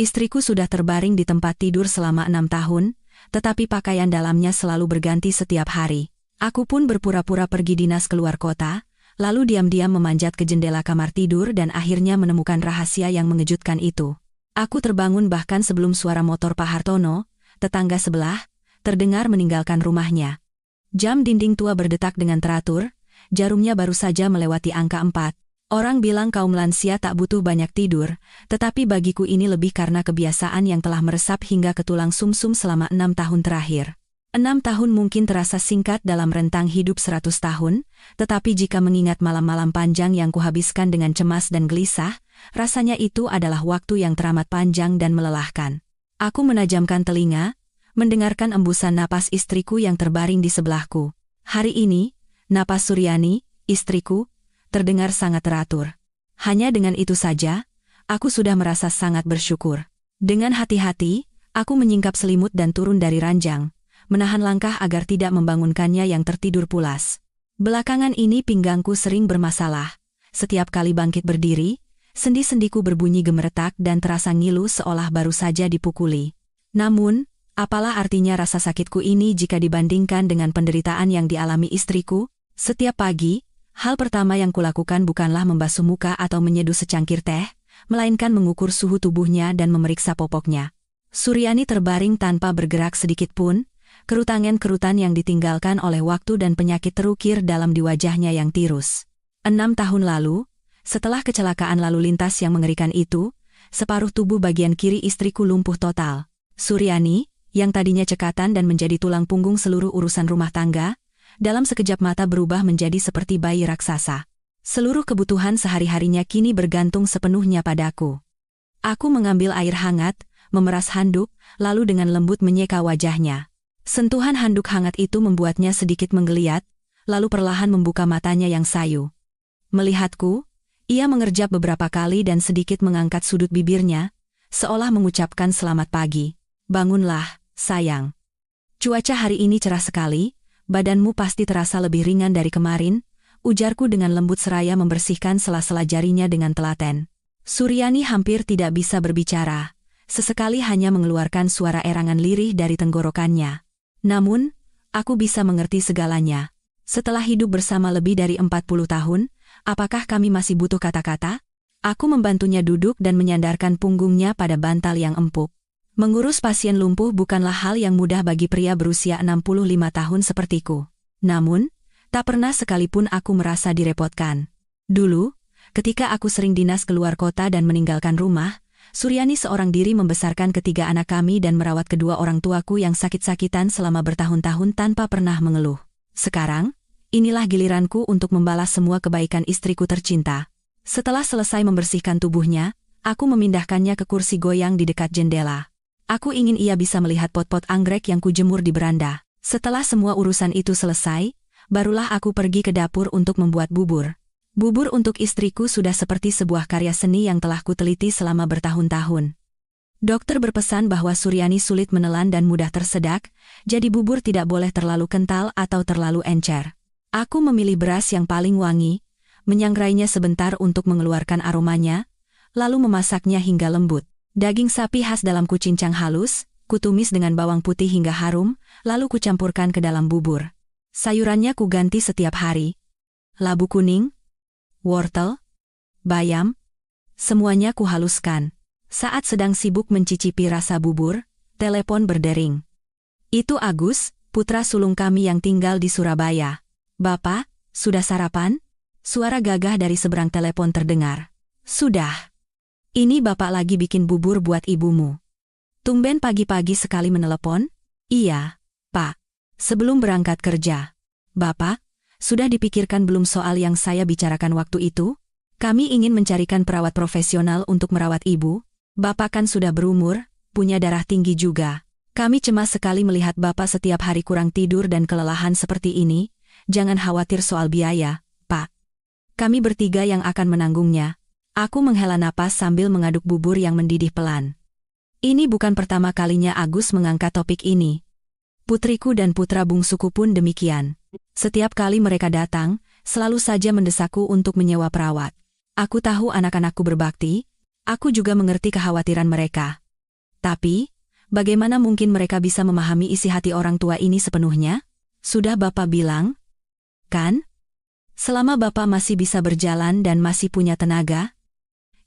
Istriku sudah terbaring di tempat tidur selama 6 tahun, tetapi pakaian dalamnya selalu berganti setiap hari. Aku pun berpura-pura pergi dinas keluar kota, lalu diam-diam memanjat ke jendela kamar tidur dan akhirnya menemukan rahasia yang mengejutkan itu. Aku terbangun bahkan sebelum suara motor Pak Hartono, tetangga sebelah, terdengar meninggalkan rumahnya. Jam dinding tua berdetak dengan teratur, jarumnya baru saja melewati angka 4. Orang bilang kaum lansia tak butuh banyak tidur, tetapi bagiku ini lebih karena kebiasaan yang telah meresap hingga ke tulang sumsum selama 6 tahun terakhir. 6 tahun mungkin terasa singkat dalam rentang hidup 100 tahun, tetapi jika mengingat malam-malam panjang yang kuhabiskan dengan cemas dan gelisah, rasanya itu adalah waktu yang teramat panjang dan melelahkan. Aku menajamkan telinga, mendengarkan embusan napas istriku yang terbaring di sebelahku. Hari ini, napas Suryani, istriku, terdengar sangat teratur. Hanya dengan itu saja, aku sudah merasa sangat bersyukur. Dengan hati-hati, aku menyingkap selimut dan turun dari ranjang, menahan langkah agar tidak membangunkannya yang tertidur pulas. Belakangan ini pinggangku sering bermasalah. Setiap kali bangkit berdiri, sendi-sendiku berbunyi gemeretak dan terasa ngilu seolah baru saja dipukuli. Namun, apalah artinya rasa sakitku ini jika dibandingkan dengan penderitaan yang dialami istriku? Setiap pagi, hal pertama yang kulakukan bukanlah membasuh muka atau menyeduh secangkir teh, melainkan mengukur suhu tubuhnya dan memeriksa popoknya. Suryani terbaring tanpa bergerak sedikit pun, kerutangan-kerutan yang ditinggalkan oleh waktu dan penyakit terukir dalam di wajahnya yang tirus. 6 tahun lalu, setelah kecelakaan lalu lintas yang mengerikan itu, separuh tubuh bagian kiri istriku lumpuh total. Suryani, yang tadinya cekatan dan menjadi tulang punggung seluruh urusan rumah tangga, dalam sekejap mata berubah menjadi seperti bayi raksasa. Seluruh kebutuhan sehari-harinya kini bergantung sepenuhnya padaku. Aku mengambil air hangat, memeras handuk, lalu dengan lembut menyeka wajahnya. Sentuhan handuk hangat itu membuatnya sedikit menggeliat, lalu perlahan membuka matanya yang sayu. Melihatku, ia mengerjap beberapa kali dan sedikit mengangkat sudut bibirnya, seolah mengucapkan selamat pagi. Bangunlah, sayang. Cuaca hari ini cerah sekali, badanmu pasti terasa lebih ringan dari kemarin, ujarku dengan lembut seraya membersihkan sela-sela jarinya dengan telaten. Suryani hampir tidak bisa berbicara, sesekali hanya mengeluarkan suara erangan lirih dari tenggorokannya. Namun, aku bisa mengerti segalanya. Setelah hidup bersama lebih dari 40 tahun, apakah kami masih butuh kata-kata? Aku membantunya duduk dan menyandarkan punggungnya pada bantal yang empuk. Mengurus pasien lumpuh bukanlah hal yang mudah bagi pria berusia 65 tahun sepertiku. Namun, tak pernah sekalipun aku merasa direpotkan. Dulu, ketika aku sering dinas keluar kota dan meninggalkan rumah, Suryani seorang diri membesarkan ketiga anak kami dan merawat kedua orang tuaku yang sakit-sakitan selama bertahun-tahun tanpa pernah mengeluh. Sekarang, inilah giliranku untuk membalas semua kebaikan istriku tercinta. Setelah selesai membersihkan tubuhnya, aku memindahkannya ke kursi goyang di dekat jendela. Aku ingin ia bisa melihat pot-pot anggrek yang kujemur di beranda. Setelah semua urusan itu selesai, barulah aku pergi ke dapur untuk membuat bubur. Bubur untuk istriku sudah seperti sebuah karya seni yang telah kuteliti selama bertahun-tahun. Dokter berpesan bahwa Suryani sulit menelan dan mudah tersedak, jadi bubur tidak boleh terlalu kental atau terlalu encer. Aku memilih beras yang paling wangi, menyangrainya sebentar untuk mengeluarkan aromanya, lalu memasaknya hingga lembut. Daging sapi khas dalam kucincang halus, kutumis dengan bawang putih hingga harum, lalu kucampurkan ke dalam bubur. Sayurannya kuganti setiap hari. Labu kuning, wortel, bayam, semuanya kuhaluskan. Saat sedang sibuk mencicipi rasa bubur, telepon berdering. Itu Agus, putra sulung kami yang tinggal di Surabaya. Bapak, sudah sarapan? Suara gagah dari seberang telepon terdengar. Sudah. Ini bapak lagi bikin bubur buat ibumu. Tumben pagi-pagi sekali menelepon? Iya, Pak. Sebelum berangkat kerja. Bapak, sudah dipikirkan belum soal yang saya bicarakan waktu itu? Kami ingin mencarikan perawat profesional untuk merawat ibu. Bapak kan sudah berumur, punya darah tinggi juga. Kami cemas sekali melihat bapak setiap hari kurang tidur dan kelelahan seperti ini. Jangan khawatir soal biaya, Pak. Kami bertiga yang akan menanggungnya. Aku menghela napas sambil mengaduk bubur yang mendidih pelan. Ini bukan pertama kalinya Agus mengangkat topik ini. Putriku dan putra bungsuku pun demikian. Setiap kali mereka datang, selalu saja mendesakku untuk menyewa perawat. Aku tahu anak-anakku berbakti, aku juga mengerti kekhawatiran mereka. Tapi, bagaimana mungkin mereka bisa memahami isi hati orang tua ini sepenuhnya? Sudah Bapak bilang, kan? Selama Bapak masih bisa berjalan dan masih punya tenaga,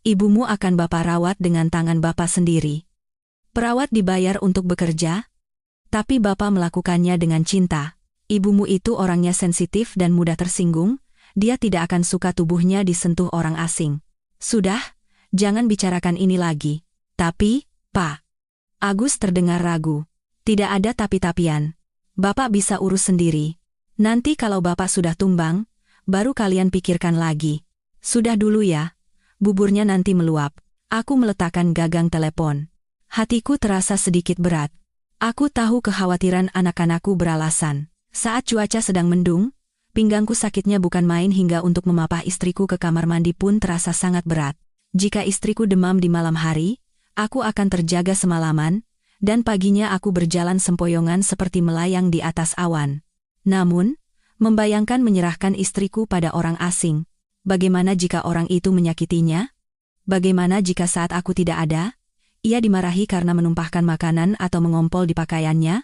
ibumu akan Bapak rawat dengan tangan Bapak sendiri. Perawat dibayar untuk bekerja, tapi Bapak melakukannya dengan cinta. Ibumu itu orangnya sensitif dan mudah tersinggung, dia tidak akan suka tubuhnya disentuh orang asing. Sudah, jangan bicarakan ini lagi. Tapi, Pak. Agus terdengar ragu. Tidak ada tapi-tapian. Bapak bisa urus sendiri. Nanti kalau Bapak sudah tumbang, baru kalian pikirkan lagi. Sudah dulu ya. Buburnya nanti meluap. Aku meletakkan gagang telepon. Hatiku terasa sedikit berat. Aku tahu kekhawatiran anak-anakku beralasan. Saat cuaca sedang mendung, pinggangku sakitnya bukan main hingga untuk memapah istriku ke kamar mandi pun terasa sangat berat. Jika istriku demam di malam hari, aku akan terjaga semalaman, dan paginya aku berjalan sempoyongan seperti melayang di atas awan. Namun, membayangkan menyerahkan istriku pada orang asing, bagaimana jika orang itu menyakitinya? Bagaimana jika saat aku tidak ada, ia dimarahi karena menumpahkan makanan atau mengompol di pakaiannya?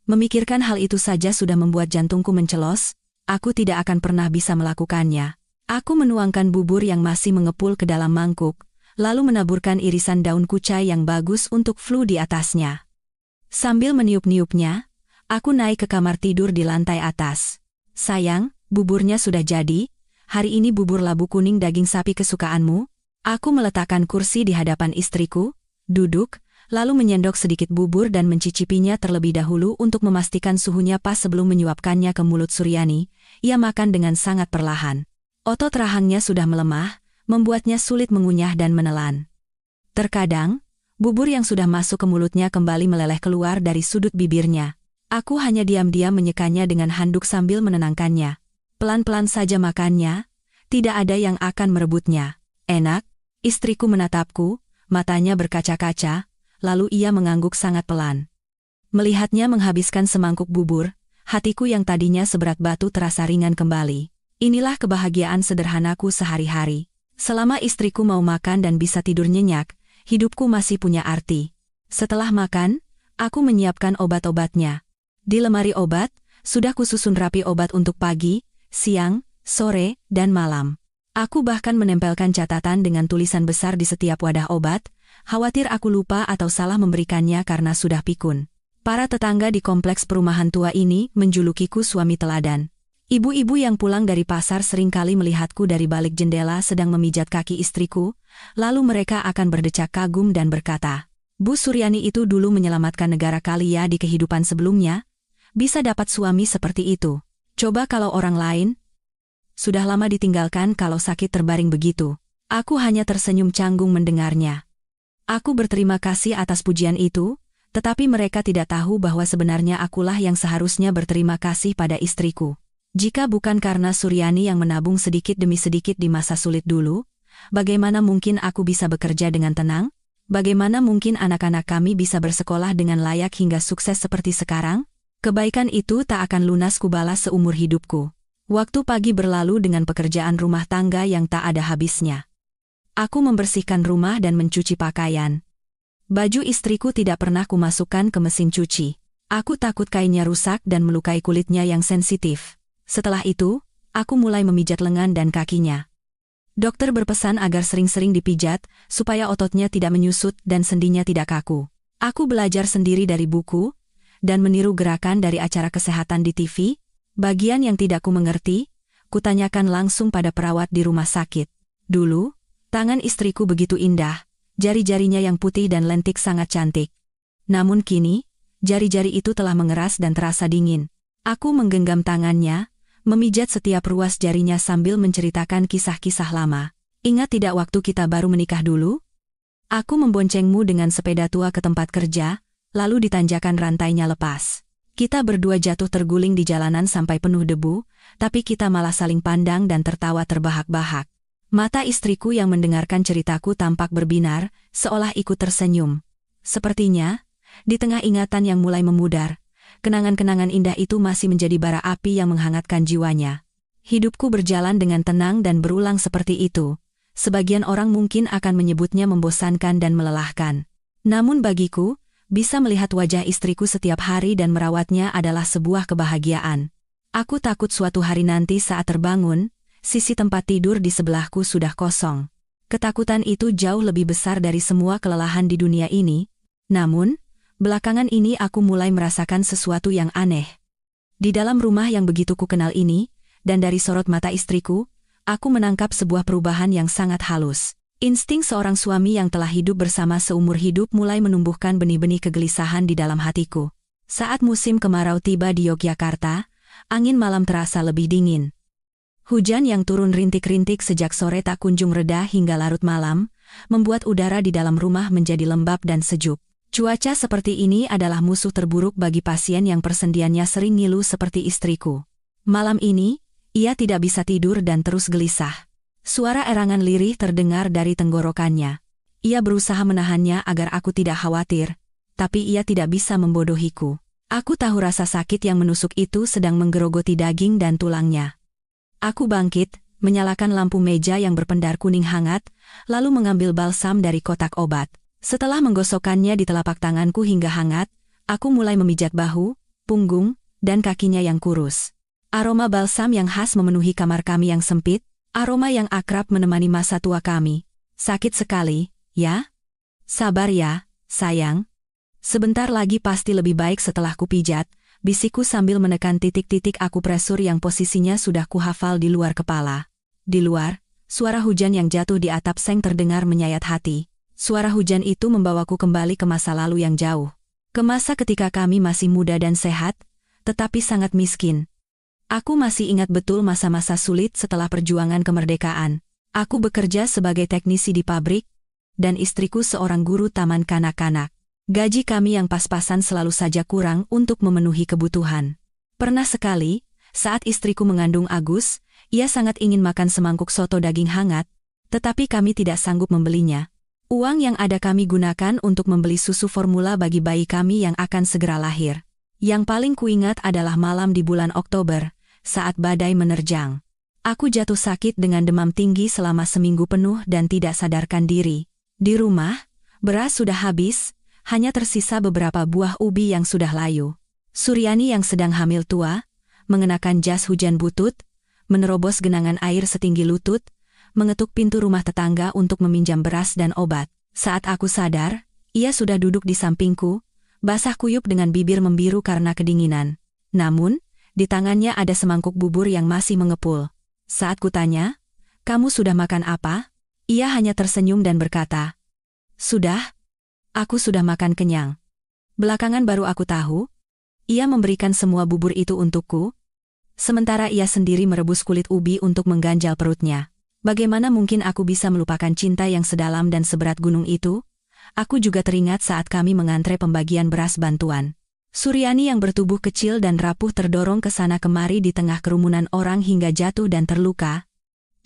Memikirkan hal itu saja sudah membuat jantungku mencelos, aku tidak akan pernah bisa melakukannya. Aku menuangkan bubur yang masih mengepul ke dalam mangkuk, lalu menaburkan irisan daun kucai yang bagus untuk flu di atasnya. Sambil meniup-niupnya, aku naik ke kamar tidur di lantai atas. Sayang, buburnya sudah jadi, hari ini bubur labu kuning daging sapi kesukaanmu. Aku meletakkan kursi di hadapan istriku, duduk, lalu menyendok sedikit bubur dan mencicipinya terlebih dahulu untuk memastikan suhunya pas sebelum menyuapkannya ke mulut Suryani. Ia makan dengan sangat perlahan. Otot rahangnya sudah melemah, membuatnya sulit mengunyah dan menelan. Terkadang, bubur yang sudah masuk ke mulutnya kembali meleleh keluar dari sudut bibirnya. Aku hanya diam-diam menyekanya dengan handuk sambil menenangkannya. Pelan-pelan saja makannya, tidak ada yang akan merebutnya. Enak, istriku menatapku, matanya berkaca-kaca, lalu ia mengangguk sangat pelan. Melihatnya menghabiskan semangkuk bubur, hatiku yang tadinya seberat batu terasa ringan kembali. Inilah kebahagiaan sederhanaku sehari-hari. Selama istriku mau makan dan bisa tidur nyenyak, hidupku masih punya arti. Setelah makan, aku menyiapkan obat-obatnya. Di lemari obat, sudah kususun rapi obat untuk pagi, siang, sore, dan malam. Aku bahkan menempelkan catatan dengan tulisan besar di setiap wadah obat, khawatir aku lupa atau salah memberikannya karena sudah pikun. Para tetangga di kompleks perumahan tua ini menjulukiku suami teladan. Ibu-ibu yang pulang dari pasar seringkali melihatku dari balik jendela sedang memijat kaki istriku, lalu mereka akan berdecak kagum dan berkata, Bu Suryani itu dulu menyelamatkan negara kali ya di kehidupan sebelumnya, bisa dapat suami seperti itu. Coba kalau orang lain, sudah lama ditinggalkan kalau sakit terbaring begitu. Aku hanya tersenyum canggung mendengarnya. Aku berterima kasih atas pujian itu, tetapi mereka tidak tahu bahwa sebenarnya akulah yang seharusnya berterima kasih pada istriku. Jika bukan karena Suryani yang menabung sedikit demi sedikit di masa sulit dulu, bagaimana mungkin aku bisa bekerja dengan tenang? Bagaimana mungkin anak-anak kami bisa bersekolah dengan layak hingga sukses seperti sekarang? Kebaikan itu tak akan lunas kubalas seumur hidupku. Waktu pagi berlalu dengan pekerjaan rumah tangga yang tak ada habisnya. Aku membersihkan rumah dan mencuci pakaian. Baju istriku tidak pernah kumasukkan ke mesin cuci. Aku takut kainnya rusak dan melukai kulitnya yang sensitif. Setelah itu, aku mulai memijat lengan dan kakinya. Dokter berpesan agar sering-sering dipijat, supaya ototnya tidak menyusut dan sendinya tidak kaku. Aku belajar sendiri dari buku, dan meniru gerakan dari acara kesehatan di TV. Bagian yang tidak ku mengerti, kutanyakan langsung pada perawat di rumah sakit. Dulu, tangan istriku begitu indah, jari-jarinya yang putih dan lentik sangat cantik. Namun kini, jari-jari itu telah mengeras dan terasa dingin. Aku menggenggam tangannya, memijat setiap ruas jarinya sambil menceritakan kisah-kisah lama. Ingat tidak waktu kita baru menikah dulu? Aku memboncengmu dengan sepeda tua ke tempat kerja, lalu ditanjakan rantainya lepas. Kita berdua jatuh terguling di jalanan sampai penuh debu, tapi kita malah saling pandang dan tertawa terbahak-bahak. Mata istriku yang mendengarkan ceritaku tampak berbinar, seolah ikut tersenyum. Sepertinya, di tengah ingatan yang mulai memudar, kenangan-kenangan indah itu masih menjadi bara api yang menghangatkan jiwanya. Hidupku berjalan dengan tenang dan berulang seperti itu. Sebagian orang mungkin akan menyebutnya membosankan dan melelahkan. Namun bagiku, bisa melihat wajah istriku setiap hari dan merawatnya adalah sebuah kebahagiaan. Aku takut suatu hari nanti saat terbangun, sisi tempat tidur di sebelahku sudah kosong. Ketakutan itu jauh lebih besar dari semua kelelahan di dunia ini. Namun, belakangan ini aku mulai merasakan sesuatu yang aneh. Di dalam rumah yang begitu kukenal ini, dan dari sorot mata istriku, aku menangkap sebuah perubahan yang sangat halus. Insting seorang suami yang telah hidup bersama seumur hidup mulai menumbuhkan benih-benih kegelisahan di dalam hatiku. Saat musim kemarau tiba di Yogyakarta, angin malam terasa lebih dingin. Hujan yang turun rintik-rintik sejak sore tak kunjung reda hingga larut malam, membuat udara di dalam rumah menjadi lembab dan sejuk. Cuaca seperti ini adalah musuh terburuk bagi pasien yang persendiannya sering ngilu seperti istriku. Malam ini, ia tidak bisa tidur dan terus gelisah. Suara erangan lirih terdengar dari tenggorokannya. Ia berusaha menahannya agar aku tidak khawatir, tapi ia tidak bisa membodohiku. Aku tahu rasa sakit yang menusuk itu sedang menggerogoti daging dan tulangnya. Aku bangkit, menyalakan lampu meja yang berpendar kuning hangat, lalu mengambil balsam dari kotak obat. Setelah menggosokkannya di telapak tanganku hingga hangat, aku mulai memijat bahu, punggung, dan kakinya yang kurus. Aroma balsam yang khas memenuhi kamar kami yang sempit, aroma yang akrab menemani masa tua kami. Sakit sekali, ya? Sabar ya, sayang. Sebentar lagi pasti lebih baik setelah kupijat, bisikku sambil menekan titik-titik akupresur yang posisinya sudah kuhafal di luar kepala. Di luar, suara hujan yang jatuh di atap seng terdengar menyayat hati. Suara hujan itu membawaku kembali ke masa lalu yang jauh. Ke masa ketika kami masih muda dan sehat, tetapi sangat miskin. Aku masih ingat betul masa-masa sulit setelah perjuangan kemerdekaan. Aku bekerja sebagai teknisi di pabrik, dan istriku seorang guru taman kanak-kanak. Gaji kami yang pas-pasan selalu saja kurang untuk memenuhi kebutuhan. Pernah sekali, saat istriku mengandung Agus, ia sangat ingin makan semangkuk soto daging hangat, tetapi kami tidak sanggup membelinya. Uang yang ada kami gunakan untuk membeli susu formula bagi bayi kami yang akan segera lahir. Yang paling kuingat adalah malam di bulan Oktober, saat badai menerjang. Aku jatuh sakit dengan demam tinggi selama seminggu penuh dan tidak sadarkan diri. Di rumah, beras sudah habis, hanya tersisa beberapa buah ubi yang sudah layu. Suryani yang sedang hamil tua, mengenakan jas hujan butut, menerobos genangan air setinggi lutut, mengetuk pintu rumah tetangga untuk meminjam beras dan obat. Saat aku sadar, ia sudah duduk di sampingku, basah kuyup dengan bibir membiru karena kedinginan. Namun, di tangannya ada semangkuk bubur yang masih mengepul. Saat kutanya, "Kamu sudah makan apa?" Ia hanya tersenyum dan berkata, "Sudah. Aku sudah makan kenyang." Belakangan baru aku tahu, ia memberikan semua bubur itu untukku, sementara ia sendiri merebus kulit ubi untuk mengganjal perutnya. Bagaimana mungkin aku bisa melupakan cinta yang sedalam dan seberat gunung itu? Aku juga teringat saat kami mengantre pembagian beras bantuan. Suryani yang bertubuh kecil dan rapuh terdorong ke sana kemari di tengah kerumunan orang hingga jatuh dan terluka.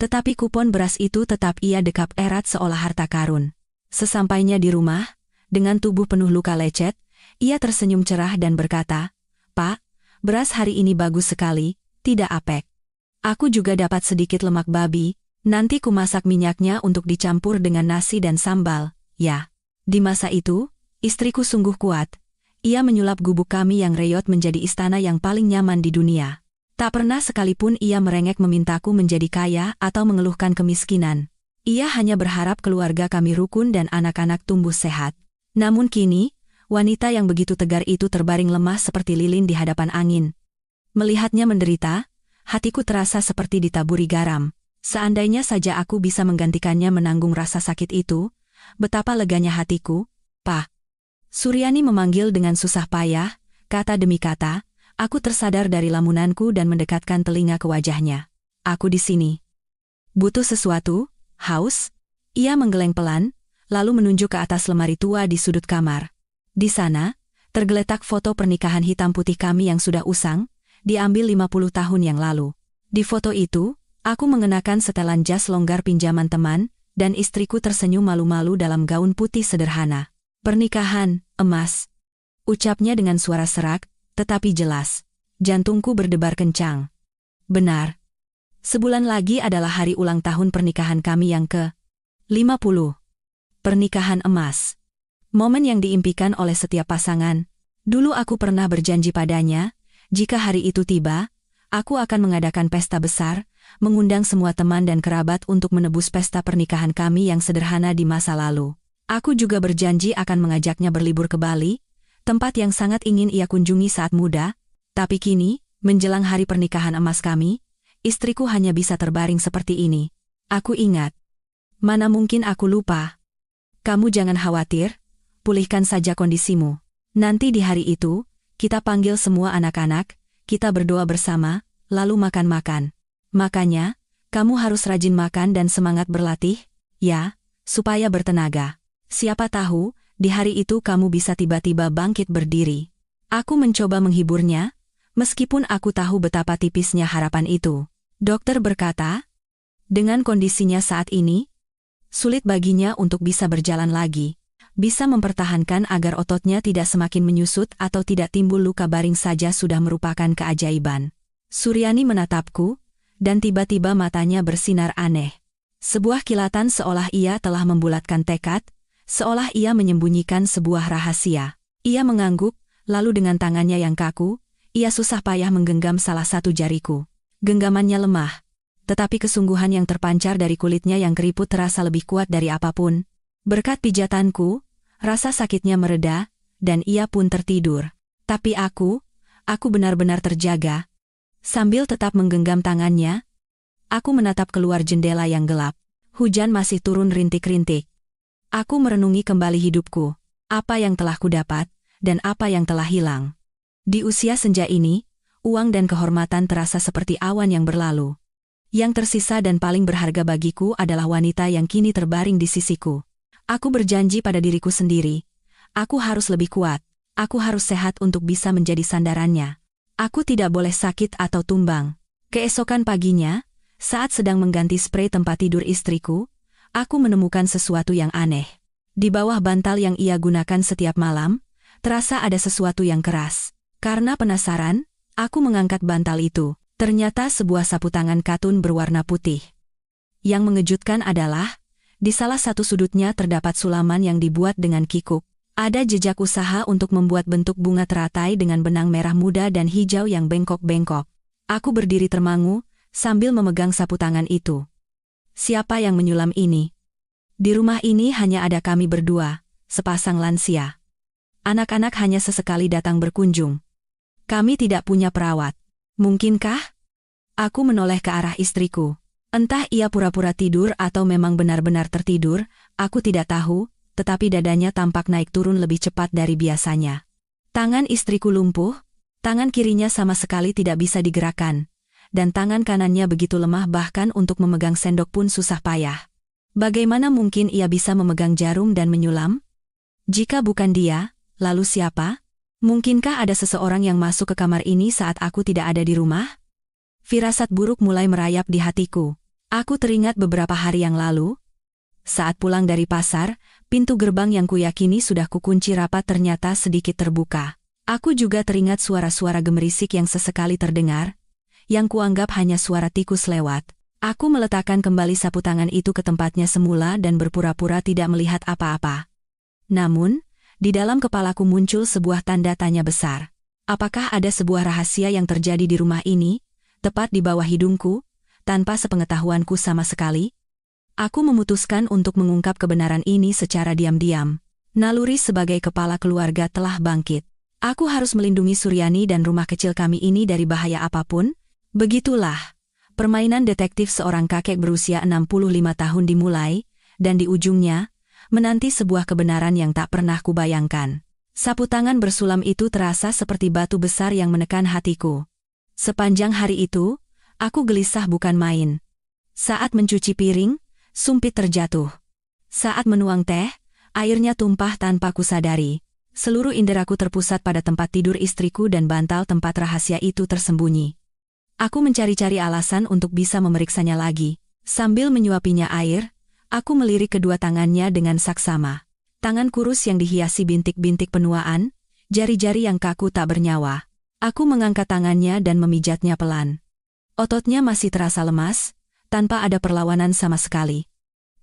Tetapi kupon beras itu tetap ia dekap erat seolah harta karun. Sesampainya di rumah, dengan tubuh penuh luka lecet, ia tersenyum cerah dan berkata, "Pak, beras hari ini bagus sekali, tidak apek. Aku juga dapat sedikit lemak babi, nanti ku masak minyaknya untuk dicampur dengan nasi dan sambal, ya." Di masa itu, istriku sungguh kuat. Ia menyulap gubuk kami yang reyot menjadi istana yang paling nyaman di dunia. Tak pernah sekalipun ia merengek memintaku menjadi kaya atau mengeluhkan kemiskinan. Ia hanya berharap keluarga kami rukun dan anak-anak tumbuh sehat. Namun kini, wanita yang begitu tegar itu terbaring lemah seperti lilin di hadapan angin. Melihatnya menderita, hatiku terasa seperti ditaburi garam. Seandainya saja aku bisa menggantikannya menanggung rasa sakit itu, betapa leganya hatiku, Pak. Suryani memanggil dengan susah payah, kata demi kata, aku tersadar dari lamunanku dan mendekatkan telinga ke wajahnya. "Aku di sini. Butuh sesuatu? Haus?" Ia menggeleng pelan, lalu menunjuk ke atas lemari tua di sudut kamar. Di sana, tergeletak foto pernikahan hitam putih kami yang sudah usang, diambil 50 tahun yang lalu. Di foto itu, aku mengenakan setelan jas longgar pinjaman teman, dan istriku tersenyum malu-malu dalam gaun putih sederhana. "Pernikahan, emas," ucapnya dengan suara serak, tetapi jelas. Jantungku berdebar kencang. Benar. Sebulan lagi adalah hari ulang tahun pernikahan kami yang ke-50. Pernikahan emas. Momen yang diimpikan oleh setiap pasangan. Dulu aku pernah berjanji padanya, jika hari itu tiba, aku akan mengadakan pesta besar, mengundang semua teman dan kerabat untuk menebus pesta pernikahan kami yang sederhana di masa lalu. Aku juga berjanji akan mengajaknya berlibur ke Bali, tempat yang sangat ingin ia kunjungi saat muda, tapi kini, menjelang hari pernikahan emas kami, istriku hanya bisa terbaring seperti ini. Aku ingat. Mana mungkin aku lupa. Kamu jangan khawatir, pulihkan saja kondisimu. Nanti di hari itu, kita panggil semua anak-anak, kita berdoa bersama, lalu makan-makan. Makanya, kamu harus rajin makan dan semangat berlatih, ya, supaya bertenaga. Siapa tahu, di hari itu kamu bisa tiba-tiba bangkit berdiri. Aku mencoba menghiburnya, meskipun aku tahu betapa tipisnya harapan itu. Dokter berkata, dengan kondisinya saat ini, sulit baginya untuk bisa berjalan lagi. Bisa mempertahankan agar ototnya tidak semakin menyusut atau tidak timbul luka baring saja sudah merupakan keajaiban. Suryani menatapku, dan tiba-tiba matanya bersinar aneh. Sebuah kilatan seolah ia telah membulatkan tekad, seolah ia menyembunyikan sebuah rahasia. Ia mengangguk, lalu dengan tangannya yang kaku, ia susah payah menggenggam salah satu jariku. Genggamannya lemah, tetapi kesungguhan yang terpancar dari kulitnya yang keriput terasa lebih kuat dari apapun. Berkat pijatanku, rasa sakitnya mereda, dan ia pun tertidur. Tapi aku benar-benar terjaga. Sambil tetap menggenggam tangannya, aku menatap keluar jendela yang gelap. Hujan masih turun rintik-rintik. Aku merenungi kembali hidupku, apa yang telah kudapat, dan apa yang telah hilang. Di usia senja ini, uang dan kehormatan terasa seperti awan yang berlalu. Yang tersisa dan paling berharga bagiku adalah wanita yang kini terbaring di sisiku. Aku berjanji pada diriku sendiri. Aku harus lebih kuat. Aku harus sehat untuk bisa menjadi sandarannya. Aku tidak boleh sakit atau tumbang. Keesokan paginya, saat sedang mengganti sprei tempat tidur istriku, aku menemukan sesuatu yang aneh. Di bawah bantal yang ia gunakan setiap malam, terasa ada sesuatu yang keras. Karena penasaran, aku mengangkat bantal itu. Ternyata sebuah sapu tangan katun berwarna putih. Yang mengejutkan adalah, di salah satu sudutnya terdapat sulaman yang dibuat dengan kikuk. Ada jejak usaha untuk membuat bentuk bunga teratai dengan benang merah muda dan hijau yang bengkok-bengkok. Aku berdiri termangu, sambil memegang sapu tangan itu. Siapa yang menyulam ini? Di rumah ini hanya ada kami berdua, sepasang lansia. Anak-anak hanya sesekali datang berkunjung. Kami tidak punya perawat. Mungkinkah? Aku menoleh ke arah istriku. Entah ia pura-pura tidur atau memang benar-benar tertidur, aku tidak tahu, tetapi dadanya tampak naik turun lebih cepat dari biasanya. Tangan istriku lumpuh, tangan kirinya sama sekali tidak bisa digerakkan, dan tangan kanannya begitu lemah bahkan untuk memegang sendok pun susah payah. Bagaimana mungkin ia bisa memegang jarum dan menyulam? Jika bukan dia, lalu siapa? Mungkinkah ada seseorang yang masuk ke kamar ini saat aku tidak ada di rumah? Firasat buruk mulai merayap di hatiku. Aku teringat beberapa hari yang lalu. Saat pulang dari pasar, pintu gerbang yang kuyakini sudah kukunci rapat ternyata sedikit terbuka. Aku juga teringat suara-suara gemerisik yang sesekali terdengar, yang kuanggap hanya suara tikus lewat. Aku meletakkan kembali sapu tangan itu ke tempatnya semula dan berpura-pura tidak melihat apa-apa. Namun, di dalam kepalaku muncul sebuah tanda tanya besar. Apakah ada sebuah rahasia yang terjadi di rumah ini, tepat di bawah hidungku, tanpa sepengetahuanku sama sekali? Aku memutuskan untuk mengungkap kebenaran ini secara diam-diam. Naluri sebagai kepala keluarga telah bangkit. Aku harus melindungi Suryani dan rumah kecil kami ini dari bahaya apapun. Begitulah, permainan detektif seorang kakek berusia 65 tahun dimulai, dan di ujungnya, menanti sebuah kebenaran yang tak pernah kubayangkan. Sapu tangan bersulam itu terasa seperti batu besar yang menekan hatiku. Sepanjang hari itu, aku gelisah bukan main. Saat mencuci piring, sumpit terjatuh. Saat menuang teh, airnya tumpah tanpa kusadari. Seluruh inderaku terpusat pada tempat tidur istriku dan bantal tempat rahasia itu tersembunyi. Aku mencari-cari alasan untuk bisa memeriksanya lagi. Sambil menyuapinya air, aku melirik kedua tangannya dengan saksama. Tangan kurus yang dihiasi bintik-bintik penuaan, jari-jari yang kaku tak bernyawa. Aku mengangkat tangannya dan memijatnya pelan. Ototnya masih terasa lemas, tanpa ada perlawanan sama sekali.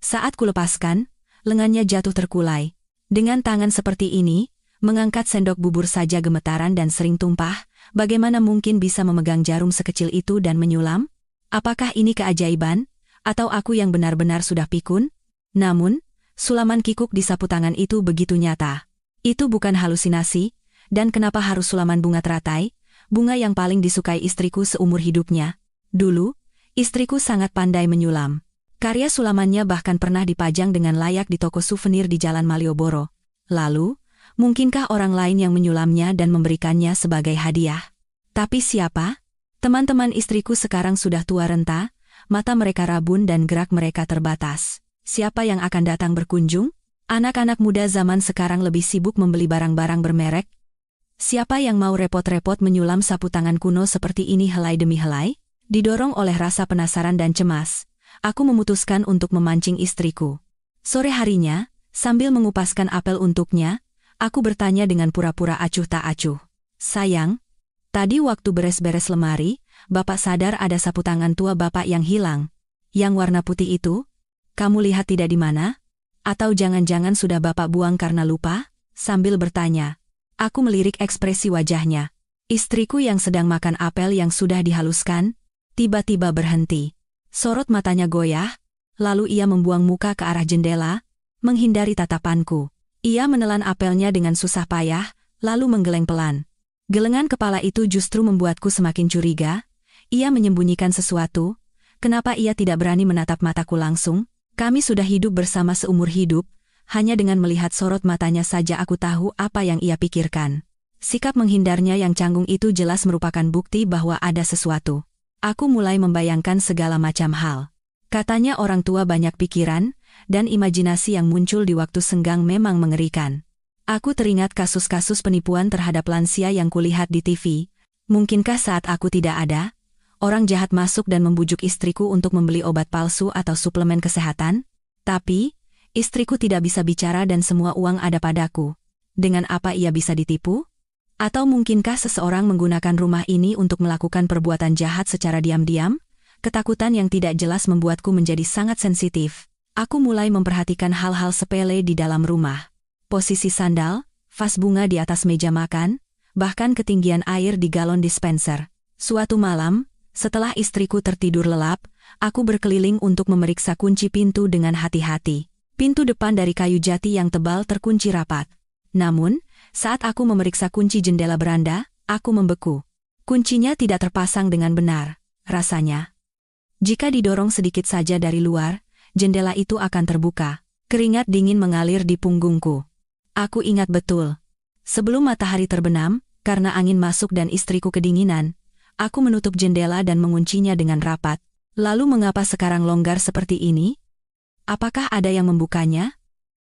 Saat kulepaskan, lengannya jatuh terkulai. Dengan tangan seperti ini, mengangkat sendok bubur saja gemetaran dan sering tumpah, bagaimana mungkin bisa memegang jarum sekecil itu dan menyulam? Apakah ini keajaiban? Atau aku yang benar-benar sudah pikun? Namun, sulaman kikuk di sapu tangan itu begitu nyata. Itu bukan halusinasi, dan kenapa harus sulaman bunga teratai, bunga yang paling disukai istriku seumur hidupnya? Dulu, istriku sangat pandai menyulam. Karya sulamannya bahkan pernah dipajang dengan layak di toko souvenir di Jalan Malioboro. Lalu, mungkinkah orang lain yang menyulamnya dan memberikannya sebagai hadiah? Tapi siapa? Teman-teman istriku sekarang sudah tua renta, mata mereka rabun dan gerak mereka terbatas. Siapa yang akan datang berkunjung? Anak-anak muda zaman sekarang lebih sibuk membeli barang-barang bermerek. Siapa yang mau repot-repot menyulam sapu tangan kuno seperti ini helai demi helai? Didorong oleh rasa penasaran dan cemas, aku memutuskan untuk memancing istriku. Sore harinya, sambil mengupaskan apel untuknya, aku bertanya dengan pura-pura acuh tak acuh. Sayang, tadi waktu beres-beres lemari, Bapak sadar ada sapu tangan tua Bapak yang hilang. Yang warna putih itu? Kamu lihat tidak di mana? Atau jangan-jangan sudah Bapak buang karena lupa? Sambil bertanya, aku melirik ekspresi wajahnya. Istriku yang sedang makan apel yang sudah dihaluskan, tiba-tiba berhenti. Sorot matanya goyah, lalu ia membuang muka ke arah jendela, menghindari tatapanku. Ia menelan apelnya dengan susah payah, lalu menggeleng pelan. Gelengan kepala itu justru membuatku semakin curiga. Ia menyembunyikan sesuatu. Kenapa ia tidak berani menatap mataku langsung? Kami sudah hidup bersama seumur hidup, hanya dengan melihat sorot matanya saja aku tahu apa yang ia pikirkan. Sikap menghindarnya yang canggung itu jelas merupakan bukti bahwa ada sesuatu. Aku mulai membayangkan segala macam hal. Katanya orang tua banyak pikiran, dan imajinasi yang muncul di waktu senggang memang mengerikan. Aku teringat kasus-kasus penipuan terhadap lansia yang kulihat di TV. Mungkinkah saat aku tidak ada, orang jahat masuk dan membujuk istriku untuk membeli obat palsu atau suplemen kesehatan? Tapi, istriku tidak bisa bicara dan semua uang ada padaku. Dengan apa ia bisa ditipu? Atau mungkinkah seseorang menggunakan rumah ini untuk melakukan perbuatan jahat secara diam-diam? Ketakutan yang tidak jelas membuatku menjadi sangat sensitif. Aku mulai memperhatikan hal-hal sepele di dalam rumah. Posisi sandal, vas bunga di atas meja makan, bahkan ketinggian air di galon dispenser. Suatu malam, setelah istriku tertidur lelap, aku berkeliling untuk memeriksa kunci pintu dengan hati-hati. Pintu depan dari kayu jati yang tebal terkunci rapat. Namun, saat aku memeriksa kunci jendela beranda, aku membeku. Kuncinya tidak terpasang dengan benar, rasanya. Jika didorong sedikit saja dari luar, jendela itu akan terbuka. Keringat dingin mengalir di punggungku. Aku ingat betul. Sebelum matahari terbenam, karena angin masuk dan istriku kedinginan, aku menutup jendela dan menguncinya dengan rapat. Lalu mengapa sekarang longgar seperti ini? Apakah ada yang membukanya?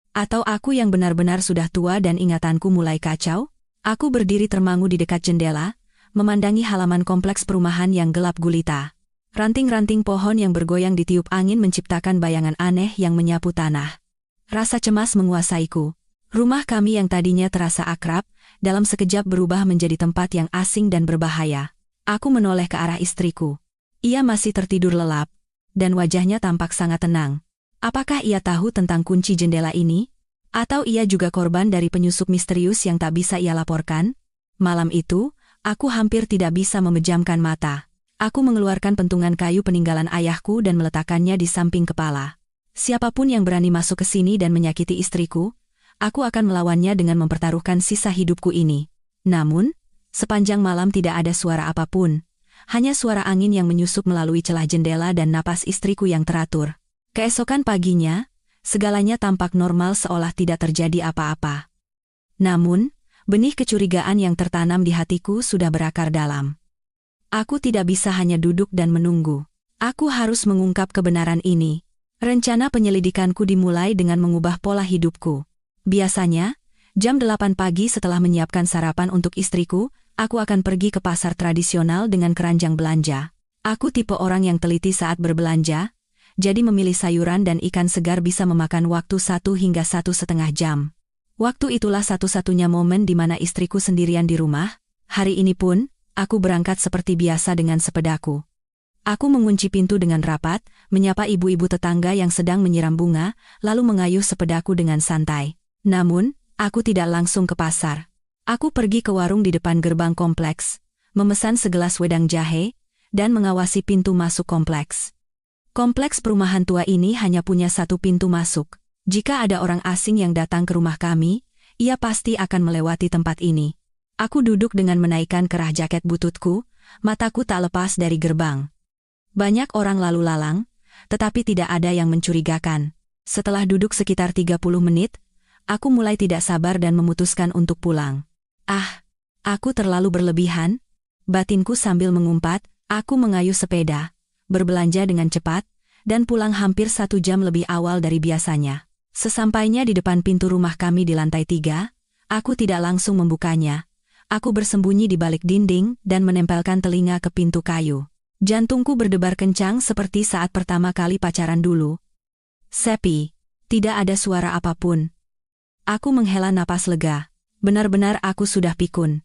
Atau aku yang benar-benar sudah tua dan ingatanku mulai kacau? Aku berdiri termangu di dekat jendela, memandangi halaman kompleks perumahan yang gelap gulita. Ranting-ranting pohon yang bergoyang ditiup angin menciptakan bayangan aneh yang menyapu tanah. Rasa cemas menguasaiku. Rumah kami yang tadinya terasa akrab, dalam sekejap berubah menjadi tempat yang asing dan berbahaya. Aku menoleh ke arah istriku. Ia masih tertidur lelap, dan wajahnya tampak sangat tenang. Apakah ia tahu tentang kunci jendela ini? Atau ia juga korban dari penyusup misterius yang tak bisa ia laporkan? Malam itu, aku hampir tidak bisa memejamkan mata. Aku mengeluarkan pentungan kayu peninggalan ayahku dan meletakkannya di samping kepala. Siapapun yang berani masuk ke sini dan menyakiti istriku, aku akan melawannya dengan mempertaruhkan sisa hidupku ini. Namun, sepanjang malam tidak ada suara apapun. Hanya suara angin yang menyusup melalui celah jendela dan napas istriku yang teratur. Keesokan paginya, segalanya tampak normal seolah tidak terjadi apa-apa. Namun, benih kecurigaan yang tertanam di hatiku sudah berakar dalam. Aku tidak bisa hanya duduk dan menunggu. Aku harus mengungkap kebenaran ini. Rencana penyelidikanku dimulai dengan mengubah pola hidupku. Biasanya, jam 8 pagi setelah menyiapkan sarapan untuk istriku, aku akan pergi ke pasar tradisional dengan keranjang belanja. Aku tipe orang yang teliti saat berbelanja, jadi memilih sayuran dan ikan segar bisa memakan waktu 1 hingga 1,5 jam. Waktu itulah satu-satunya momen di mana istriku sendirian di rumah. Hari ini pun, aku berangkat seperti biasa dengan sepedaku. Aku mengunci pintu dengan rapat, menyapa ibu-ibu tetangga yang sedang menyiram bunga, lalu mengayuh sepedaku dengan santai. Namun, aku tidak langsung ke pasar. Aku pergi ke warung di depan gerbang kompleks, memesan segelas wedang jahe, dan mengawasi pintu masuk kompleks. Kompleks perumahan tua ini hanya punya satu pintu masuk. Jika ada orang asing yang datang ke rumah kami, ia pasti akan melewati tempat ini. Aku duduk dengan menaikkan kerah jaket bututku, mataku tak lepas dari gerbang. Banyak orang lalu lalang, tetapi tidak ada yang mencurigakan. Setelah duduk sekitar 30 menit, aku mulai tidak sabar dan memutuskan untuk pulang. Aku terlalu berlebihan, batinku sambil mengumpat. Aku mengayuh sepeda, berbelanja dengan cepat, dan pulang hampir 1 jam lebih awal dari biasanya. Sesampainya di depan pintu rumah kami di lantai 3, aku tidak langsung membukanya. Aku bersembunyi di balik dinding dan menempelkan telinga ke pintu kayu. Jantungku berdebar kencang seperti saat pertama kali pacaran dulu. Sepi. Tidak ada suara apapun. Aku menghela napas lega. Benar-benar aku sudah pikun.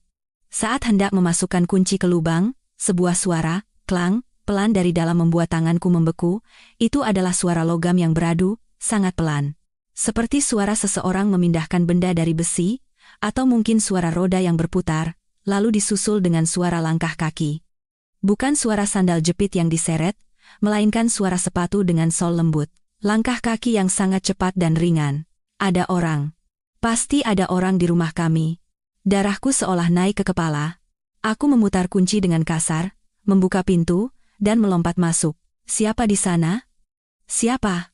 Saat hendak memasukkan kunci ke lubang, sebuah suara, klang, pelan dari dalam membuat tanganku membeku. Itu adalah suara logam yang beradu, sangat pelan. Seperti suara seseorang memindahkan benda dari besi, atau mungkin suara roda yang berputar, lalu disusul dengan suara langkah kaki. Bukan suara sandal jepit yang diseret, melainkan suara sepatu dengan sol lembut. Langkah kaki yang sangat cepat dan ringan. Ada orang. Pasti ada orang di rumah kami. Darahku seolah naik ke kepala. Aku memutar kunci dengan kasar, membuka pintu, dan melompat masuk. Siapa di sana? Siapa?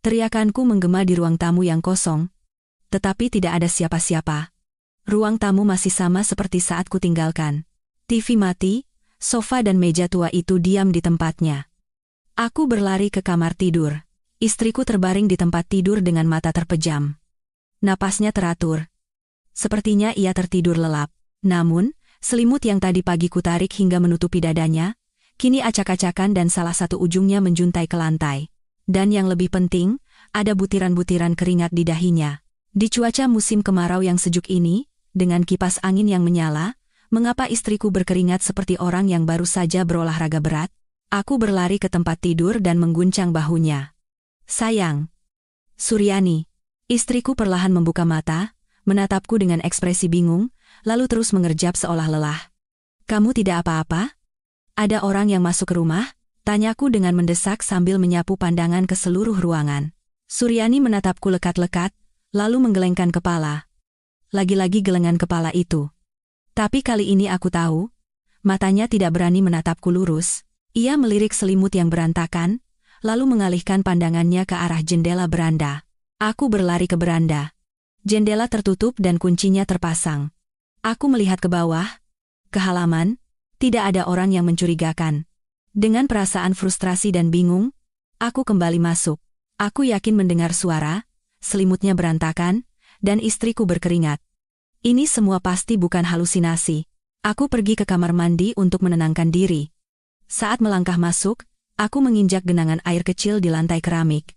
Teriakanku menggema di ruang tamu yang kosong. Tetapi tidak ada siapa-siapa. Ruang tamu masih sama seperti saat kutinggalkan. TV mati, sofa dan meja tua itu diam di tempatnya. Aku berlari ke kamar tidur. Istriku terbaring di tempat tidur dengan mata terpejam. Napasnya teratur. Sepertinya ia tertidur lelap. Namun, selimut yang tadi pagi kutarik hingga menutupi dadanya, kini acak-acakan dan salah satu ujungnya menjuntai ke lantai. Dan yang lebih penting, ada butiran-butiran keringat di dahinya. Di cuaca musim kemarau yang sejuk ini, dengan kipas angin yang menyala, mengapa istriku berkeringat seperti orang yang baru saja berolahraga berat? Aku berlari ke tempat tidur dan mengguncang bahunya. Sayang. Suryani. Istriku perlahan membuka mata, menatapku dengan ekspresi bingung, lalu terus mengerjap seolah lelah. Kamu tidak apa-apa? Ada orang yang masuk ke rumah? Tanyaku dengan mendesak sambil menyapu pandangan ke seluruh ruangan. Suryani menatapku lekat-lekat, lalu menggelengkan kepala. Lagi-lagi gelengan kepala itu. Tapi kali ini aku tahu, matanya tidak berani menatapku lurus. Ia melirik selimut yang berantakan, lalu mengalihkan pandangannya ke arah jendela beranda. Aku berlari ke beranda. Jendela tertutup dan kuncinya terpasang. Aku melihat ke bawah, ke halaman, tidak ada orang yang mencurigakan. Dengan perasaan frustrasi dan bingung, aku kembali masuk. Aku yakin mendengar suara, selimutnya berantakan, dan istriku berkeringat. Ini semua pasti bukan halusinasi. Aku pergi ke kamar mandi untuk menenangkan diri. Saat melangkah masuk, aku menginjak genangan air kecil di lantai keramik.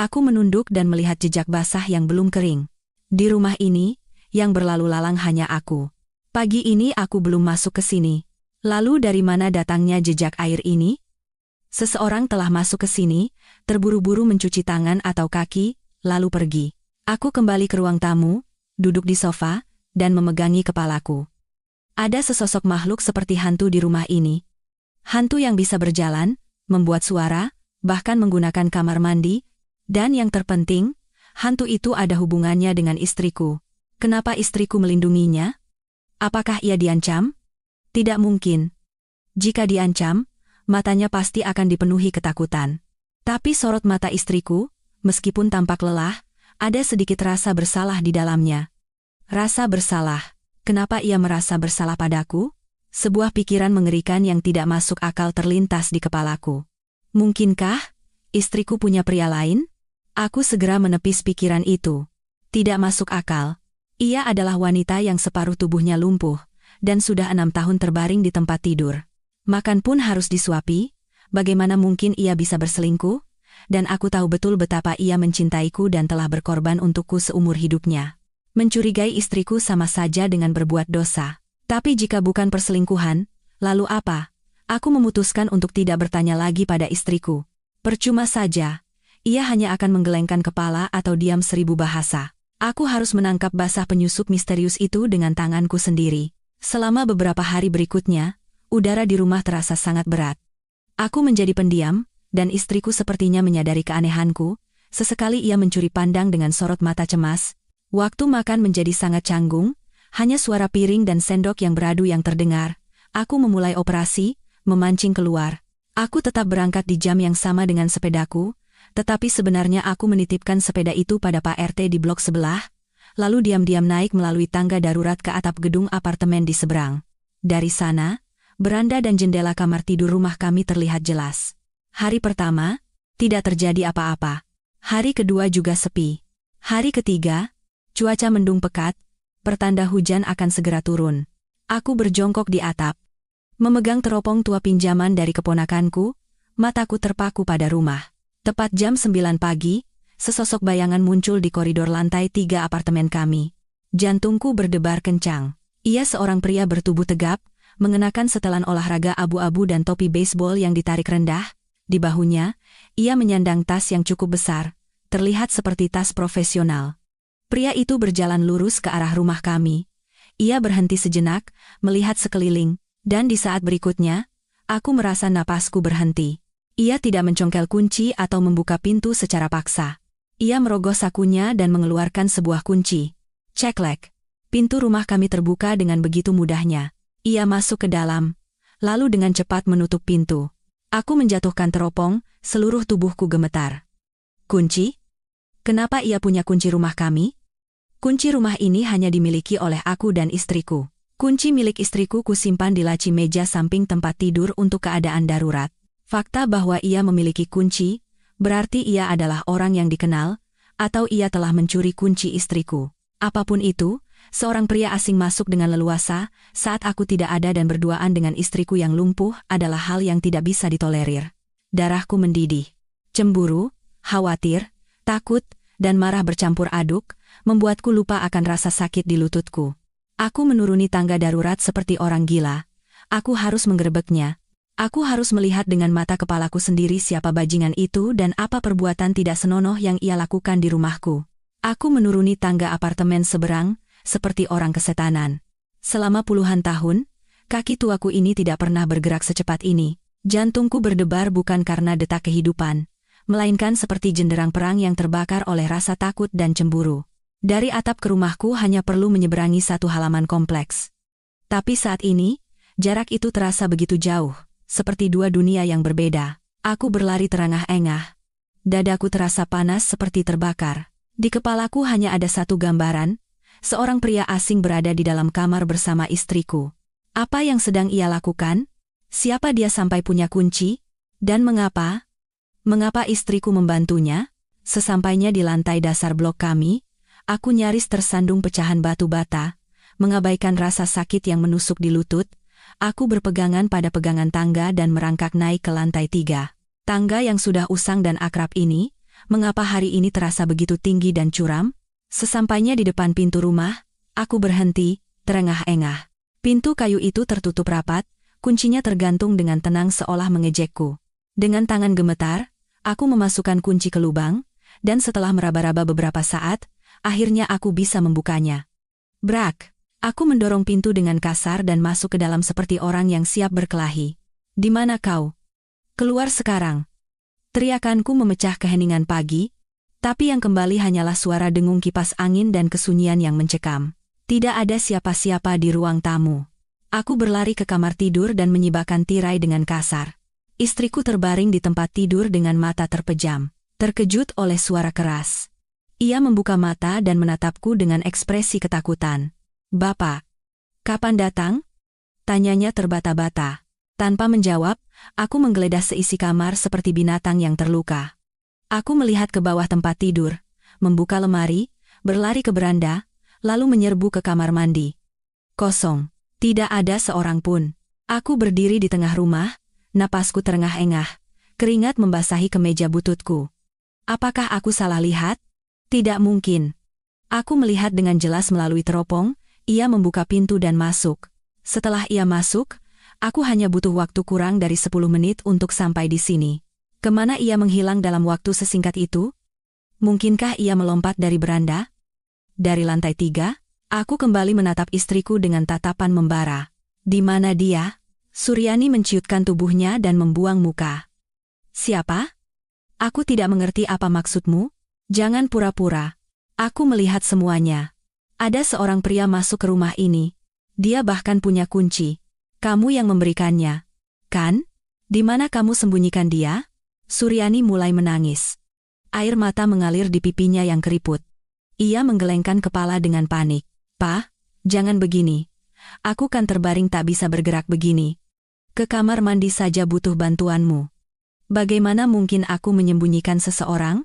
Aku menunduk dan melihat jejak basah yang belum kering. Di rumah ini, yang berlalu lalang hanya aku. Pagi ini aku belum masuk ke sini. Lalu dari mana datangnya jejak air ini? Seseorang telah masuk ke sini, terburu-buru mencuci tangan atau kaki, lalu pergi. Aku kembali ke ruang tamu, duduk di sofa, dan memegangi kepalaku. Ada sesosok makhluk seperti hantu di rumah ini. Hantu yang bisa berjalan, membuat suara, bahkan menggunakan kamar mandi, dan yang terpenting, hantu itu ada hubungannya dengan istriku. Kenapa istriku melindunginya? Apakah ia diancam? Tidak mungkin. Jika diancam, matanya pasti akan dipenuhi ketakutan. Tapi sorot mata istriku, meskipun tampak lelah, ada sedikit rasa bersalah di dalamnya. Rasa bersalah. Kenapa ia merasa bersalah padaku? Sebuah pikiran mengerikan yang tidak masuk akal terlintas di kepalaku. Mungkinkah istriku punya pria lain? Aku segera menepis pikiran itu. Tidak masuk akal. Ia adalah wanita yang separuh tubuhnya lumpuh, dan sudah 6 tahun terbaring di tempat tidur. Makan pun harus disuapi, bagaimana mungkin ia bisa berselingkuh? Dan aku tahu betul betapa ia mencintaiku dan telah berkorban untukku seumur hidupnya. Mencurigai istriku sama saja dengan berbuat dosa. Tapi jika bukan perselingkuhan, lalu apa? Aku memutuskan untuk tidak bertanya lagi pada istriku. Percuma saja, ia hanya akan menggelengkan kepala atau diam 1000 bahasa. Aku harus menangkap basah penyusup misterius itu dengan tanganku sendiri. Selama beberapa hari berikutnya, udara di rumah terasa sangat berat. Aku menjadi pendiam, dan istriku sepertinya menyadari keanehanku. Sesekali ia mencuri pandang dengan sorot mata cemas. Waktu makan menjadi sangat canggung, hanya suara piring dan sendok yang beradu yang terdengar. Aku memulai operasi, memancing keluar. Aku tetap berangkat di jam yang sama dengan sepedaku, tetapi sebenarnya aku menitipkan sepeda itu pada Pak RT di blok sebelah, lalu diam-diam naik melalui tangga darurat ke atap gedung apartemen di seberang. Dari sana, beranda dan jendela kamar tidur rumah kami terlihat jelas. Hari pertama, tidak terjadi apa-apa. Hari kedua juga sepi. Hari ketiga, cuaca mendung pekat, pertanda hujan akan segera turun. Aku berjongkok di atap, memegang teropong tua pinjaman dari keponakanku, mataku terpaku pada rumah. Tepat jam 9 pagi, sesosok bayangan muncul di koridor lantai 3 apartemen kami. Jantungku berdebar kencang. Ia seorang pria bertubuh tegap, mengenakan setelan olahraga abu-abu dan topi baseball yang ditarik rendah. Di bahunya, ia menyandang tas yang cukup besar, terlihat seperti tas profesional. Pria itu berjalan lurus ke arah rumah kami. Ia berhenti sejenak, melihat sekeliling, dan di saat berikutnya, aku merasa napasku berhenti. Ia tidak mencongkel kunci atau membuka pintu secara paksa. Ia merogoh sakunya dan mengeluarkan sebuah kunci. Ceklek. Pintu rumah kami terbuka dengan begitu mudahnya. Ia masuk ke dalam, lalu dengan cepat menutup pintu. Aku menjatuhkan teropong, seluruh tubuhku gemetar. Kunci? Kenapa ia punya kunci rumah kami? Kunci rumah ini hanya dimiliki oleh aku dan istriku. Kunci milik istriku kusimpan di laci meja samping tempat tidur untuk keadaan darurat. Fakta bahwa ia memiliki kunci, berarti ia adalah orang yang dikenal, atau ia telah mencuri kunci istriku. Apapun itu, seorang pria asing masuk dengan leluasa, saat aku tidak ada dan berduaan dengan istriku yang lumpuh adalah hal yang tidak bisa ditolerir. Darahku mendidih. Cemburu, khawatir, takut, dan marah bercampur aduk, membuatku lupa akan rasa sakit di lututku. Aku menuruni tangga darurat seperti orang gila. Aku harus menggerebeknya. Aku harus melihat dengan mata kepalaku sendiri siapa bajingan itu dan apa perbuatan tidak senonoh yang ia lakukan di rumahku. Aku menuruni tangga apartemen seberang, seperti orang kesetanan. Selama puluhan tahun, kaki tuaku ini tidak pernah bergerak secepat ini. Jantungku berdebar bukan karena detak kehidupan, melainkan seperti jenderang perang yang terbakar oleh rasa takut dan cemburu. Dari atap ke rumahku hanya perlu menyeberangi satu halaman kompleks. Tapi saat ini, jarak itu terasa begitu jauh. Seperti dua dunia yang berbeda. Aku berlari terengah-engah. Dadaku terasa panas seperti terbakar. Di kepalaku hanya ada satu gambaran, seorang pria asing berada di dalam kamar bersama istriku. Apa yang sedang ia lakukan? Siapa dia sampai punya kunci? Dan mengapa? Mengapa istriku membantunya? Sesampainya di lantai dasar blok kami, aku nyaris tersandung pecahan batu bata, mengabaikan rasa sakit yang menusuk di lutut. Aku berpegangan pada pegangan tangga dan merangkak naik ke lantai 3. Tangga yang sudah usang dan akrab ini, mengapa hari ini terasa begitu tinggi dan curam? Sesampainya di depan pintu rumah, aku berhenti, terengah-engah. Pintu kayu itu tertutup rapat, kuncinya tergantung dengan tenang seolah mengejekku. Dengan tangan gemetar, aku memasukkan kunci ke lubang, dan setelah meraba-raba beberapa saat, akhirnya aku bisa membukanya. Brak! Aku mendorong pintu dengan kasar dan masuk ke dalam seperti orang yang siap berkelahi. "Di mana kau? Keluar sekarang!" Teriakanku memecah keheningan pagi, tapi yang kembali hanyalah suara dengung kipas angin dan kesunyian yang mencekam. Tidak ada siapa-siapa di ruang tamu. Aku berlari ke kamar tidur dan menyibakkan tirai dengan kasar. Istriku terbaring di tempat tidur dengan mata terpejam, terkejut oleh suara keras. Ia membuka mata dan menatapku dengan ekspresi ketakutan. "Bapak, kapan datang?" tanyanya terbata-bata. Tanpa menjawab, aku menggeledah seisi kamar seperti binatang yang terluka. Aku melihat ke bawah tempat tidur, membuka lemari, berlari ke beranda, lalu menyerbu ke kamar mandi. Kosong. Tidak ada seorang pun. Aku berdiri di tengah rumah, napasku terengah-engah, keringat membasahi kemeja bututku. Apakah aku salah lihat? Tidak mungkin. Aku melihat dengan jelas melalui teropong. Ia membuka pintu dan masuk. Setelah ia masuk, aku hanya butuh waktu kurang dari 10 menit untuk sampai di sini. Kemana ia menghilang dalam waktu sesingkat itu? Mungkinkah ia melompat dari beranda? Dari lantai 3, aku kembali menatap istriku dengan tatapan membara. Di mana dia? Suryani menciutkan tubuhnya dan membuang muka. Siapa? Aku tidak mengerti apa maksudmu. Jangan pura-pura. Aku melihat semuanya. Ada seorang pria masuk ke rumah ini. Dia bahkan punya kunci. Kamu yang memberikannya. Kan? Di mana kamu sembunyikan dia? Suryani mulai menangis. Air mata mengalir di pipinya yang keriput. Ia menggelengkan kepala dengan panik. "Pa, jangan begini. Aku kan terbaring tak bisa bergerak begini. Ke kamar mandi saja butuh bantuanmu. Bagaimana mungkin aku menyembunyikan seseorang?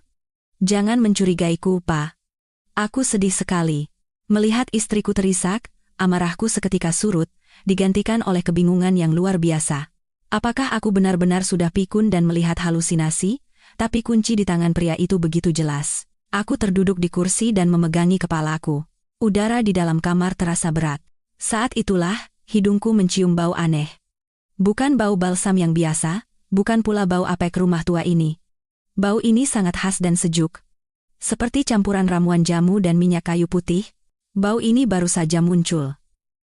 Jangan mencurigaiku, Pa." Aku sedih sekali. Melihat istriku terisak, amarahku seketika surut, digantikan oleh kebingungan yang luar biasa. Apakah aku benar-benar sudah pikun dan melihat halusinasi? Tapi kunci di tangan pria itu begitu jelas. Aku terduduk di kursi dan memegangi kepalaku. Udara di dalam kamar terasa berat. Saat itulah, hidungku mencium bau aneh. Bukan bau balsam yang biasa, bukan pula bau apek rumah tua ini. Bau ini sangat khas dan sejuk. Seperti campuran ramuan jamu dan minyak kayu putih, bau ini baru saja muncul.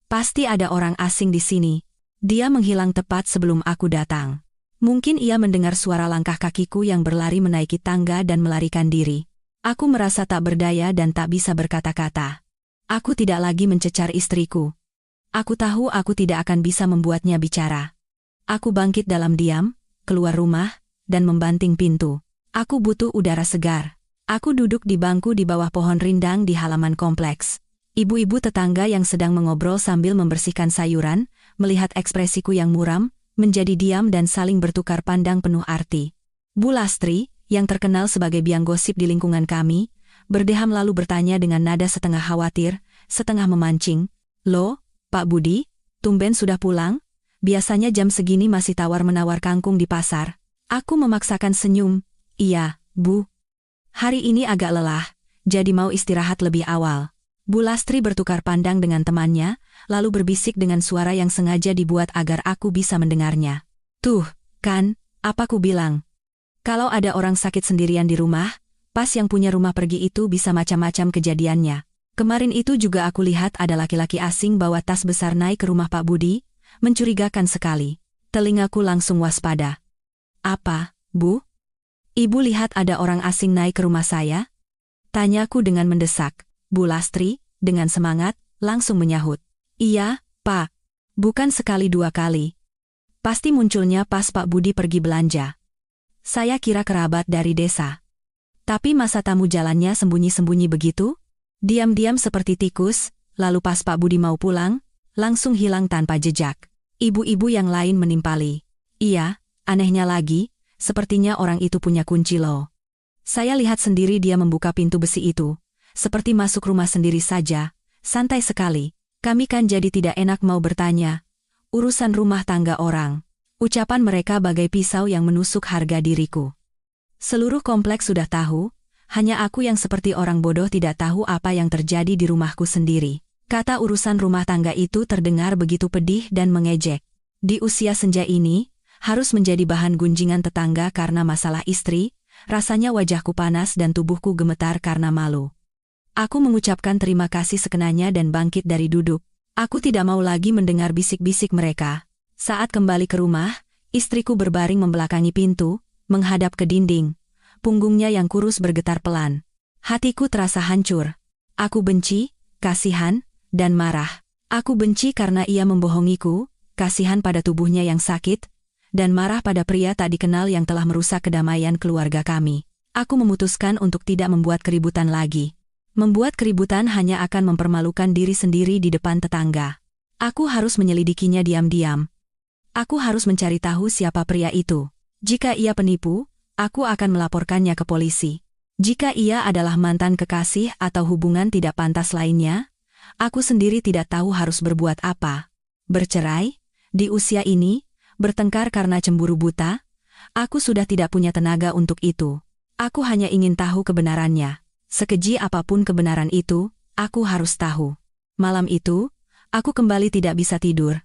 Pasti ada orang asing di sini. Dia menghilang tepat sebelum aku datang. Mungkin ia mendengar suara langkah kakiku yang berlari menaiki tangga dan melarikan diri. Aku merasa tak berdaya dan tak bisa berkata-kata. Aku tidak lagi mencecar istriku. Aku tahu aku tidak akan bisa membuatnya bicara. Aku bangkit dalam diam, keluar rumah, dan membanting pintu. Aku butuh udara segar. Aku duduk di bangku di bawah pohon rindang di halaman kompleks. Ibu-ibu tetangga yang sedang mengobrol sambil membersihkan sayuran, melihat ekspresiku yang muram, menjadi diam dan saling bertukar pandang penuh arti. Bu Lastri, yang terkenal sebagai biang gosip di lingkungan kami, berdeham lalu bertanya dengan nada setengah khawatir, setengah memancing, "Loh, Pak Budi, tumben sudah pulang? Biasanya jam segini masih tawar-menawar kangkung di pasar." Aku memaksakan senyum. "Iya, Bu. Hari ini agak lelah, jadi mau istirahat lebih awal." Bu Lastri bertukar pandang dengan temannya, lalu berbisik dengan suara yang sengaja dibuat agar aku bisa mendengarnya. "Tuh, kan, apa ku bilang? Kalau ada orang sakit sendirian di rumah, pas yang punya rumah pergi itu bisa macam-macam kejadiannya. Kemarin itu juga aku lihat ada laki-laki asing bawa tas besar naik ke rumah Pak Budi, mencurigakan sekali." Telingaku langsung waspada. "Apa, Bu? Ibu lihat ada orang asing naik ke rumah saya?" Tanyaku dengan mendesak. Bu Lastri, dengan semangat, langsung menyahut. "Iya, Pak. Bukan sekali dua kali. Pasti munculnya pas Pak Budi pergi belanja. Saya kira kerabat dari desa. Tapi masa tamu jalannya sembunyi-sembunyi begitu? Diam-diam seperti tikus, lalu pas Pak Budi mau pulang, langsung hilang tanpa jejak." Ibu-ibu yang lain menimpali. "Iya, anehnya lagi, sepertinya orang itu punya kunci loh. Saya lihat sendiri dia membuka pintu besi itu. Seperti masuk rumah sendiri saja, santai sekali. Kami kan jadi tidak enak mau bertanya. Urusan rumah tangga orang." Ucapan mereka bagai pisau yang menusuk harga diriku. Seluruh kompleks sudah tahu, hanya aku yang seperti orang bodoh tidak tahu apa yang terjadi di rumahku sendiri. Kata urusan rumah tangga itu terdengar begitu pedih dan mengejek. Di usia senja ini, harus menjadi bahan gunjingan tetangga karena masalah istri, rasanya wajahku panas dan tubuhku gemetar karena malu. Aku mengucapkan terima kasih sekenanya dan bangkit dari duduk. Aku tidak mau lagi mendengar bisik-bisik mereka. Saat kembali ke rumah, istriku berbaring membelakangi pintu, menghadap ke dinding. Punggungnya yang kurus bergetar pelan. Hatiku terasa hancur. Aku benci, kasihan, dan marah. Aku benci karena ia membohongiku, kasihan pada tubuhnya yang sakit, dan marah pada pria tak dikenal yang telah merusak kedamaian keluarga kami. Aku memutuskan untuk tidak membuat keributan lagi. Membuat keributan hanya akan mempermalukan diri sendiri di depan tetangga. Aku harus menyelidikinya diam-diam. Aku harus mencari tahu siapa pria itu. Jika ia penipu, aku akan melaporkannya ke polisi. Jika ia adalah mantan kekasih atau hubungan tidak pantas lainnya, aku sendiri tidak tahu harus berbuat apa. Bercerai? Di usia ini? Bertengkar karena cemburu buta? Aku sudah tidak punya tenaga untuk itu. Aku hanya ingin tahu kebenarannya. Sekeji apapun kebenaran itu, aku harus tahu. Malam itu, aku kembali tidak bisa tidur.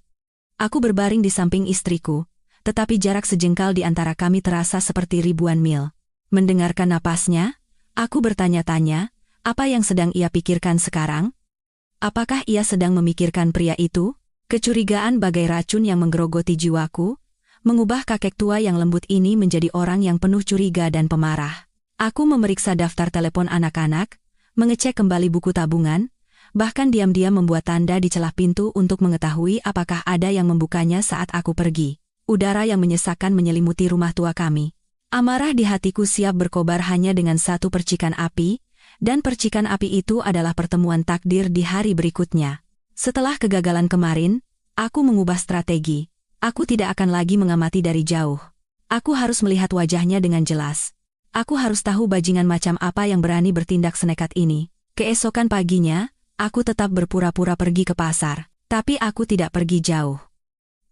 Aku berbaring di samping istriku, tetapi jarak sejengkal di antara kami terasa seperti ribuan mil. Mendengarkan napasnya, aku bertanya-tanya, Apa yang sedang ia pikirkan sekarang? Apakah ia sedang memikirkan pria itu? Kecurigaan bagai racun yang menggerogoti jiwaku, mengubah kakek tua yang lembut ini menjadi orang yang penuh curiga dan pemarah. Aku memeriksa daftar telepon anak-anak, mengecek kembali buku tabungan, bahkan diam-diam membuat tanda di celah pintu untuk mengetahui apakah ada yang membukanya saat aku pergi. Udara yang menyesakkan menyelimuti rumah tua kami. Amarah di hatiku siap berkobar hanya dengan satu percikan api, dan percikan api itu adalah pertemuan takdir di hari berikutnya. Setelah kegagalan kemarin, aku mengubah strategi. Aku tidak akan lagi mengamati dari jauh. Aku harus melihat wajahnya dengan jelas. Aku harus tahu bajingan macam apa yang berani bertindak senekat ini. Keesokan paginya, aku tetap berpura-pura pergi ke pasar, tapi aku tidak pergi jauh.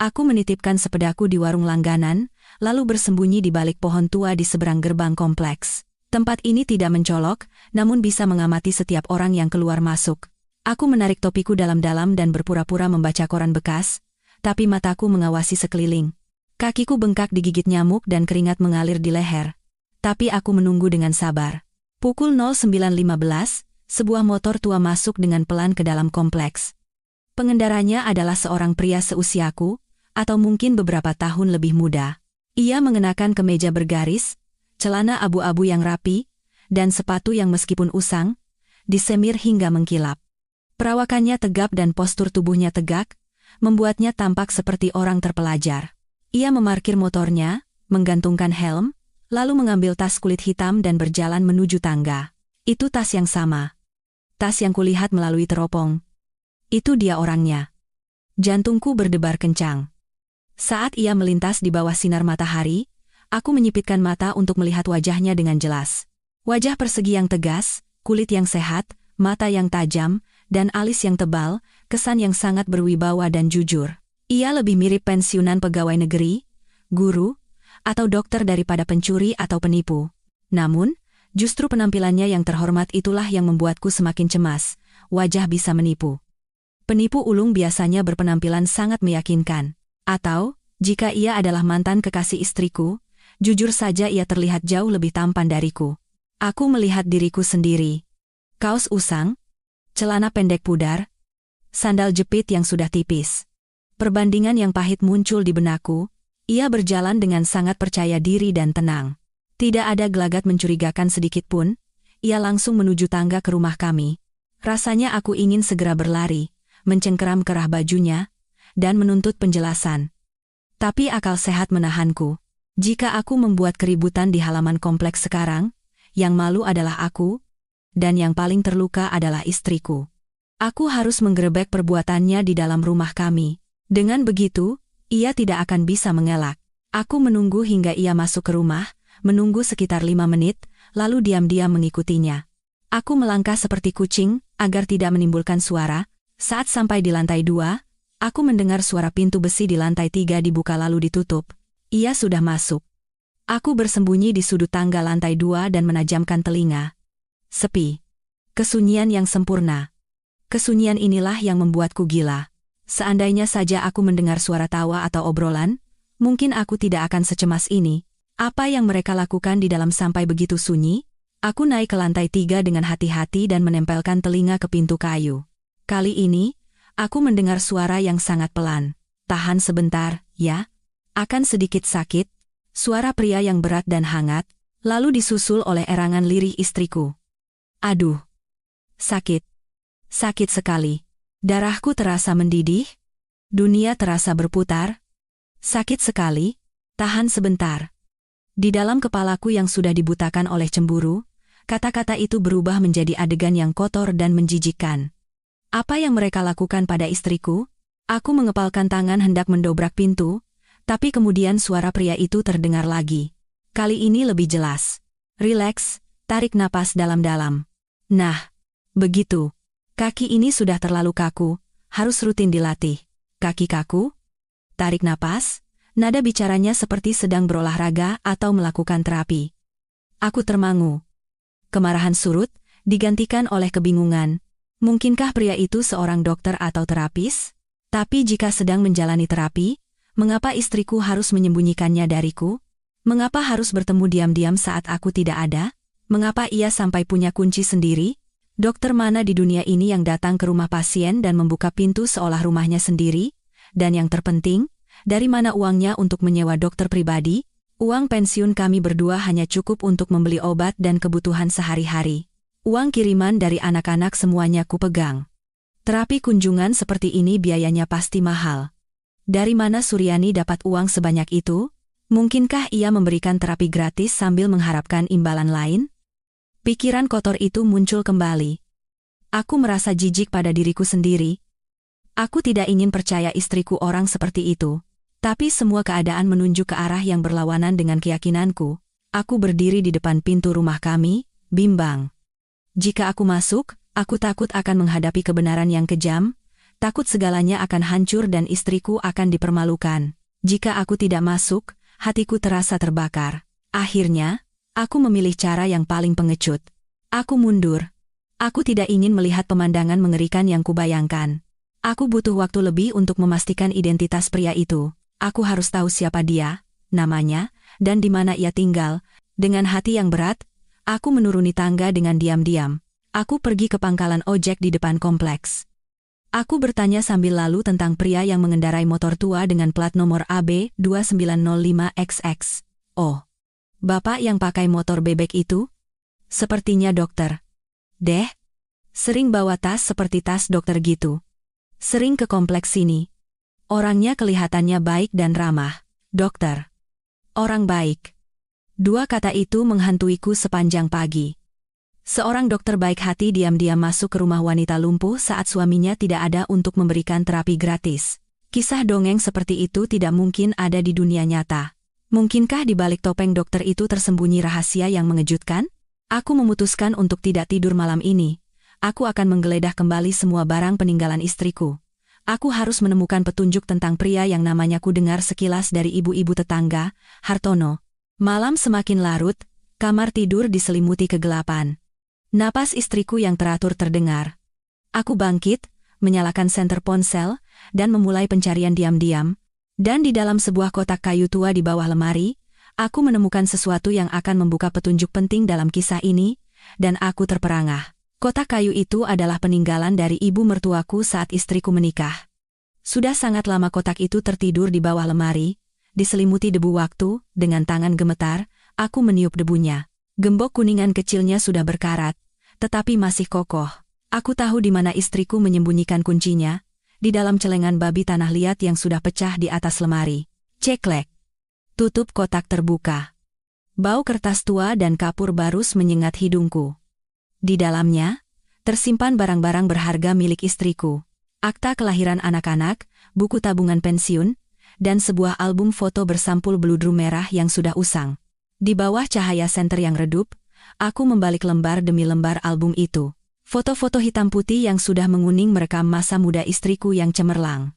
Aku menitipkan sepedaku di warung langganan, lalu bersembunyi di balik pohon tua di seberang gerbang kompleks. Tempat ini tidak mencolok, namun bisa mengamati setiap orang yang keluar masuk. Aku menarik topiku dalam-dalam dan berpura-pura membaca koran bekas, tapi mataku mengawasi sekeliling. Kakiku bengkak digigit nyamuk dan keringat mengalir di leher. Tapi aku menunggu dengan sabar. Pukul 09.15, sebuah motor tua masuk dengan pelan ke dalam kompleks. Pengendaranya adalah seorang pria seusiaku, atau mungkin beberapa tahun lebih muda. Ia mengenakan kemeja bergaris, celana abu-abu yang rapi, dan sepatu yang meskipun usang, disemir hingga mengkilap. Perawakannya tegap dan postur tubuhnya tegak, membuatnya tampak seperti orang terpelajar. Ia memarkir motornya, menggantungkan helm, lalu mengambil tas kulit hitam dan berjalan menuju tangga. Itu tas yang sama. Tas yang kulihat melalui teropong. Itu dia orangnya. Jantungku berdebar kencang. Saat ia melintas di bawah sinar matahari, aku menyipitkan mata untuk melihat wajahnya dengan jelas. Wajah persegi yang tegas, kulit yang sehat, mata yang tajam, dan alis yang tebal, kesan yang sangat berwibawa dan jujur. Ia lebih mirip pensiunan pegawai negeri, guru, atau dokter daripada pencuri atau penipu. Namun, justru penampilannya yang terhormat itulah yang membuatku semakin cemas. Wajah bisa menipu. Penipu ulung biasanya berpenampilan sangat meyakinkan. Atau, jika ia adalah mantan kekasih istriku, jujur saja ia terlihat jauh lebih tampan dariku. Aku melihat diriku sendiri. Kaos usang, celana pendek pudar, sandal jepit yang sudah tipis. Perbandingan yang pahit muncul di benakku. Ia berjalan dengan sangat percaya diri dan tenang. Tidak ada gelagat mencurigakan sedikit pun. Ia langsung menuju tangga ke rumah kami. Rasanya aku ingin segera berlari, mencengkeram kerah bajunya, dan menuntut penjelasan. Tapi akal sehat menahanku. Jika aku membuat keributan di halaman kompleks sekarang, yang malu adalah aku, dan yang paling terluka adalah istriku. Aku harus menggerebek perbuatannya di dalam rumah kami. Dengan begitu, ia tidak akan bisa mengelak. Aku menunggu hingga ia masuk ke rumah, menunggu sekitar 5 menit, lalu diam-diam mengikutinya. Aku melangkah seperti kucing, agar tidak menimbulkan suara. Saat sampai di lantai 2, aku mendengar suara pintu besi di lantai 3 dibuka lalu ditutup. Ia sudah masuk. Aku bersembunyi di sudut tangga lantai 2 dan menajamkan telinga. Sepi. Kesunyian yang sempurna. Kesunyian inilah yang membuatku gila. Seandainya saja aku mendengar suara tawa atau obrolan, mungkin aku tidak akan secemas ini. Apa yang mereka lakukan di dalam sampai begitu sunyi? Aku naik ke lantai 3 dengan hati-hati dan menempelkan telinga ke pintu kayu. Kali ini, aku mendengar suara yang sangat pelan. Tahan sebentar, ya. Akan sedikit sakit. Suara pria yang berat dan hangat, lalu disusul oleh erangan lirih istriku. Aduh. Sakit. Sakit sekali. Darahku terasa mendidih. Dunia terasa berputar. Sakit sekali. Tahan sebentar. Di dalam kepalaku yang sudah dibutakan oleh cemburu, kata-kata itu berubah menjadi adegan yang kotor dan menjijikkan. Apa yang mereka lakukan pada istriku? Aku mengepalkan tangan hendak mendobrak pintu, tapi kemudian suara pria itu terdengar lagi. Kali ini lebih jelas. Rileks, tarik napas dalam-dalam. Nah, begitu. Kaki ini sudah terlalu kaku, harus rutin dilatih. Kaki kaku? Tarik napas, nada bicaranya seperti sedang berolahraga atau melakukan terapi. Aku termangu. Kemarahan surut, digantikan oleh kebingungan. Mungkinkah pria itu seorang dokter atau terapis? Tapi jika sedang menjalani terapi, mengapa istriku harus menyembunyikannya dariku? Mengapa harus bertemu diam-diam saat aku tidak ada? Mengapa ia sampai punya kunci sendiri? Dokter mana di dunia ini yang datang ke rumah pasien dan membuka pintu seolah rumahnya sendiri? Dan yang terpenting, dari mana uangnya untuk menyewa dokter pribadi? Uang pensiun kami berdua hanya cukup untuk membeli obat dan kebutuhan sehari-hari. Uang kiriman dari anak-anak semuanya kupegang. Terapi kunjungan seperti ini biayanya pasti mahal. Dari mana Suryani dapat uang sebanyak itu? Mungkinkah ia memberikan terapi gratis sambil mengharapkan imbalan lain? Pikiran kotor itu muncul kembali. Aku merasa jijik pada diriku sendiri. Aku tidak ingin percaya istriku orang seperti itu. Tapi semua keadaan menunjuk ke arah yang berlawanan dengan keyakinanku. Aku berdiri di depan pintu rumah kami, bimbang. Jika aku masuk, aku takut akan menghadapi kebenaran yang kejam, takut segalanya akan hancur dan istriku akan dipermalukan. Jika aku tidak masuk, hatiku terasa terbakar. Akhirnya, aku memilih cara yang paling pengecut. Aku mundur. Aku tidak ingin melihat pemandangan mengerikan yang kubayangkan. Aku butuh waktu lebih untuk memastikan identitas pria itu. Aku harus tahu siapa dia, namanya, dan di mana ia tinggal. Dengan hati yang berat, aku menuruni tangga dengan diam-diam. Aku pergi ke pangkalan ojek di depan kompleks. Aku bertanya sambil lalu tentang pria yang mengendarai motor tua dengan plat nomor AB 2905XX. Oh, bapak yang pakai motor bebek itu? Sepertinya dokter. Deh, sering bawa tas seperti tas dokter gitu. Sering ke kompleks sini. Orangnya kelihatannya baik dan ramah. Dokter. Orang baik. Dua kata itu menghantuiku sepanjang pagi. Seorang dokter baik hati diam-diam masuk ke rumah wanita lumpuh saat suaminya tidak ada untuk memberikan terapi gratis. Kisah dongeng seperti itu tidak mungkin ada di dunia nyata. Mungkinkah di balik topeng dokter itu tersembunyi rahasia yang mengejutkan? Aku memutuskan untuk tidak tidur malam ini. Aku akan menggeledah kembali semua barang peninggalan istriku. Aku harus menemukan petunjuk tentang pria yang namanya ku dengar sekilas dari ibu-ibu tetangga, Hartono. Malam semakin larut, kamar tidur diselimuti kegelapan. Napas istriku yang teratur terdengar. Aku bangkit, menyalakan senter ponsel, dan memulai pencarian diam-diam. Dan di dalam sebuah kotak kayu tua di bawah lemari, aku menemukan sesuatu yang akan membuka petunjuk penting dalam kisah ini, dan aku terperangah. Kotak kayu itu adalah peninggalan dari ibu mertuaku saat istriku menikah. Sudah sangat lama kotak itu tertidur di bawah lemari, diselimuti debu waktu, dengan tangan gemetar, aku meniup debunya. Gembok kuningan kecilnya sudah berkarat, tetapi masih kokoh. Aku tahu di mana istriku menyembunyikan kuncinya, di dalam celengan babi tanah liat yang sudah pecah di atas lemari. Ceklek. Tutup kotak terbuka. Bau kertas tua dan kapur barus menyengat hidungku. Di dalamnya, tersimpan barang-barang berharga milik istriku. Akta kelahiran anak-anak, buku tabungan pensiun, dan sebuah album foto bersampul beludru merah yang sudah usang. Di bawah cahaya senter yang redup, aku membalik lembar demi lembar album itu. Foto-foto hitam putih yang sudah menguning merekam masa muda istriku yang cemerlang.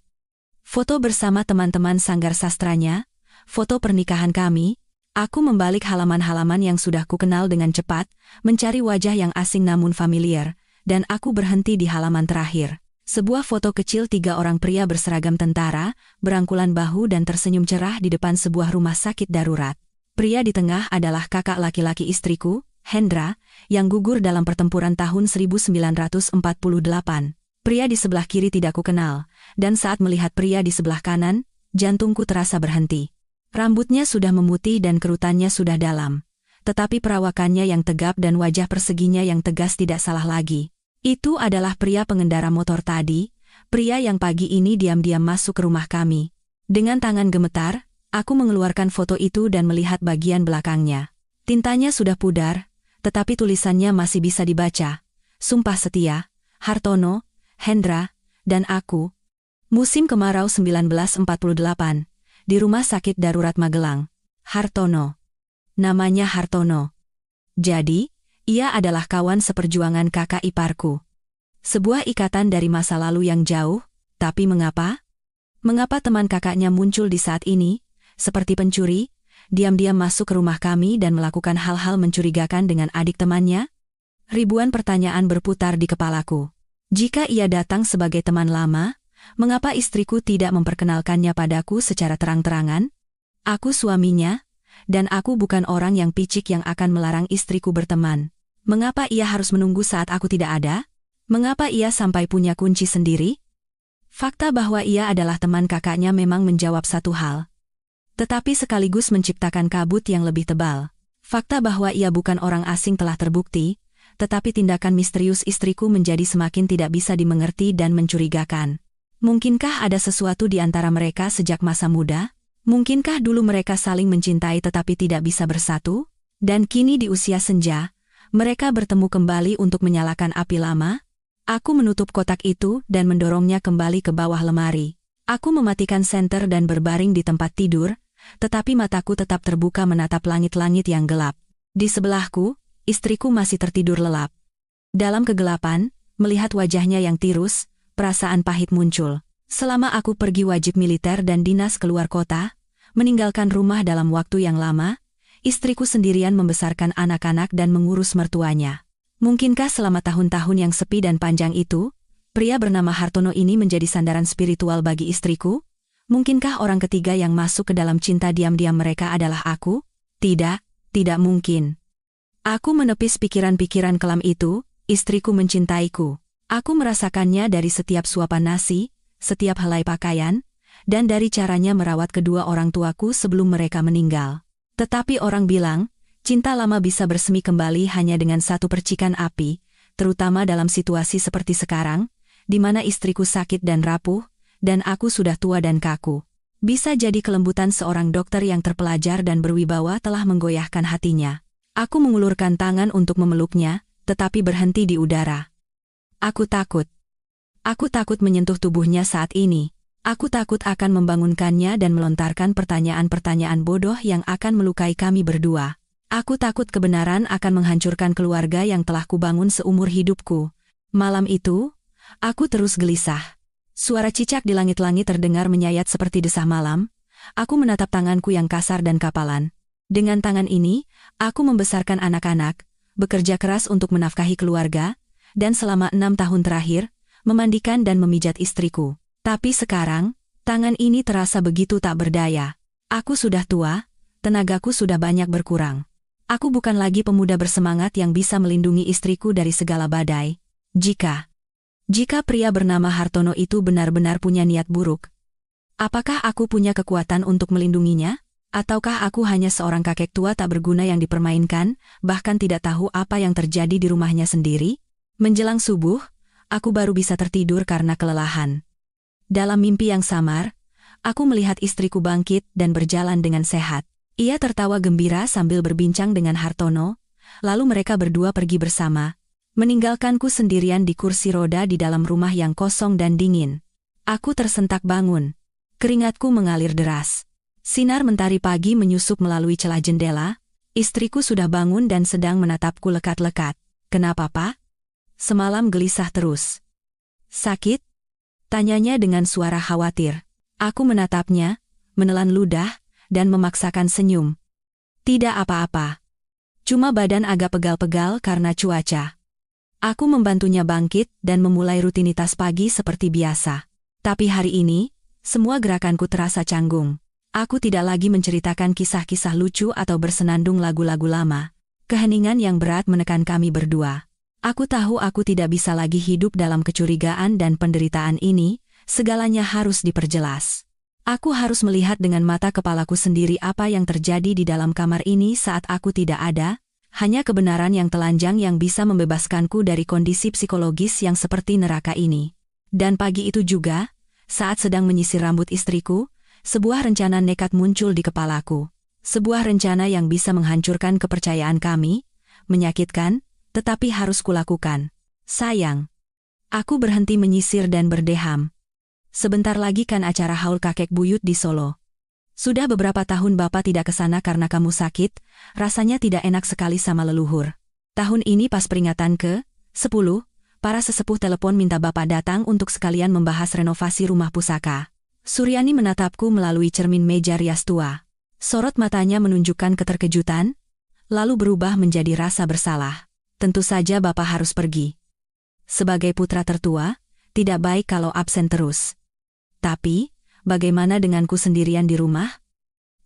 Foto bersama teman-teman sanggar sastranya, foto pernikahan kami. Aku membalik halaman-halaman yang sudah kukenal dengan cepat, mencari wajah yang asing namun familiar, dan aku berhenti di halaman terakhir. Sebuah foto kecil 3 orang pria berseragam tentara, berangkulan bahu dan tersenyum cerah di depan sebuah rumah sakit darurat. Pria di tengah adalah kakak laki-laki istriku, Hendra, yang gugur dalam pertempuran tahun 1948. Pria di sebelah kiri tidak kukenal, dan saat melihat pria di sebelah kanan, jantungku terasa berhenti. Rambutnya sudah memutih dan kerutannya sudah dalam. Tetapi perawakannya yang tegap dan wajah perseginya yang tegas tidak salah lagi. Itu adalah pria pengendara motor tadi, pria yang pagi ini diam-diam masuk ke rumah kami. Dengan tangan gemetar, aku mengeluarkan foto itu dan melihat bagian belakangnya. Tintanya sudah pudar, tetapi tulisannya masih bisa dibaca. Sumpah setia, Hartono, Hendra, dan aku. Musim kemarau 1948, di Rumah Sakit Darurat Magelang. Hartono. Namanya Hartono. Jadi, ia adalah kawan seperjuangan kakak iparku. Sebuah ikatan dari masa lalu yang jauh, tapi mengapa? Mengapa teman kakaknya muncul di saat ini? Seperti pencuri, diam-diam masuk ke rumah kami dan melakukan hal-hal mencurigakan dengan adik temannya? Ribuan pertanyaan berputar di kepalaku. Jika ia datang sebagai teman lama, mengapa istriku tidak memperkenalkannya padaku secara terang-terangan? Aku suaminya, dan aku bukan orang yang picik yang akan melarang istriku berteman. Mengapa ia harus menunggu saat aku tidak ada? Mengapa ia sampai punya kunci sendiri? Fakta bahwa ia adalah teman kakaknya memang menjawab satu hal. Tetapi sekaligus menciptakan kabut yang lebih tebal. Fakta bahwa ia bukan orang asing telah terbukti, tetapi tindakan misterius istriku menjadi semakin tidak bisa dimengerti dan mencurigakan. Mungkinkah ada sesuatu di antara mereka sejak masa muda? Mungkinkah dulu mereka saling mencintai tetapi tidak bisa bersatu? Dan kini di usia senja, mereka bertemu kembali untuk menyalakan api lama? Aku menutup kotak itu dan mendorongnya kembali ke bawah lemari. Aku mematikan senter dan berbaring di tempat tidur, tetapi mataku tetap terbuka menatap langit-langit yang gelap. Di sebelahku, istriku masih tertidur lelap. Dalam kegelapan, melihat wajahnya yang tirus, perasaan pahit muncul. Selama aku pergi wajib militer dan dinas keluar kota, meninggalkan rumah dalam waktu yang lama, istriku sendirian membesarkan anak-anak dan mengurus mertuanya. Mungkinkah selama tahun-tahun yang sepi dan panjang itu, pria bernama Hartono ini menjadi sandaran spiritual bagi istriku? Mungkinkah orang ketiga yang masuk ke dalam cinta diam-diam mereka adalah aku? Tidak, tidak mungkin. Aku menepis pikiran-pikiran kelam itu, istriku mencintaiku. Aku merasakannya dari setiap suapan nasi, setiap helai pakaian, dan dari caranya merawat kedua orang tuaku sebelum mereka meninggal. Tetapi orang bilang, cinta lama bisa bersemi kembali hanya dengan satu percikan api, terutama dalam situasi seperti sekarang, di mana istriku sakit dan rapuh, dan aku sudah tua dan kaku. Bisa jadi kelembutan seorang dokter yang terpelajar dan berwibawa telah menggoyahkan hatinya. Aku mengulurkan tangan untuk memeluknya, tetapi berhenti di udara. Aku takut. Aku takut menyentuh tubuhnya saat ini. Aku takut akan membangunkannya dan melontarkan pertanyaan-pertanyaan bodoh yang akan melukai kami berdua. Aku takut kebenaran akan menghancurkan keluarga yang telah kubangun seumur hidupku. Malam itu, aku terus gelisah. Suara cicak di langit-langit terdengar menyayat seperti desah malam. Aku menatap tanganku yang kasar dan kapalan. Dengan tangan ini, aku membesarkan anak-anak, bekerja keras untuk menafkahi keluarga, dan selama 6 tahun terakhir, memandikan dan memijat istriku. Tapi sekarang, tangan ini terasa begitu tak berdaya. Aku sudah tua, tenagaku sudah banyak berkurang. Aku bukan lagi pemuda bersemangat yang bisa melindungi istriku dari segala badai. Jika pria bernama Hartono itu benar-benar punya niat buruk, apakah aku punya kekuatan untuk melindunginya? Ataukah aku hanya seorang kakek tua tak berguna yang dipermainkan, bahkan tidak tahu apa yang terjadi di rumahnya sendiri? Menjelang subuh, aku baru bisa tertidur karena kelelahan. Dalam mimpi yang samar, aku melihat istriku bangkit dan berjalan dengan sehat. Ia tertawa gembira sambil berbincang dengan Hartono, lalu mereka berdua pergi bersama, meninggalkanku sendirian di kursi roda di dalam rumah yang kosong dan dingin. Aku tersentak bangun. Keringatku mengalir deras. Sinar mentari pagi menyusup melalui celah jendela. Istriku sudah bangun dan sedang menatapku lekat-lekat. Kenapa, Pak? Semalam gelisah terus. Sakit? Tanyanya dengan suara khawatir. Aku menatapnya, menelan ludah, dan memaksakan senyum. Tidak apa-apa. Cuma badan agak pegal-pegal karena cuaca. Aku membantunya bangkit dan memulai rutinitas pagi seperti biasa. Tapi hari ini, semua gerakanku terasa canggung. Aku tidak lagi menceritakan kisah-kisah lucu atau bersenandung lagu-lagu lama. Keheningan yang berat menekan kami berdua. Aku tahu aku tidak bisa lagi hidup dalam kecurigaan dan penderitaan ini, segalanya harus diperjelas. Aku harus melihat dengan mata kepalaku sendiri apa yang terjadi di dalam kamar ini saat aku tidak ada, hanya kebenaran yang telanjang yang bisa membebaskanku dari kondisi psikologis yang seperti neraka ini. Dan pagi itu juga, saat sedang menyisir rambut istriku, sebuah rencana nekat muncul di kepalaku. Sebuah rencana yang bisa menghancurkan kepercayaan kami, menyakitkan, tetapi harus kulakukan. Sayang. Aku berhenti menyisir dan berdeham. Sebentar lagi kan acara haul kakek buyut di Solo. Sudah beberapa tahun Bapak tidak ke sana karena kamu sakit, rasanya tidak enak sekali sama leluhur. Tahun ini pas peringatan ke-10, para sesepuh telepon minta Bapak datang untuk sekalian membahas renovasi rumah pusaka. Suryani menatapku melalui cermin meja rias tua. Sorot matanya menunjukkan keterkejutan, lalu berubah menjadi rasa bersalah. Tentu saja Bapak harus pergi. Sebagai putra tertua, tidak baik kalau absen terus. Tapi, bagaimana denganku sendirian di rumah?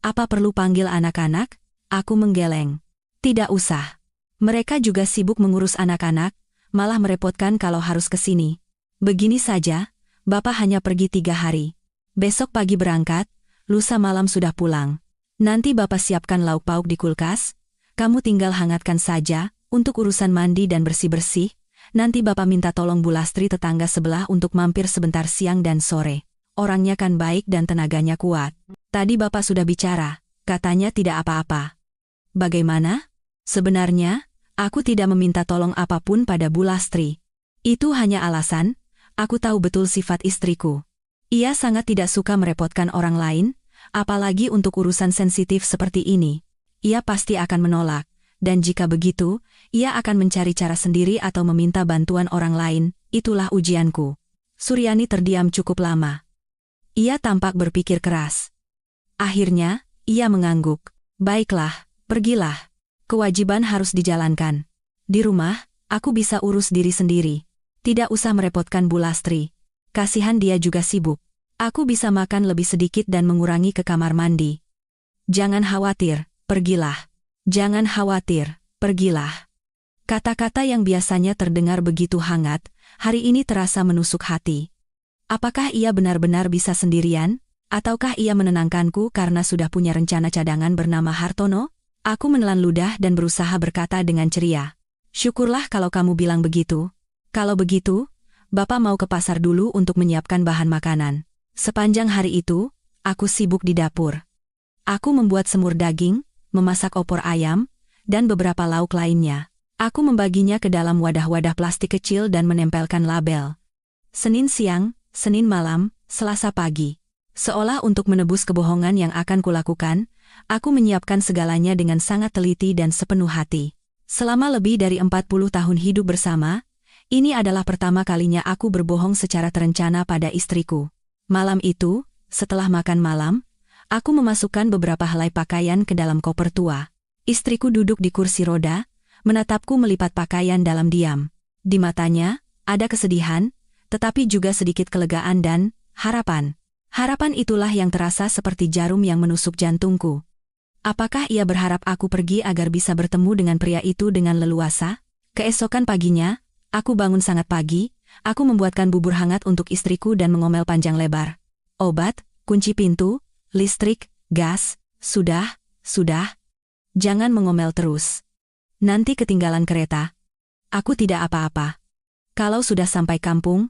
Apa perlu panggil anak-anak? Aku menggeleng. Tidak usah. Mereka juga sibuk mengurus anak-anak, malah merepotkan kalau harus ke sini. Begini saja, Bapak hanya pergi 3 hari. Besok pagi berangkat, lusa malam sudah pulang. Nanti Bapak siapkan lauk pauk di kulkas, kamu tinggal hangatkan saja, untuk urusan mandi dan bersih-bersih. Nanti Bapak minta tolong Bu Lastri tetangga sebelah untuk mampir sebentar siang dan sore. Orangnya kan baik dan tenaganya kuat. Tadi Bapak sudah bicara, katanya tidak apa-apa. Bagaimana? Sebenarnya, aku tidak meminta tolong apapun pada Bu Lastri. Itu hanya alasan, aku tahu betul sifat istriku. Ia sangat tidak suka merepotkan orang lain, apalagi untuk urusan sensitif seperti ini. Ia pasti akan menolak, dan jika begitu, ia akan mencari cara sendiri atau meminta bantuan orang lain, itulah ujianku. Suryani terdiam cukup lama. Ia tampak berpikir keras. Akhirnya, ia mengangguk. Baiklah, pergilah. Kewajiban harus dijalankan. Di rumah, aku bisa urus diri sendiri. Tidak usah merepotkan Bu Lastri. Kasihan dia juga sibuk. Aku bisa makan lebih sedikit dan mengurangi ke kamar mandi. Jangan khawatir, pergilah. Jangan khawatir, pergilah. Kata-kata yang biasanya terdengar begitu hangat, hari ini terasa menusuk hati. Apakah ia benar-benar bisa sendirian? Ataukah ia menenangkanku karena sudah punya rencana cadangan bernama Hartono? Aku menelan ludah dan berusaha berkata dengan ceria. Syukurlah kalau kamu bilang begitu. Kalau begitu, Bapak mau ke pasar dulu untuk menyiapkan bahan makanan. Sepanjang hari itu, aku sibuk di dapur. Aku membuat semur daging, memasak opor ayam, dan beberapa lauk lainnya. Aku membaginya ke dalam wadah-wadah plastik kecil dan menempelkan label. Senin siang, Senin malam, Selasa pagi. Seolah untuk menebus kebohongan yang akan kulakukan, aku menyiapkan segalanya dengan sangat teliti dan sepenuh hati. Selama lebih dari 40 tahun hidup bersama, ini adalah pertama kalinya aku berbohong secara terencana pada istriku. Malam itu, setelah makan malam, aku memasukkan beberapa helai pakaian ke dalam koper tua. Istriku duduk di kursi roda, menatapku melipat pakaian dalam diam. Di matanya, ada kesedihan, tetapi juga sedikit kelegaan dan harapan. Harapan itulah yang terasa seperti jarum yang menusuk jantungku. Apakah ia berharap aku pergi agar bisa bertemu dengan pria itu dengan leluasa? Keesokan paginya, aku bangun sangat pagi, aku membuatkan bubur hangat untuk istriku dan mengomel panjang lebar. Obat, kunci pintu, listrik, gas, sudah. Jangan mengomel terus. Nanti ketinggalan kereta. Aku tidak apa-apa. Kalau sudah sampai kampung,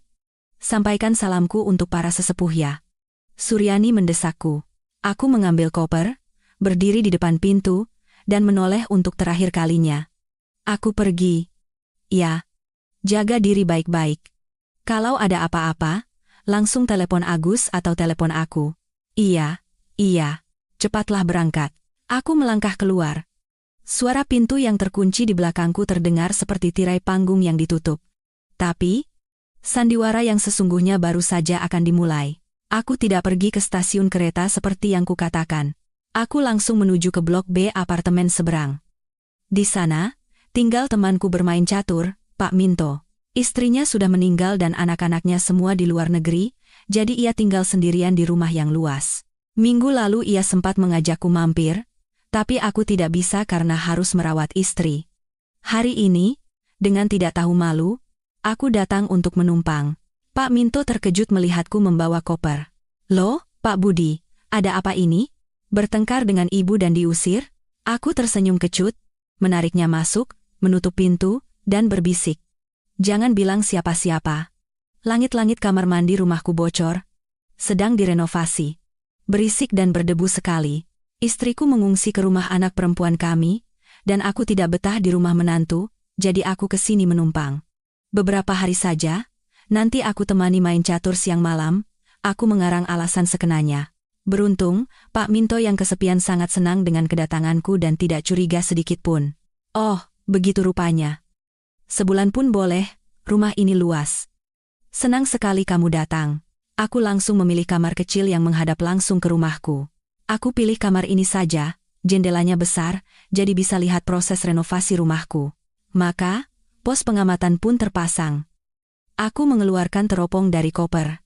sampaikan salamku untuk para sesepuh ya. Suryani mendesakku. Aku mengambil koper, berdiri di depan pintu, dan menoleh untuk terakhir kalinya. Aku pergi. Ya. Jaga diri baik-baik. Kalau ada apa-apa, langsung telepon Agus atau telepon aku. Iya. Cepatlah berangkat. Aku melangkah keluar. Suara pintu yang terkunci di belakangku terdengar seperti tirai panggung yang ditutup. Tapi, sandiwara yang sesungguhnya baru saja akan dimulai. Aku tidak pergi ke stasiun kereta seperti yang kukatakan. Aku langsung menuju ke Blok B apartemen seberang. Di sana, tinggal temanku bermain catur, Pak Minto. Istrinya sudah meninggal dan anak-anaknya semua di luar negeri, jadi ia tinggal sendirian di rumah yang luas. Minggu lalu ia sempat mengajakku mampir, tapi aku tidak bisa karena harus merawat istri. Hari ini, dengan tidak tahu malu, aku datang untuk menumpang. Pak Minto terkejut melihatku membawa koper. Loh, Pak Budi, ada apa ini? Bertengkar dengan ibu dan diusir? Aku tersenyum kecut, menariknya masuk, menutup pintu, dan berbisik. Jangan bilang siapa-siapa. Langit-langit kamar mandi rumahku bocor. Sedang direnovasi. Berisik dan berdebu sekali. Istriku mengungsi ke rumah anak perempuan kami, dan aku tidak betah di rumah menantu, jadi aku ke sini menumpang. Beberapa hari saja, nanti aku temani main catur siang malam, aku mengarang alasan sekenanya. Beruntung, Pak Minto yang kesepian sangat senang dengan kedatanganku dan tidak curiga sedikit pun. Oh, begitu rupanya. Sebulan pun boleh, rumah ini luas. Senang sekali kamu datang. Aku langsung memilih kamar kecil yang menghadap langsung ke rumahku. Aku pilih kamar ini saja, jendelanya besar, jadi bisa lihat proses renovasi rumahku. Maka, pos pengamatan pun terpasang. Aku mengeluarkan teropong dari koper.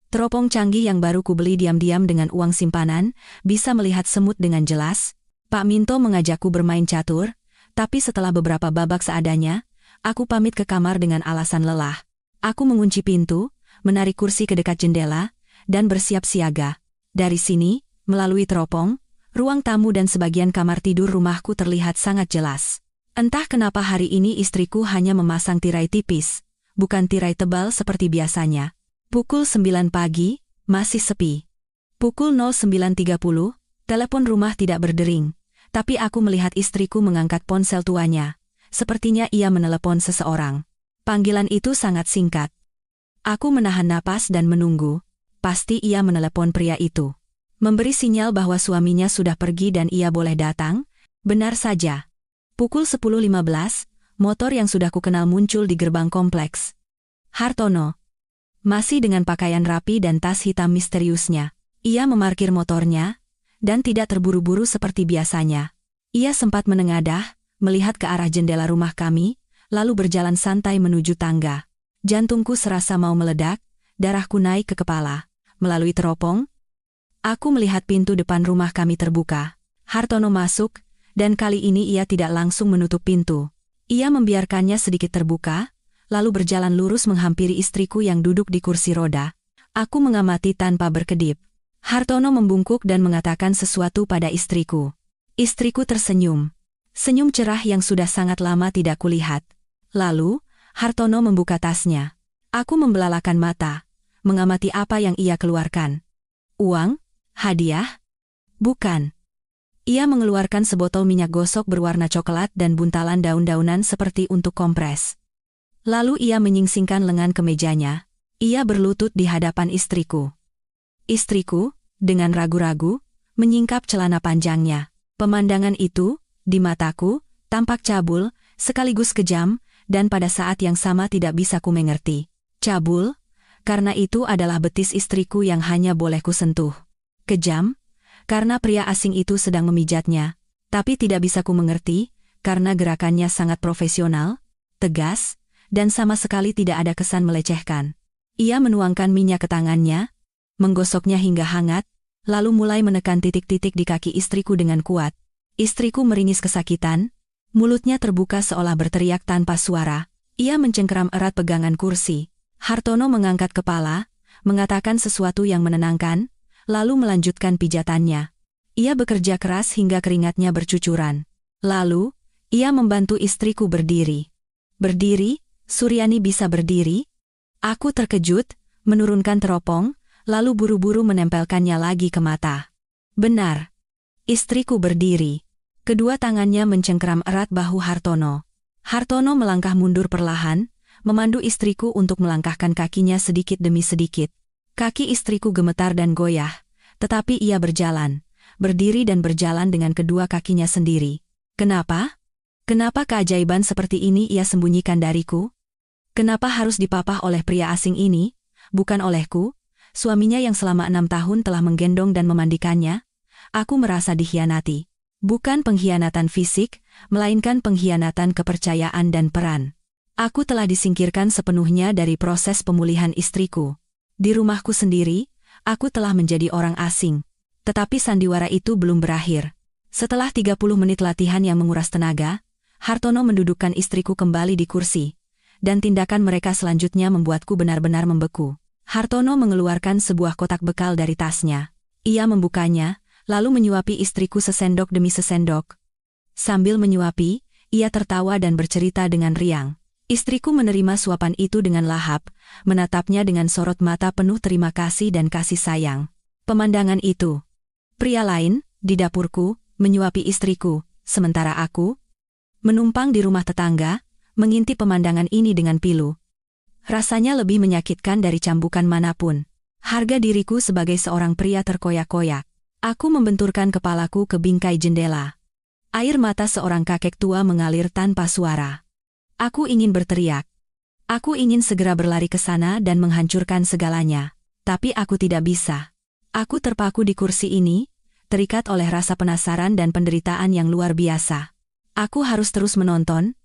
Teropong canggih yang baru kubeli diam-diam dengan uang simpanan, bisa melihat semut dengan jelas. Pak Minto mengajakku bermain catur, Tapi setelah beberapa babak seadanya, aku pamit ke kamar dengan alasan lelah. Aku mengunci pintu, menarik kursi ke dekat jendela, dan bersiap siaga. Dari sini, melalui teropong, ruang tamu dan sebagian kamar tidur rumahku terlihat sangat jelas. Entah kenapa hari ini istriku hanya memasang tirai tipis, bukan tirai tebal seperti biasanya. Pukul 9 pagi, masih sepi. Pukul 09.30, telepon rumah tidak berdering, tapi aku melihat istriku mengangkat ponsel tuanya. Sepertinya ia menelepon seseorang. Panggilan itu sangat singkat. Aku menahan napas dan menunggu. Pasti ia menelepon pria itu. Memberi sinyal bahwa suaminya sudah pergi dan ia boleh datang? Benar saja. Pukul 10.15, motor yang sudah kukenal muncul di gerbang kompleks. Hartono. Masih dengan pakaian rapi dan tas hitam misteriusnya. Ia memarkir motornya, dan tidak terburu-buru seperti biasanya. Ia sempat menengadah, melihat ke arah jendela rumah kami, lalu berjalan santai menuju tangga. Jantungku serasa mau meledak, darahku naik ke kepala. Melalui teropong, aku melihat pintu depan rumah kami terbuka. Hartono masuk, dan kali ini ia tidak langsung menutup pintu. Ia membiarkannya sedikit terbuka, lalu berjalan lurus menghampiri istriku yang duduk di kursi roda. Aku mengamati tanpa berkedip. Hartono membungkuk dan mengatakan sesuatu pada istriku. Istriku tersenyum. Senyum cerah yang sudah sangat lama tidak kulihat. Lalu, Hartono membuka tasnya. Aku membelalakan mata, mengamati apa yang ia keluarkan. Uang? Hadiah? Bukan. Ia mengeluarkan sebotol minyak gosok berwarna coklat dan buntalan daun-daunan seperti untuk kompres. Lalu ia menyingsingkan lengan ke mejanya. Ia berlutut di hadapan istriku. Istriku, dengan ragu-ragu, menyingkap celana panjangnya. Pemandangan itu, di mataku, tampak cabul, sekaligus kejam, dan pada saat yang sama tidak bisa ku mengerti. Cabul, karena itu adalah betis istriku yang hanya boleh ku sentuh. Kejam, karena pria asing itu sedang memijatnya, tapi tidak bisa ku mengerti, karena gerakannya sangat profesional, tegas, dan sama sekali tidak ada kesan melecehkan. Ia menuangkan minyak ke tangannya, menggosoknya hingga hangat, lalu mulai menekan titik-titik di kaki istriku dengan kuat. Istriku meringis kesakitan, mulutnya terbuka seolah berteriak tanpa suara. Ia mencengkeram erat pegangan kursi. Hartono mengangkat kepala, mengatakan sesuatu yang menenangkan, lalu melanjutkan pijatannya. Ia bekerja keras hingga keringatnya bercucuran. Lalu, ia membantu istriku berdiri. Berdiri? Suryani bisa berdiri? Aku terkejut, menurunkan teropong, lalu buru-buru menempelkannya lagi ke mata. Benar. Istriku berdiri. Kedua tangannya mencengkeram erat bahu Hartono. Hartono melangkah mundur perlahan, memandu istriku untuk melangkahkan kakinya sedikit demi sedikit. Kaki istriku gemetar dan goyah, tetapi ia berjalan, berdiri dan berjalan dengan kedua kakinya sendiri. Kenapa? Kenapa keajaiban seperti ini ia sembunyikan dariku? Kenapa harus dipapah oleh pria asing ini, bukan olehku, suaminya yang selama 6 tahun telah menggendong dan memandikannya? Aku merasa dikhianati. Bukan pengkhianatan fisik, melainkan pengkhianatan kepercayaan dan peran. Aku telah disingkirkan sepenuhnya dari proses pemulihan istriku. Di rumahku sendiri, aku telah menjadi orang asing. Tetapi sandiwara itu belum berakhir. Setelah 30 menit latihan yang menguras tenaga, Hartono mendudukkan istriku kembali di kursi. Dan tindakan mereka selanjutnya membuatku benar-benar membeku. Hartono mengeluarkan sebuah kotak bekal dari tasnya. Ia membukanya, lalu menyuapi istriku sesendok demi sesendok. Sambil menyuapi, ia tertawa dan bercerita dengan riang. Istriku menerima suapan itu dengan lahap, menatapnya dengan sorot mata penuh terima kasih dan kasih sayang. Pemandangan itu. Pria lain, di dapurku, menyuapi istriku, sementara aku menumpang di rumah tetangga, mengintip pemandangan ini dengan pilu. Rasanya lebih menyakitkan dari cambukan manapun. Harga diriku sebagai seorang pria terkoyak-koyak. Aku membenturkan kepalaku ke bingkai jendela. Air mata seorang kakek tua mengalir tanpa suara. Aku ingin berteriak. Aku ingin segera berlari ke sana dan menghancurkan segalanya. Tapi aku tidak bisa. Aku terpaku di kursi ini, terikat oleh rasa penasaran dan penderitaan yang luar biasa. Aku harus terus menonton.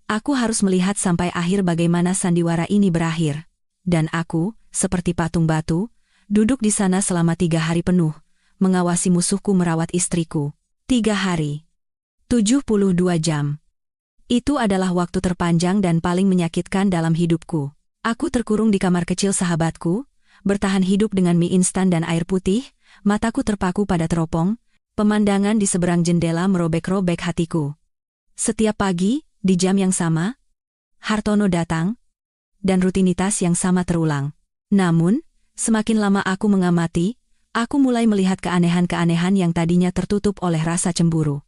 Aku harus melihat sampai akhir bagaimana sandiwara ini berakhir. Dan aku, seperti patung batu, duduk di sana selama 3 hari penuh, mengawasi musuhku merawat istriku. 3 hari. 72 jam. Itu adalah waktu terpanjang dan paling menyakitkan dalam hidupku. Aku terkurung di kamar kecil sahabatku, bertahan hidup dengan mie instan dan air putih, mataku terpaku pada teropong, pemandangan di seberang jendela merobek-robek hatiku. Setiap pagi, di jam yang sama, Hartono datang, dan rutinitas yang sama terulang. Namun, semakin lama aku mengamati, aku mulai melihat keanehan-keanehan yang tadinya tertutup oleh rasa cemburu.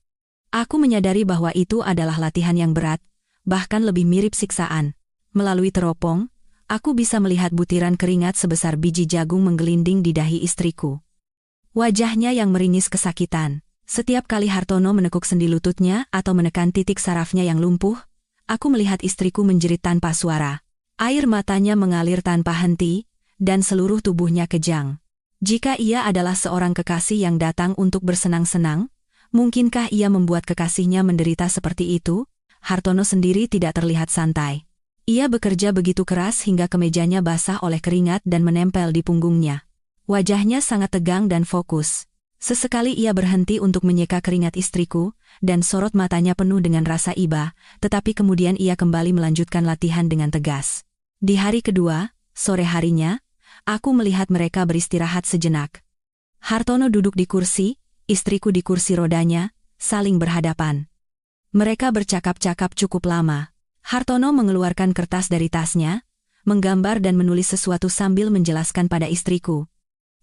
Aku menyadari bahwa itu adalah latihan yang berat, bahkan lebih mirip siksaan. Melalui teropong, aku bisa melihat butiran keringat sebesar biji jagung menggelinding di dahi istriku. Wajahnya yang meringis kesakitan. Setiap kali Hartono menekuk sendi lututnya atau menekan titik sarafnya yang lumpuh, aku melihat istriku menjerit tanpa suara. Air matanya mengalir tanpa henti, dan seluruh tubuhnya kejang. Jika ia adalah seorang kekasih yang datang untuk bersenang-senang, mungkinkah ia membuat kekasihnya menderita seperti itu? Hartono sendiri tidak terlihat santai. Ia bekerja begitu keras hingga kemejanya basah oleh keringat dan menempel di punggungnya. Wajahnya sangat tegang dan fokus. Sesekali ia berhenti untuk menyeka keringat istriku, dan sorot matanya penuh dengan rasa iba, tetapi kemudian ia kembali melanjutkan latihan dengan tegas. Di hari kedua, sore harinya, aku melihat mereka beristirahat sejenak. Hartono duduk di kursi, istriku di kursi rodanya, saling berhadapan. Mereka bercakap-cakap cukup lama. Hartono mengeluarkan kertas dari tasnya, menggambar dan menulis sesuatu sambil menjelaskan pada istriku.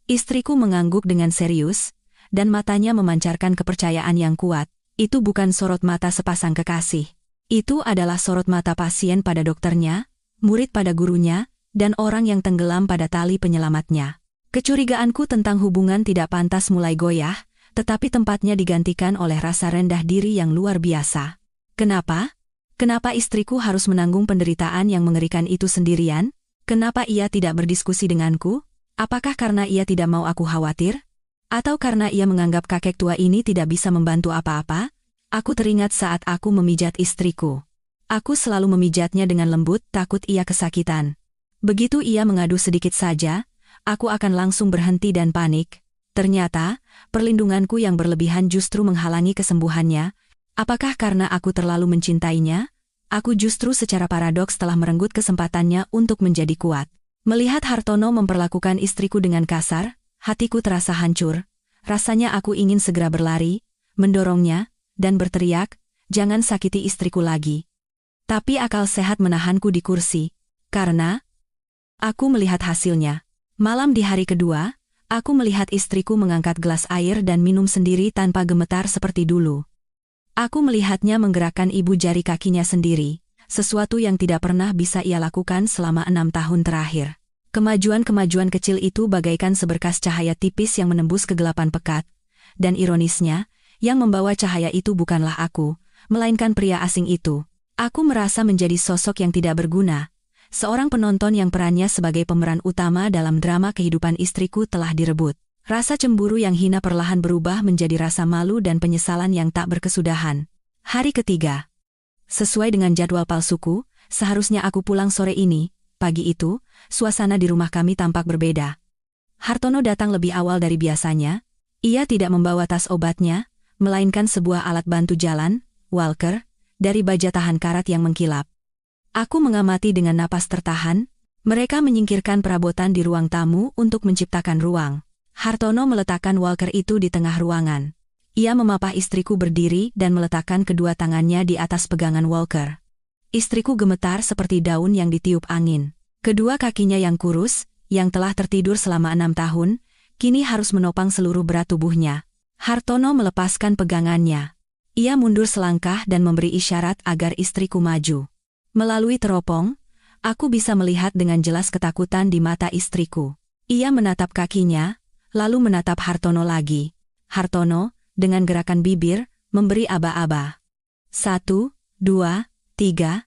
Istriku mengangguk dengan serius, dan matanya memancarkan kepercayaan yang kuat. Itu bukan sorot mata sepasang kekasih. Itu adalah sorot mata pasien pada dokternya, murid pada gurunya, dan orang yang tenggelam pada tali penyelamatnya. Kecurigaanku tentang hubungan tidak pantas mulai goyah, tetapi tempatnya digantikan oleh rasa rendah diri yang luar biasa. Kenapa? Kenapa istriku harus menanggung penderitaan yang mengerikan itu sendirian? Kenapa ia tidak berdiskusi denganku? Apakah karena ia tidak mau aku khawatir? Atau karena ia menganggap kakek tua ini tidak bisa membantu apa-apa? Aku teringat saat aku memijat istriku. Aku selalu memijatnya dengan lembut, takut ia kesakitan. Begitu ia mengadu sedikit saja, aku akan langsung berhenti dan panik. Ternyata, perlindunganku yang berlebihan justru menghalangi kesembuhannya. Apakah karena aku terlalu mencintainya? Aku justru secara paradoks telah merenggut kesempatannya untuk menjadi kuat. Melihat Hartono memperlakukan istriku dengan kasar, hatiku terasa hancur. Rasanya aku ingin segera berlari, mendorongnya, dan berteriak, "Jangan sakiti istriku lagi." Tapi akal sehat menahanku di kursi, karena aku melihat hasilnya. Malam di hari kedua, aku melihat istriku mengangkat gelas air dan minum sendiri tanpa gemetar seperti dulu. Aku melihatnya menggerakkan ibu jari kakinya sendiri, sesuatu yang tidak pernah bisa ia lakukan selama 6 tahun terakhir. Kemajuan-kemajuan kecil itu bagaikan seberkas cahaya tipis yang menembus kegelapan pekat, dan ironisnya, yang membawa cahaya itu bukanlah aku, melainkan pria asing itu. Aku merasa menjadi sosok yang tidak berguna, seorang penonton yang perannya sebagai pemeran utama dalam drama kehidupan istriku telah direbut. Rasa cemburu yang hina perlahan berubah menjadi rasa malu dan penyesalan yang tak berkesudahan. Hari ketiga. Sesuai dengan jadwal palsuku, seharusnya aku pulang sore ini. Pagi itu, suasana di rumah kami tampak berbeda. Hartono datang lebih awal dari biasanya. Ia tidak membawa tas obatnya, melainkan sebuah alat bantu jalan, walker, dari baja tahan karat yang mengkilap. Aku mengamati dengan napas tertahan. Mereka menyingkirkan perabotan di ruang tamu untuk menciptakan ruang. Hartono meletakkan walker itu di tengah ruangan. Ia memapah istriku berdiri dan meletakkan kedua tangannya di atas pegangan walker. Istriku gemetar seperti daun yang ditiup angin. Kedua kakinya yang kurus, yang telah tertidur selama 6 tahun, kini harus menopang seluruh berat tubuhnya. Hartono melepaskan pegangannya. Ia mundur selangkah dan memberi isyarat agar istriku maju. Melalui teropong, aku bisa melihat dengan jelas ketakutan di mata istriku. Ia menatap kakinya, lalu menatap Hartono lagi. Hartono, dengan gerakan bibir, memberi aba-aba. 1, 2, 3.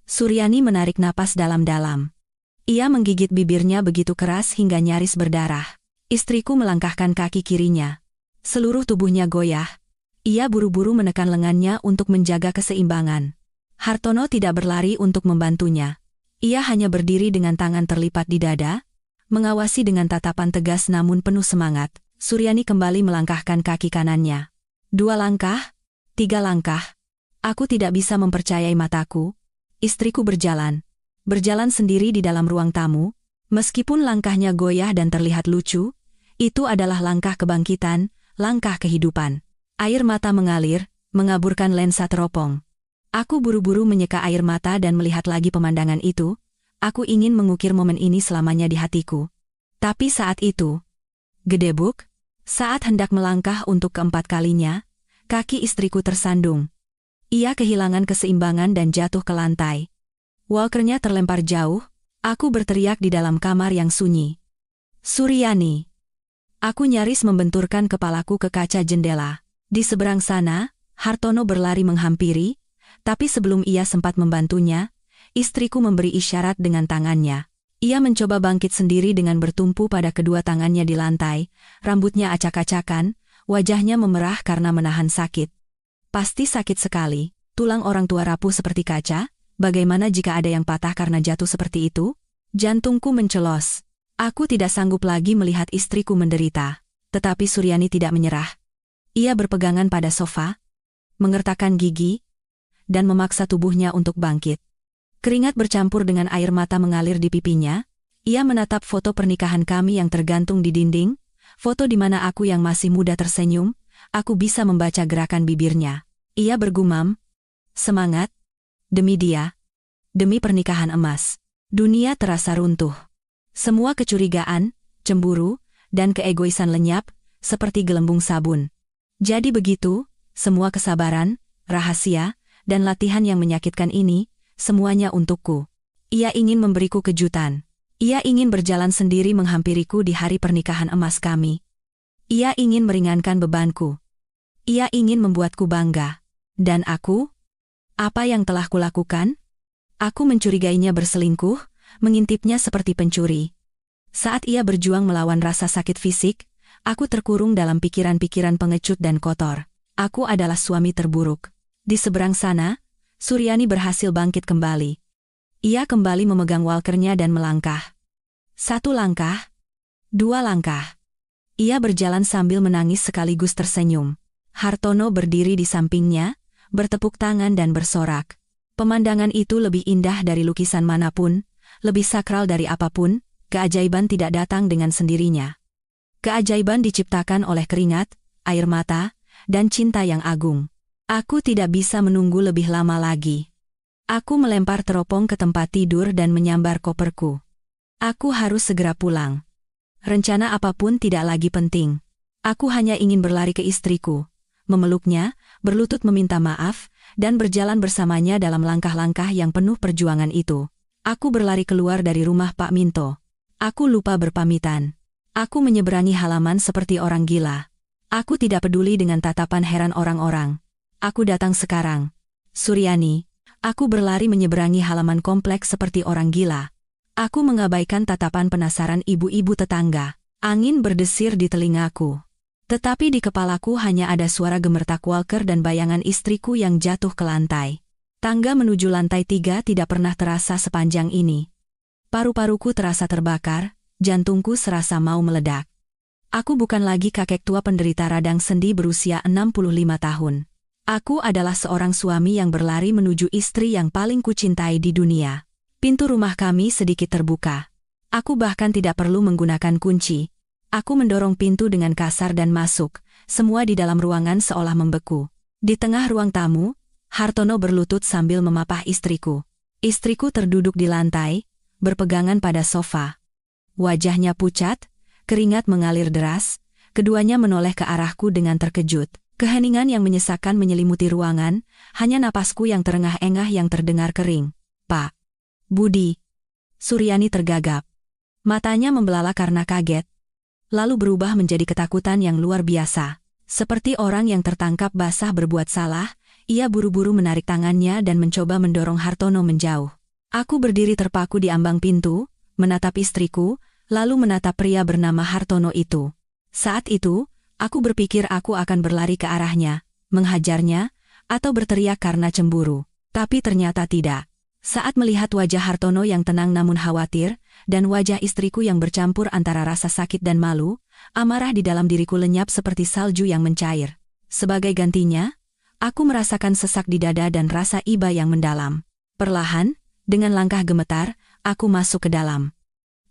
Suryani menarik napas dalam-dalam. Ia menggigit bibirnya begitu keras hingga nyaris berdarah. Istriku melangkahkan kaki kirinya. Seluruh tubuhnya goyah. Ia buru-buru menekan lengannya untuk menjaga keseimbangan. Hartono tidak berlari untuk membantunya. Ia hanya berdiri dengan tangan terlipat di dada, mengawasi dengan tatapan tegas namun penuh semangat. Suryani kembali melangkahkan kaki kanannya. 2 langkah, 3 langkah. Aku tidak bisa mempercayai mataku. Istriku berjalan. Berjalan sendiri di dalam ruang tamu. Meskipun langkahnya goyah dan terlihat lucu, itu adalah langkah kebangkitan, langkah kehidupan. Air mata mengalir, mengaburkan lensa teropong. Aku buru-buru menyeka air mata dan melihat lagi pemandangan itu. Aku ingin mengukir momen ini selamanya di hatiku. Tapi saat itu, gedebuk, saat hendak melangkah untuk keempat kalinya, kaki istriku tersandung. Ia kehilangan keseimbangan dan jatuh ke lantai. Walkernya terlempar jauh. Aku berteriak di dalam kamar yang sunyi. Suryani! Aku nyaris membenturkan kepalaku ke kaca jendela. Di seberang sana, Hartono berlari menghampiri, tapi sebelum ia sempat membantunya, istriku memberi isyarat dengan tangannya. Ia mencoba bangkit sendiri dengan bertumpu pada kedua tangannya di lantai, rambutnya acak-acakan, wajahnya memerah karena menahan sakit. Pasti sakit sekali, tulang orang tua rapuh seperti kaca. Bagaimana jika ada yang patah karena jatuh seperti itu? Jantungku mencelos. Aku tidak sanggup lagi melihat istriku menderita. Tetapi Suryani tidak menyerah. Ia berpegangan pada sofa, mengertakkan gigi, dan memaksa tubuhnya untuk bangkit. Keringat bercampur dengan air mata mengalir di pipinya. Ia menatap foto pernikahan kami yang tergantung di dinding, foto di mana aku yang masih muda tersenyum. Aku bisa membaca gerakan bibirnya. Ia bergumam, "Semangat. Demi dia. Demi pernikahan emas." Dunia terasa runtuh. Semua kecurigaan, cemburu, dan keegoisan lenyap, seperti gelembung sabun. Jadi begitu, semua kesabaran, rahasia, dan latihan yang menyakitkan ini, semuanya untukku. Ia ingin memberiku kejutan. Ia ingin berjalan sendiri menghampiriku di hari pernikahan emas kami. Ia ingin meringankan bebanku. Ia ingin membuatku bangga. Dan aku? Apa yang telah kulakukan? Aku mencurigainya berselingkuh, mengintipnya seperti pencuri. Saat ia berjuang melawan rasa sakit fisik, aku terkurung dalam pikiran-pikiran pengecut dan kotor. Aku adalah suami terburuk. Di seberang sana, Suryani berhasil bangkit kembali. Ia kembali memegang walkernya dan melangkah. 1 langkah, 2 langkah. Ia berjalan sambil menangis sekaligus tersenyum. Hartono berdiri di sampingnya, bertepuk tangan dan bersorak. Pemandangan itu lebih indah dari lukisan manapun, lebih sakral dari apapun. Keajaiban tidak datang dengan sendirinya. Keajaiban diciptakan oleh keringat, air mata, dan cinta yang agung. Aku tidak bisa menunggu lebih lama lagi. Aku melempar teropong ke tempat tidur dan menyambar koperku. Aku harus segera pulang. Rencana apapun tidak lagi penting. Aku hanya ingin berlari ke istriku, memeluknya, berlutut meminta maaf, dan berjalan bersamanya dalam langkah-langkah yang penuh perjuangan itu. Aku berlari keluar dari rumah Pak Minto. Aku lupa berpamitan. Aku menyeberangi halaman seperti orang gila. Aku tidak peduli dengan tatapan heran orang-orang. Aku datang sekarang. Suryani, aku berlari menyeberangi halaman kompleks seperti orang gila. Aku mengabaikan tatapan penasaran ibu-ibu tetangga. Angin berdesir di telingaku. Tetapi di kepalaku hanya ada suara gemertak walker dan bayangan istriku yang jatuh ke lantai. Tangga menuju lantai 3 tidak pernah terasa sepanjang ini. Paru-paruku terasa terbakar, jantungku serasa mau meledak. Aku bukan lagi kakek tua penderita radang sendi berusia 65 tahun. Aku adalah seorang suami yang berlari menuju istri yang paling kucintai di dunia. Pintu rumah kami sedikit terbuka. Aku bahkan tidak perlu menggunakan kunci. Aku mendorong pintu dengan kasar dan masuk, semua di dalam ruangan seolah membeku. Di tengah ruang tamu, Hartono berlutut sambil memapah istriku. Istriku terduduk di lantai, berpegangan pada sofa. Wajahnya pucat, keringat mengalir deras, keduanya menoleh ke arahku dengan terkejut. Keheningan yang menyesakkan menyelimuti ruangan, hanya napasku yang terengah-engah yang terdengar kering. "Pak Budi." Suryani tergagap. Matanya membelalak karena kaget, lalu berubah menjadi ketakutan yang luar biasa. Seperti orang yang tertangkap basah berbuat salah, ia buru-buru menarik tangannya dan mencoba mendorong Hartono menjauh. Aku berdiri terpaku di ambang pintu, menatap istriku, lalu menatap pria bernama Hartono itu. Saat itu, aku berpikir aku akan berlari ke arahnya, menghajarnya, atau berteriak karena cemburu. Tapi ternyata tidak. Saat melihat wajah Hartono yang tenang namun khawatir, dan wajah istriku yang bercampur antara rasa sakit dan malu, amarah di dalam diriku lenyap seperti salju yang mencair. Sebagai gantinya, Aku merasakan sesak di dada dan rasa iba yang mendalam. Perlahan, dengan langkah gemetar, aku masuk ke dalam.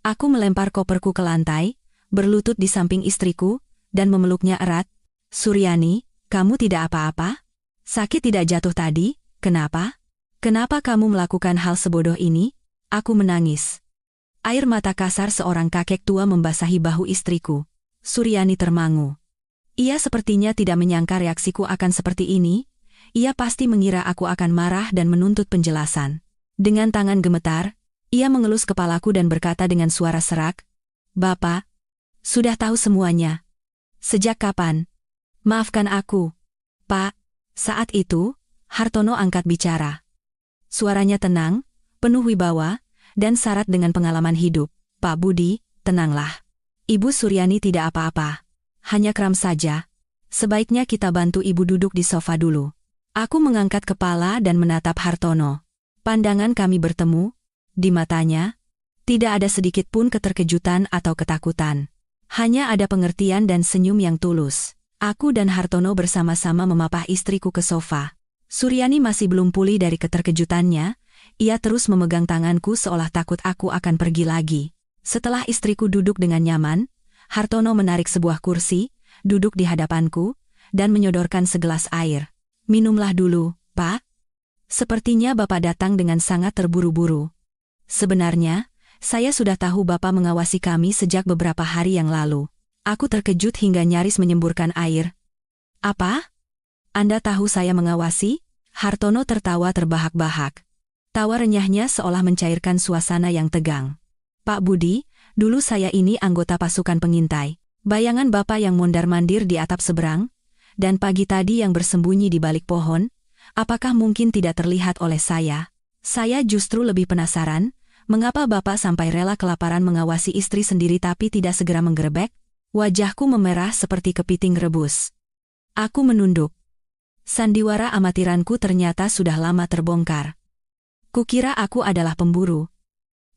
Aku melempar koperku ke lantai, berlutut di samping istriku, dan memeluknya erat. Suryani, kamu tidak apa-apa? Sakit tidak jatuh tadi? Kenapa? Kenapa kamu melakukan hal sebodoh ini? Aku menangis. Air mata kasar seorang kakek tua membasahi bahu istriku. Suryani termangu. Ia sepertinya tidak menyangka reaksiku akan seperti ini. Ia pasti mengira aku akan marah dan menuntut penjelasan. Dengan tangan gemetar, ia mengelus kepalaku dan berkata dengan suara serak, "Bapak, sudah tahu semuanya. Sejak kapan? Maafkan aku, Pak." Saat itu, Hartono angkat bicara. Suaranya tenang, penuh wibawa, dan syarat dengan pengalaman hidup. "Pak Budi, tenanglah. Ibu Suryani tidak apa-apa. Hanya kram saja. Sebaiknya kita bantu ibu duduk di sofa dulu." Aku mengangkat kepala dan menatap Hartono. Pandangan kami bertemu. Di matanya, tidak ada sedikit pun keterkejutan atau ketakutan. Hanya ada pengertian dan senyum yang tulus. Aku dan Hartono bersama-sama memapah istriku ke sofa. Suryani masih belum pulih dari keterkejutannya. Ia terus memegang tanganku seolah takut aku akan pergi lagi. Setelah istriku duduk dengan nyaman, Hartono menarik sebuah kursi, duduk di hadapanku, dan menyodorkan segelas air. "Minumlah dulu, Pak. Sepertinya Bapak datang dengan sangat terburu-buru." "Sebenarnya, saya sudah tahu Bapak mengawasi kami sejak beberapa hari yang lalu." Aku terkejut hingga nyaris menyemburkan air. "Apa? Anda tahu saya mengawasi?" Hartono tertawa terbahak-bahak. Tawa renyahnya seolah mencairkan suasana yang tegang. "Pak Budi, dulu saya ini anggota pasukan pengintai. Bayangan Bapak yang mondar-mandir di atap seberang, dan pagi tadi yang bersembunyi di balik pohon, apakah mungkin tidak terlihat oleh saya? Saya justru lebih penasaran, mengapa Bapak sampai rela kelaparan mengawasi istri sendiri tapi tidak segera menggerebek?" Wajahku memerah seperti kepiting rebus. Aku menunduk. Sandiwara amatiranku ternyata sudah lama terbongkar. Kukira aku adalah pemburu.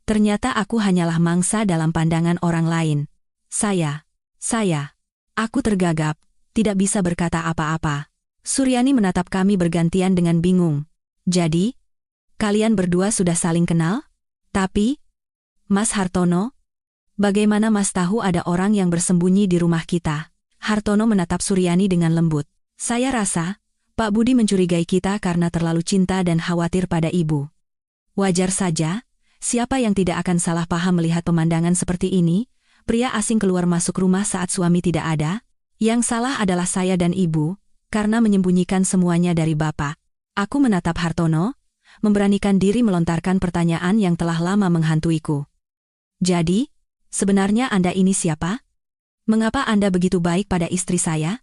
Ternyata aku hanyalah mangsa dalam pandangan orang lain. Saya. Aku tergagap, tidak bisa berkata apa-apa. Suryani menatap kami bergantian dengan bingung. "Jadi, kalian berdua sudah saling kenal? Tapi, Mas Hartono, bagaimana Mas tahu ada orang yang bersembunyi di rumah kita?" Hartono menatap Suryani dengan lembut. "Saya rasa, Pak Budi mencurigai kita karena terlalu cinta dan khawatir pada ibu. Wajar saja, siapa yang tidak akan salah paham melihat pemandangan seperti ini, pria asing keluar masuk rumah saat suami tidak ada? Yang salah adalah saya dan ibu, karena menyembunyikan semuanya dari Bapak." Aku menatap Hartono, memberanikan diri melontarkan pertanyaan yang telah lama menghantuiku. "Jadi, sebenarnya Anda ini siapa? Mengapa Anda begitu baik pada istri saya?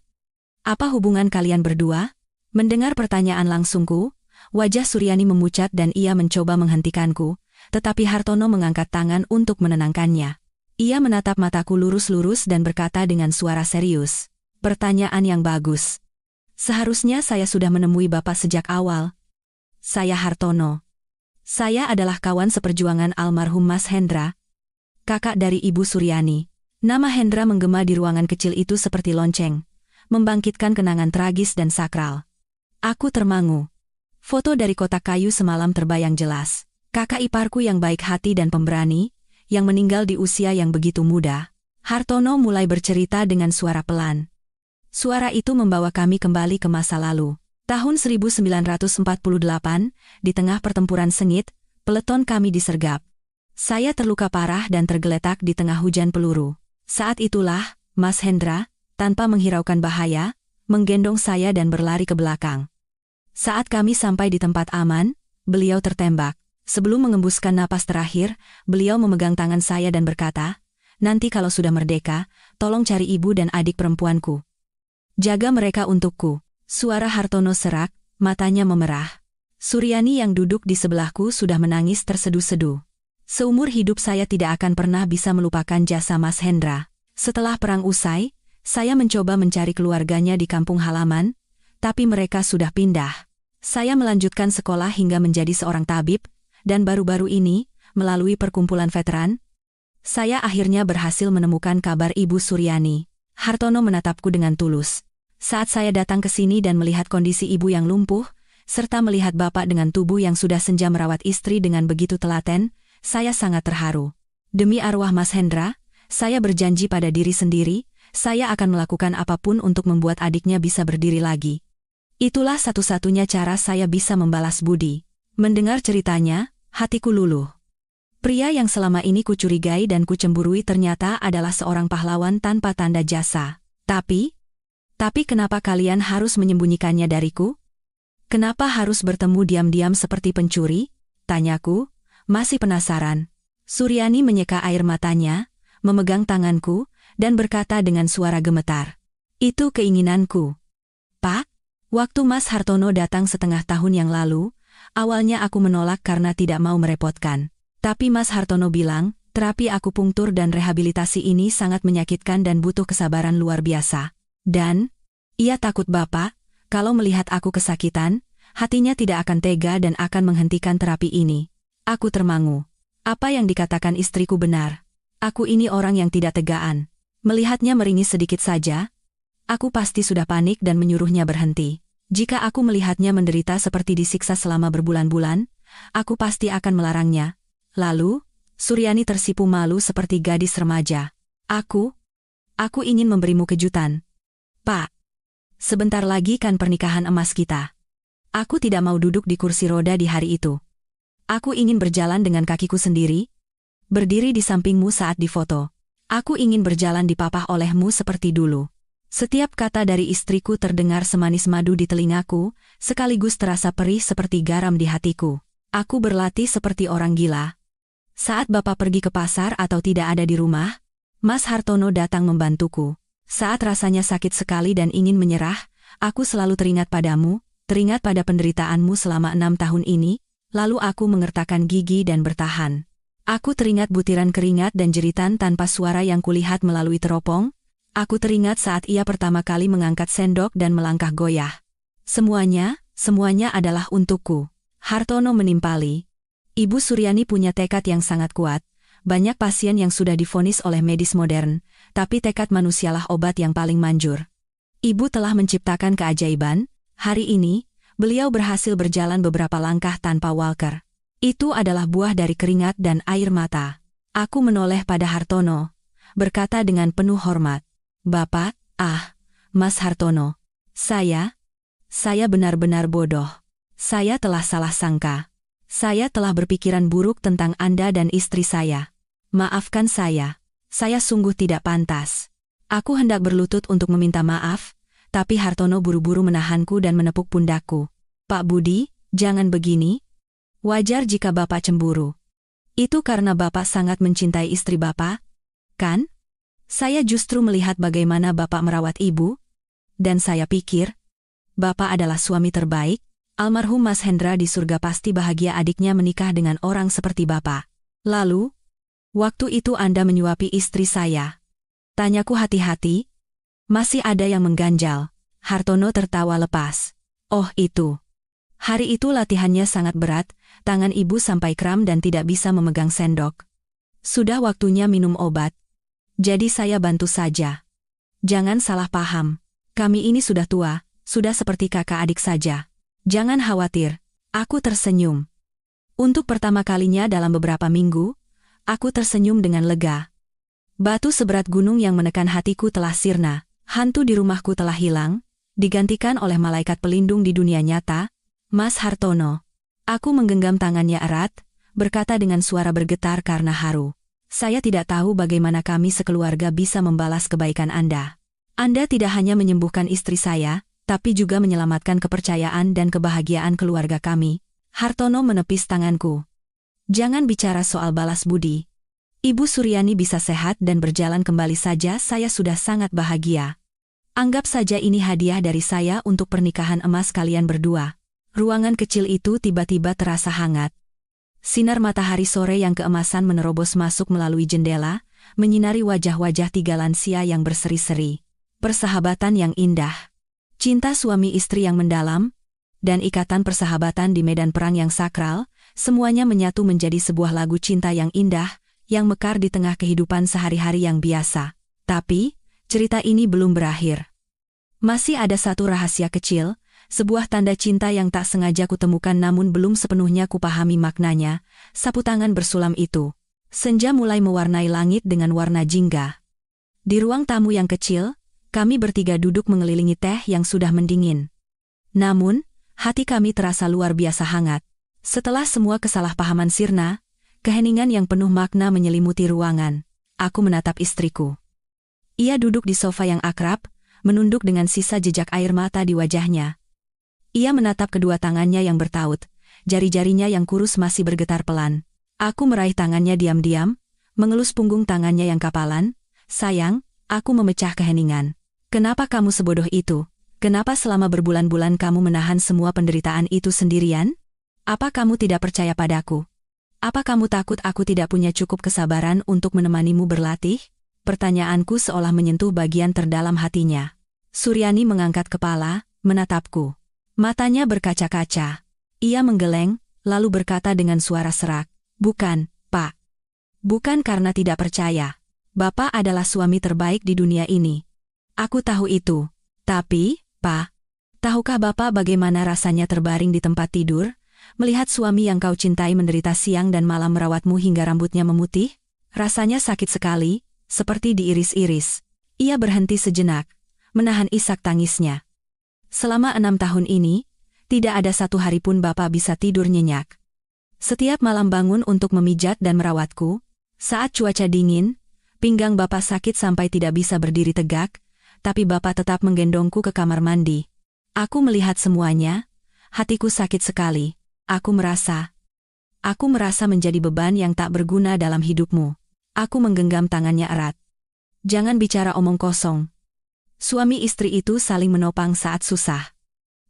Apa hubungan kalian berdua?" Mendengar pertanyaan langsungku, wajah Suryani memucat dan ia mencoba menghentikanku, tetapi Hartono mengangkat tangan untuk menenangkannya. Ia menatap mataku lurus-lurus dan berkata dengan suara serius, "Pertanyaan yang bagus. Seharusnya saya sudah menemui Bapak sejak awal. Saya Hartono. Saya adalah kawan seperjuangan almarhum Mas Hendra, kakak dari Ibu Suryani." Nama Hendra menggema di ruangan kecil itu seperti lonceng, membangkitkan kenangan tragis dan sakral. Aku termangu. Foto dari kotak kayu semalam terbayang jelas. Kakak iparku yang baik hati dan pemberani, yang meninggal di usia yang begitu muda. Hartono mulai bercerita dengan suara pelan. Suara itu membawa kami kembali ke masa lalu. Tahun 1948, di tengah pertempuran sengit, peleton kami disergap. Saya terluka parah dan tergeletak di tengah hujan peluru. Saat itulah, Mas Hendra, tanpa menghiraukan bahaya, menggendong saya dan berlari ke belakang. Saat kami sampai di tempat aman, beliau tertembak. Sebelum mengembuskan napas terakhir, beliau memegang tangan saya dan berkata, "Nanti kalau sudah merdeka, tolong cari ibu dan adik perempuanku. Jaga mereka untukku." Suara Hartono serak, matanya memerah. Suryani yang duduk di sebelahku sudah menangis terseduh-seduh. Seumur hidup saya tidak akan pernah bisa melupakan jasa Mas Hendra. Setelah perang usai, saya mencoba mencari keluarganya di kampung halaman, tapi mereka sudah pindah. Saya melanjutkan sekolah hingga menjadi seorang tabib, dan baru-baru ini, melalui perkumpulan veteran, saya akhirnya berhasil menemukan kabar Ibu Suryani. Hartono menatapku dengan tulus. Saat saya datang ke sini dan melihat kondisi ibu yang lumpuh, serta melihat bapak dengan tubuh yang sudah senja merawat istri dengan begitu telaten, saya sangat terharu. Demi arwah Mas Hendra, saya berjanji pada diri sendiri, saya akan melakukan apapun untuk membuat adiknya bisa berdiri lagi. Itulah satu-satunya cara saya bisa membalas budi. Mendengar ceritanya, hatiku luluh. Pria yang selama ini kucurigai dan kucemburui ternyata adalah seorang pahlawan tanpa tanda jasa. Tapi kenapa kalian harus menyembunyikannya dariku? Kenapa harus bertemu diam-diam seperti pencuri? Tanyaku, masih penasaran. Suryani menyeka air matanya, memegang tanganku, dan berkata dengan suara gemetar. Itu keinginanku. Pak, waktu Mas Hartono datang setengah tahun yang lalu, awalnya aku menolak karena tidak mau merepotkan. Tapi Mas Hartono bilang, terapi akupunktur dan rehabilitasi ini sangat menyakitkan dan butuh kesabaran luar biasa. Dan, ia takut Bapak, kalau melihat aku kesakitan, hatinya tidak akan tega dan akan menghentikan terapi ini. Aku termangu. Apa yang dikatakan istriku benar. Aku ini orang yang tidak tegaan. Melihatnya meringis sedikit saja, aku pasti sudah panik dan menyuruhnya berhenti. Jika aku melihatnya menderita seperti disiksa selama berbulan-bulan, aku pasti akan melarangnya. Lalu, Suryani tersipu malu seperti gadis remaja. Aku ingin memberimu kejutan. Pak, sebentar lagi kan pernikahan emas kita. Aku tidak mau duduk di kursi roda di hari itu. Aku ingin berjalan dengan kakiku sendiri, berdiri di sampingmu saat difoto. Aku ingin berjalan dipapah olehmu seperti dulu. Setiap kata dari istriku terdengar semanis madu di telingaku, sekaligus terasa perih seperti garam di hatiku. Aku berlatih seperti orang gila. Saat Bapak pergi ke pasar atau tidak ada di rumah, Mas Hartono datang membantuku. Saat rasanya sakit sekali dan ingin menyerah, aku selalu teringat padamu, teringat pada penderitaanmu selama 6 tahun ini, lalu aku mengertakkan gigi dan bertahan. Aku teringat butiran keringat dan jeritan tanpa suara yang kulihat melalui teropong. Aku teringat saat ia pertama kali mengangkat sendok dan melangkah goyah. Semuanya adalah untukku. Hartono menimpali. Ibu Suryani punya tekad yang sangat kuat. Banyak pasien yang sudah divonis oleh medis modern, tapi tekad manusialah obat yang paling manjur. Ibu telah menciptakan keajaiban. Hari ini, beliau berhasil berjalan beberapa langkah tanpa walker. Itu adalah buah dari keringat dan air mata. Aku menoleh pada Hartono, berkata dengan penuh hormat. Bapak, Mas Hartono. Saya benar-benar bodoh. Saya telah salah sangka. Saya telah berpikiran buruk tentang Anda dan istri saya. Maafkan saya. Saya sungguh tidak pantas. Aku hendak berlutut untuk meminta maaf, tapi Hartono buru-buru menahanku dan menepuk pundakku. Pak Budi, jangan begini. Wajar jika Bapak cemburu. Itu karena Bapak sangat mencintai istri Bapak, kan? Saya justru melihat bagaimana Bapak merawat ibu, dan saya pikir, Bapak adalah suami terbaik. Almarhum Mas Hendra di surga pasti bahagia adiknya menikah dengan orang seperti Bapak. Lalu, waktu itu Anda menyuapi istri saya. Tanyaku hati-hati. Masih ada yang mengganjal. Hartono tertawa lepas. Oh itu. Hari itu latihannya sangat berat, tangan ibu sampai kram dan tidak bisa memegang sendok. Sudah waktunya minum obat. Jadi saya bantu saja. Jangan salah paham. Kami ini sudah tua, sudah seperti kakak adik saja. Jangan khawatir, aku tersenyum. Untuk pertama kalinya dalam beberapa minggu, aku tersenyum dengan lega. Batu seberat gunung yang menekan hatiku telah sirna, hantu di rumahku telah hilang, digantikan oleh malaikat pelindung di dunia nyata, Mas Hartono. Aku menggenggam tangannya erat, berkata dengan suara bergetar karena haru. Saya tidak tahu bagaimana kami sekeluarga bisa membalas kebaikan Anda. Anda tidak hanya menyembuhkan istri saya, tapi juga menyelamatkan kepercayaan dan kebahagiaan keluarga kami. Hartono menepis tanganku. Jangan bicara soal balas budi. Ibu Suryani bisa sehat dan berjalan kembali saja, saya sudah sangat bahagia. Anggap saja ini hadiah dari saya untuk pernikahan emas kalian berdua. Ruangan kecil itu tiba-tiba terasa hangat. Sinar matahari sore yang keemasan menerobos masuk melalui jendela, menyinari wajah-wajah 3 lansia yang berseri-seri. Persahabatan yang indah. Cinta suami istri yang mendalam, dan ikatan persahabatan di medan perang yang sakral, semuanya menyatu menjadi sebuah lagu cinta yang indah, yang mekar di tengah kehidupan sehari-hari yang biasa. Tapi, cerita ini belum berakhir. Masih ada satu rahasia kecil, sebuah tanda cinta yang tak sengaja kutemukan namun belum sepenuhnya kupahami maknanya, sapu tangan bersulam itu. Senja mulai mewarnai langit dengan warna jingga. Di ruang tamu yang kecil, kami bertiga duduk mengelilingi teh yang sudah mendingin. Namun, hati kami terasa luar biasa hangat. Setelah semua kesalahpahaman sirna, keheningan yang penuh makna menyelimuti ruangan. Aku menatap istriku. Ia duduk di sofa yang akrab, menunduk dengan sisa jejak air mata di wajahnya. Ia menatap kedua tangannya yang bertaut, jari-jarinya yang kurus masih bergetar pelan. Aku meraih tangannya diam-diam, mengelus punggung tangannya yang kapalan. Sayang, aku memecah keheningan. Kenapa kamu sebodoh itu? Kenapa selama berbulan-bulan kamu menahan semua penderitaan itu sendirian? Apa kamu tidak percaya padaku? Apa kamu takut aku tidak punya cukup kesabaran untuk menemanimu berlatih? Pertanyaanku seolah menyentuh bagian terdalam hatinya. Suryani mengangkat kepala, menatapku. Matanya berkaca-kaca. Ia menggeleng, lalu berkata dengan suara serak, "Bukan, Pak. Bukan karena tidak percaya. Bapak adalah suami terbaik di dunia ini. Aku tahu itu. Tapi, Pak, tahukah Bapak bagaimana rasanya terbaring di tempat tidur, melihat suami yang kau cintai menderita siang dan malam merawatmu hingga rambutnya memutih? Rasanya sakit sekali, seperti diiris-iris." Ia berhenti sejenak, menahan isak tangisnya. Selama 6 tahun ini, tidak ada satu hari pun Bapak bisa tidur nyenyak. Setiap malam bangun untuk memijat dan merawatku. Saat cuaca dingin, pinggang Bapak sakit sampai tidak bisa berdiri tegak, tapi Bapak tetap menggendongku ke kamar mandi. Aku melihat semuanya, hatiku sakit sekali. Aku merasa menjadi beban yang tak berguna dalam hidupmu. Aku menggenggam tangannya erat. Jangan bicara omong kosong. Suami istri itu saling menopang saat susah.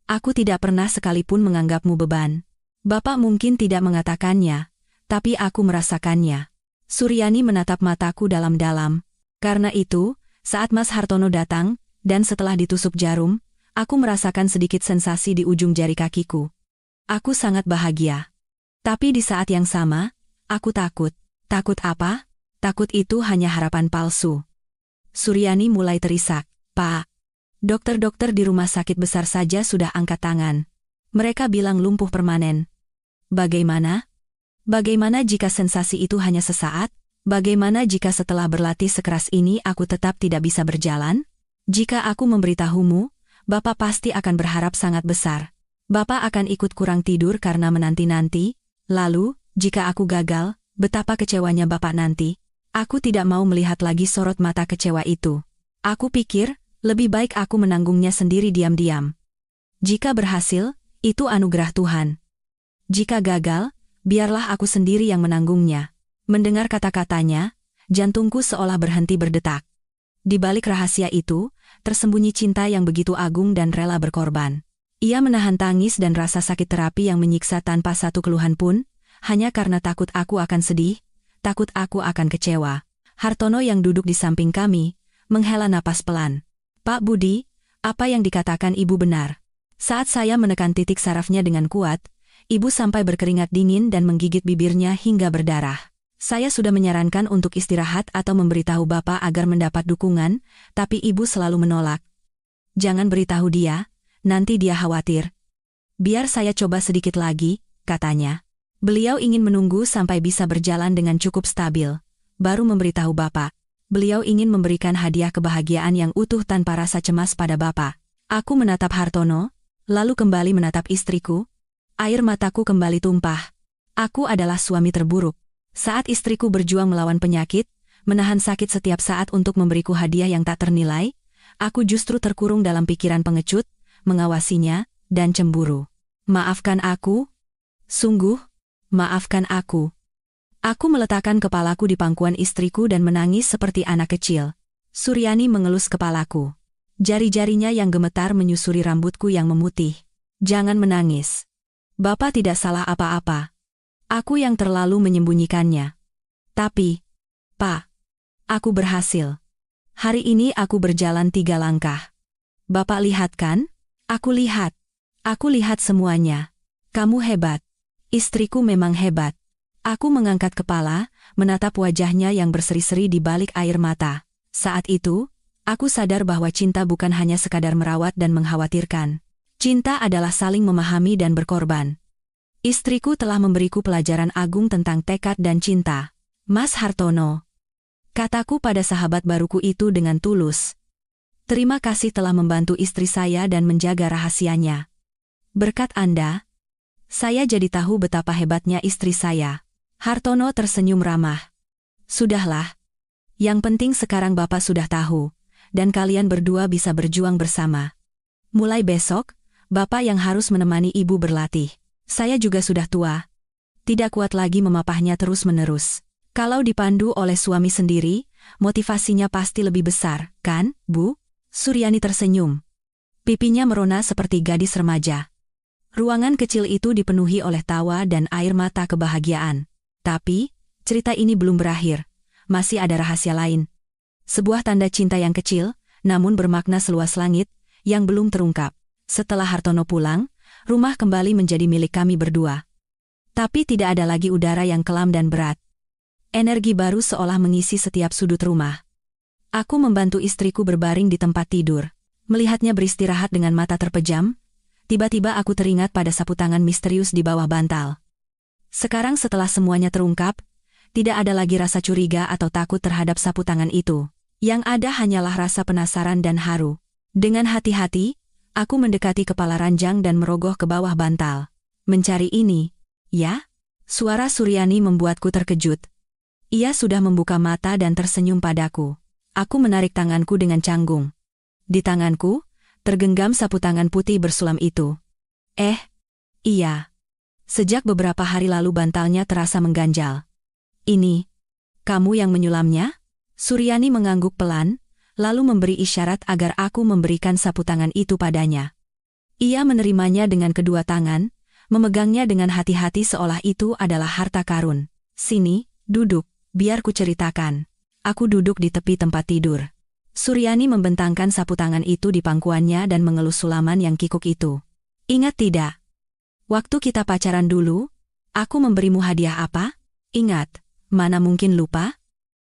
Aku tidak pernah sekalipun menganggapmu beban. Bapak mungkin tidak mengatakannya, tapi aku merasakannya. Suryani menatap mataku dalam-dalam. Karena itu, saat Mas Hartono datang, dan setelah ditusuk jarum, aku merasakan sedikit sensasi di ujung jari kakiku. Aku sangat bahagia. Tapi di saat yang sama, aku takut. Takut apa? Takut itu hanya harapan palsu. Suryani mulai terisak. "Pak, dokter-dokter di rumah sakit besar saja sudah angkat tangan. Mereka bilang lumpuh permanen. Bagaimana? Bagaimana jika sensasi itu hanya sesaat? Bagaimana jika setelah berlatih sekeras ini aku tetap tidak bisa berjalan? Jika aku memberitahumu, Bapak pasti akan berharap sangat besar. Bapak akan ikut kurang tidur karena menanti-nanti. Lalu, jika aku gagal, betapa kecewanya Bapak nanti. Aku tidak mau melihat lagi sorot mata kecewa itu. Aku pikir, lebih baik aku menanggungnya sendiri diam-diam. Jika berhasil, itu anugerah Tuhan. Jika gagal, biarlah aku sendiri yang menanggungnya." Mendengar kata-katanya, jantungku seolah berhenti berdetak. Di balik rahasia itu, tersembunyi cinta yang begitu agung dan rela berkorban. Ia menahan tangis dan rasa sakit terapi yang menyiksa tanpa satu keluhan pun, hanya karena takut aku akan sedih, takut aku akan kecewa. Hartono yang duduk di samping kami, menghela napas pelan. "Pak Budi, apa yang dikatakan Ibu benar." Saat saya menekan titik sarafnya dengan kuat, Ibu sampai berkeringat dingin dan menggigit bibirnya hingga berdarah. Saya sudah menyarankan untuk istirahat atau memberitahu Bapak agar mendapat dukungan, tapi Ibu selalu menolak. "Jangan beritahu dia, nanti dia khawatir." "Biar saya coba sedikit lagi," katanya. Beliau ingin menunggu sampai bisa berjalan dengan cukup stabil, baru memberitahu Bapak. Beliau ingin memberikan hadiah kebahagiaan yang utuh tanpa rasa cemas pada Bapak. Aku menatap Hartono, lalu kembali menatap istriku. Air mataku kembali tumpah. Aku adalah suami terburuk. Saat istriku berjuang melawan penyakit, menahan sakit setiap saat untuk memberiku hadiah yang tak ternilai, aku justru terkurung dalam pikiran pengecut, mengawasinya, dan cemburu. Maafkan aku. Sungguh, maafkan aku. Aku meletakkan kepalaku di pangkuan istriku dan menangis seperti anak kecil. Suryani mengelus kepalaku. Jari-jarinya yang gemetar menyusuri rambutku yang memutih. "Jangan menangis. Bapak tidak salah apa-apa. Aku yang terlalu menyembunyikannya. Tapi, Pak, aku berhasil. Hari ini aku berjalan 3 langkah. Bapak lihat kan? Aku lihat. Aku lihat semuanya. Kamu hebat. Istriku memang hebat." Aku mengangkat kepala, menatap wajahnya yang berseri-seri di balik air mata. Saat itu, Aku sadar bahwa cinta bukan hanya sekadar merawat dan mengkhawatirkan. Cinta adalah saling memahami dan berkorban. Istriku telah memberiku pelajaran agung tentang tekad dan cinta. Mas Hartono, kataku pada sahabat baruku itu dengan tulus. Terima kasih telah membantu istri saya dan menjaga rahasianya. Berkat Anda, saya jadi tahu betapa hebatnya istri saya. Hartono tersenyum ramah. Sudahlah. Yang penting sekarang Bapak sudah tahu, dan kalian berdua bisa berjuang bersama. Mulai besok, Bapak yang harus menemani Ibu berlatih. Saya juga sudah tua. Tidak kuat lagi memapahnya terus-menerus. Kalau dipandu oleh suami sendiri, motivasinya pasti lebih besar, kan, Bu? Suryani tersenyum. Pipinya merona seperti gadis remaja. Ruangan kecil itu dipenuhi oleh tawa dan air mata kebahagiaan. Tapi, cerita ini belum berakhir. Masih ada rahasia lain. Sebuah tanda cinta yang kecil, namun bermakna seluas langit, yang belum terungkap. Setelah Hartono pulang, rumah kembali menjadi milik kami berdua. Tapi tidak ada lagi udara yang kelam dan berat. Energi baru seolah mengisi setiap sudut rumah. Aku membantu istriku berbaring di tempat tidur. Melihatnya beristirahat dengan mata terpejam, tiba-tiba aku teringat pada sapu tangan misterius di bawah bantal. Sekarang setelah semuanya terungkap, tidak ada lagi rasa curiga atau takut terhadap sapu tangan itu. Yang ada hanyalah rasa penasaran dan haru. Dengan hati-hati, aku mendekati kepala ranjang dan merogoh ke bawah bantal. Mencari ini, ya? Suara Suryani membuatku terkejut. Ia sudah membuka mata dan tersenyum padaku. Aku menarik tanganku dengan canggung. Di tanganku, tergenggam sapu tangan putih bersulam itu. Iya. Sejak beberapa hari lalu bantalnya terasa mengganjal. Ini, kamu yang menyulamnya? Suryani mengangguk pelan, lalu memberi isyarat agar aku memberikan sapu tangan itu padanya. Ia menerimanya dengan kedua tangan, memegangnya dengan hati-hati seolah itu adalah harta karun. Sini, duduk, biar ku ceritakan. Aku duduk di tepi tempat tidur. Suryani membentangkan sapu tangan itu di pangkuannya dan mengelus sulaman yang kikuk itu. Ingat tidak? Waktu kita pacaran dulu, aku memberimu hadiah apa? Ingat, mana mungkin lupa?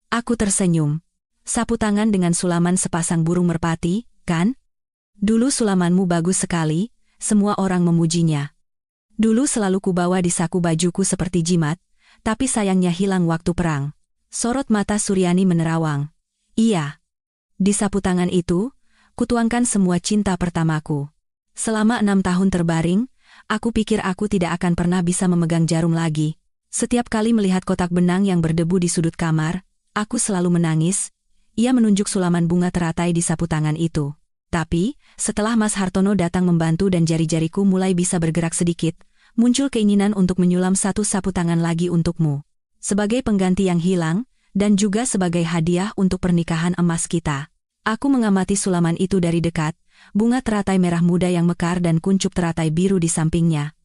Aku tersenyum. Sapu tangan dengan sulaman sepasang burung merpati, kan? Dulu sulamanmu bagus sekali, semua orang memujinya. Dulu selalu kubawa di saku bajuku seperti jimat, tapi sayangnya hilang waktu perang. Sorot mata Suryani menerawang. Iya. Di sapu tangan itu, kutuangkan semua cinta pertamaku. Selama 6 tahun terbaring, aku pikir aku tidak akan pernah bisa memegang jarum lagi. Setiap kali melihat kotak benang yang berdebu di sudut kamar, aku selalu menangis. Ia menunjuk sulaman bunga teratai di sapu tangan itu. Tapi, setelah Mas Hartono datang membantu dan jari-jariku mulai bisa bergerak sedikit, muncul keinginan untuk menyulam satu sapu tangan lagi untukmu. Sebagai pengganti yang hilang, dan juga sebagai hadiah untuk pernikahan emas kita. Aku mengamati sulaman itu dari dekat, bunga teratai merah muda yang mekar dan kuncup teratai biru di sampingnya.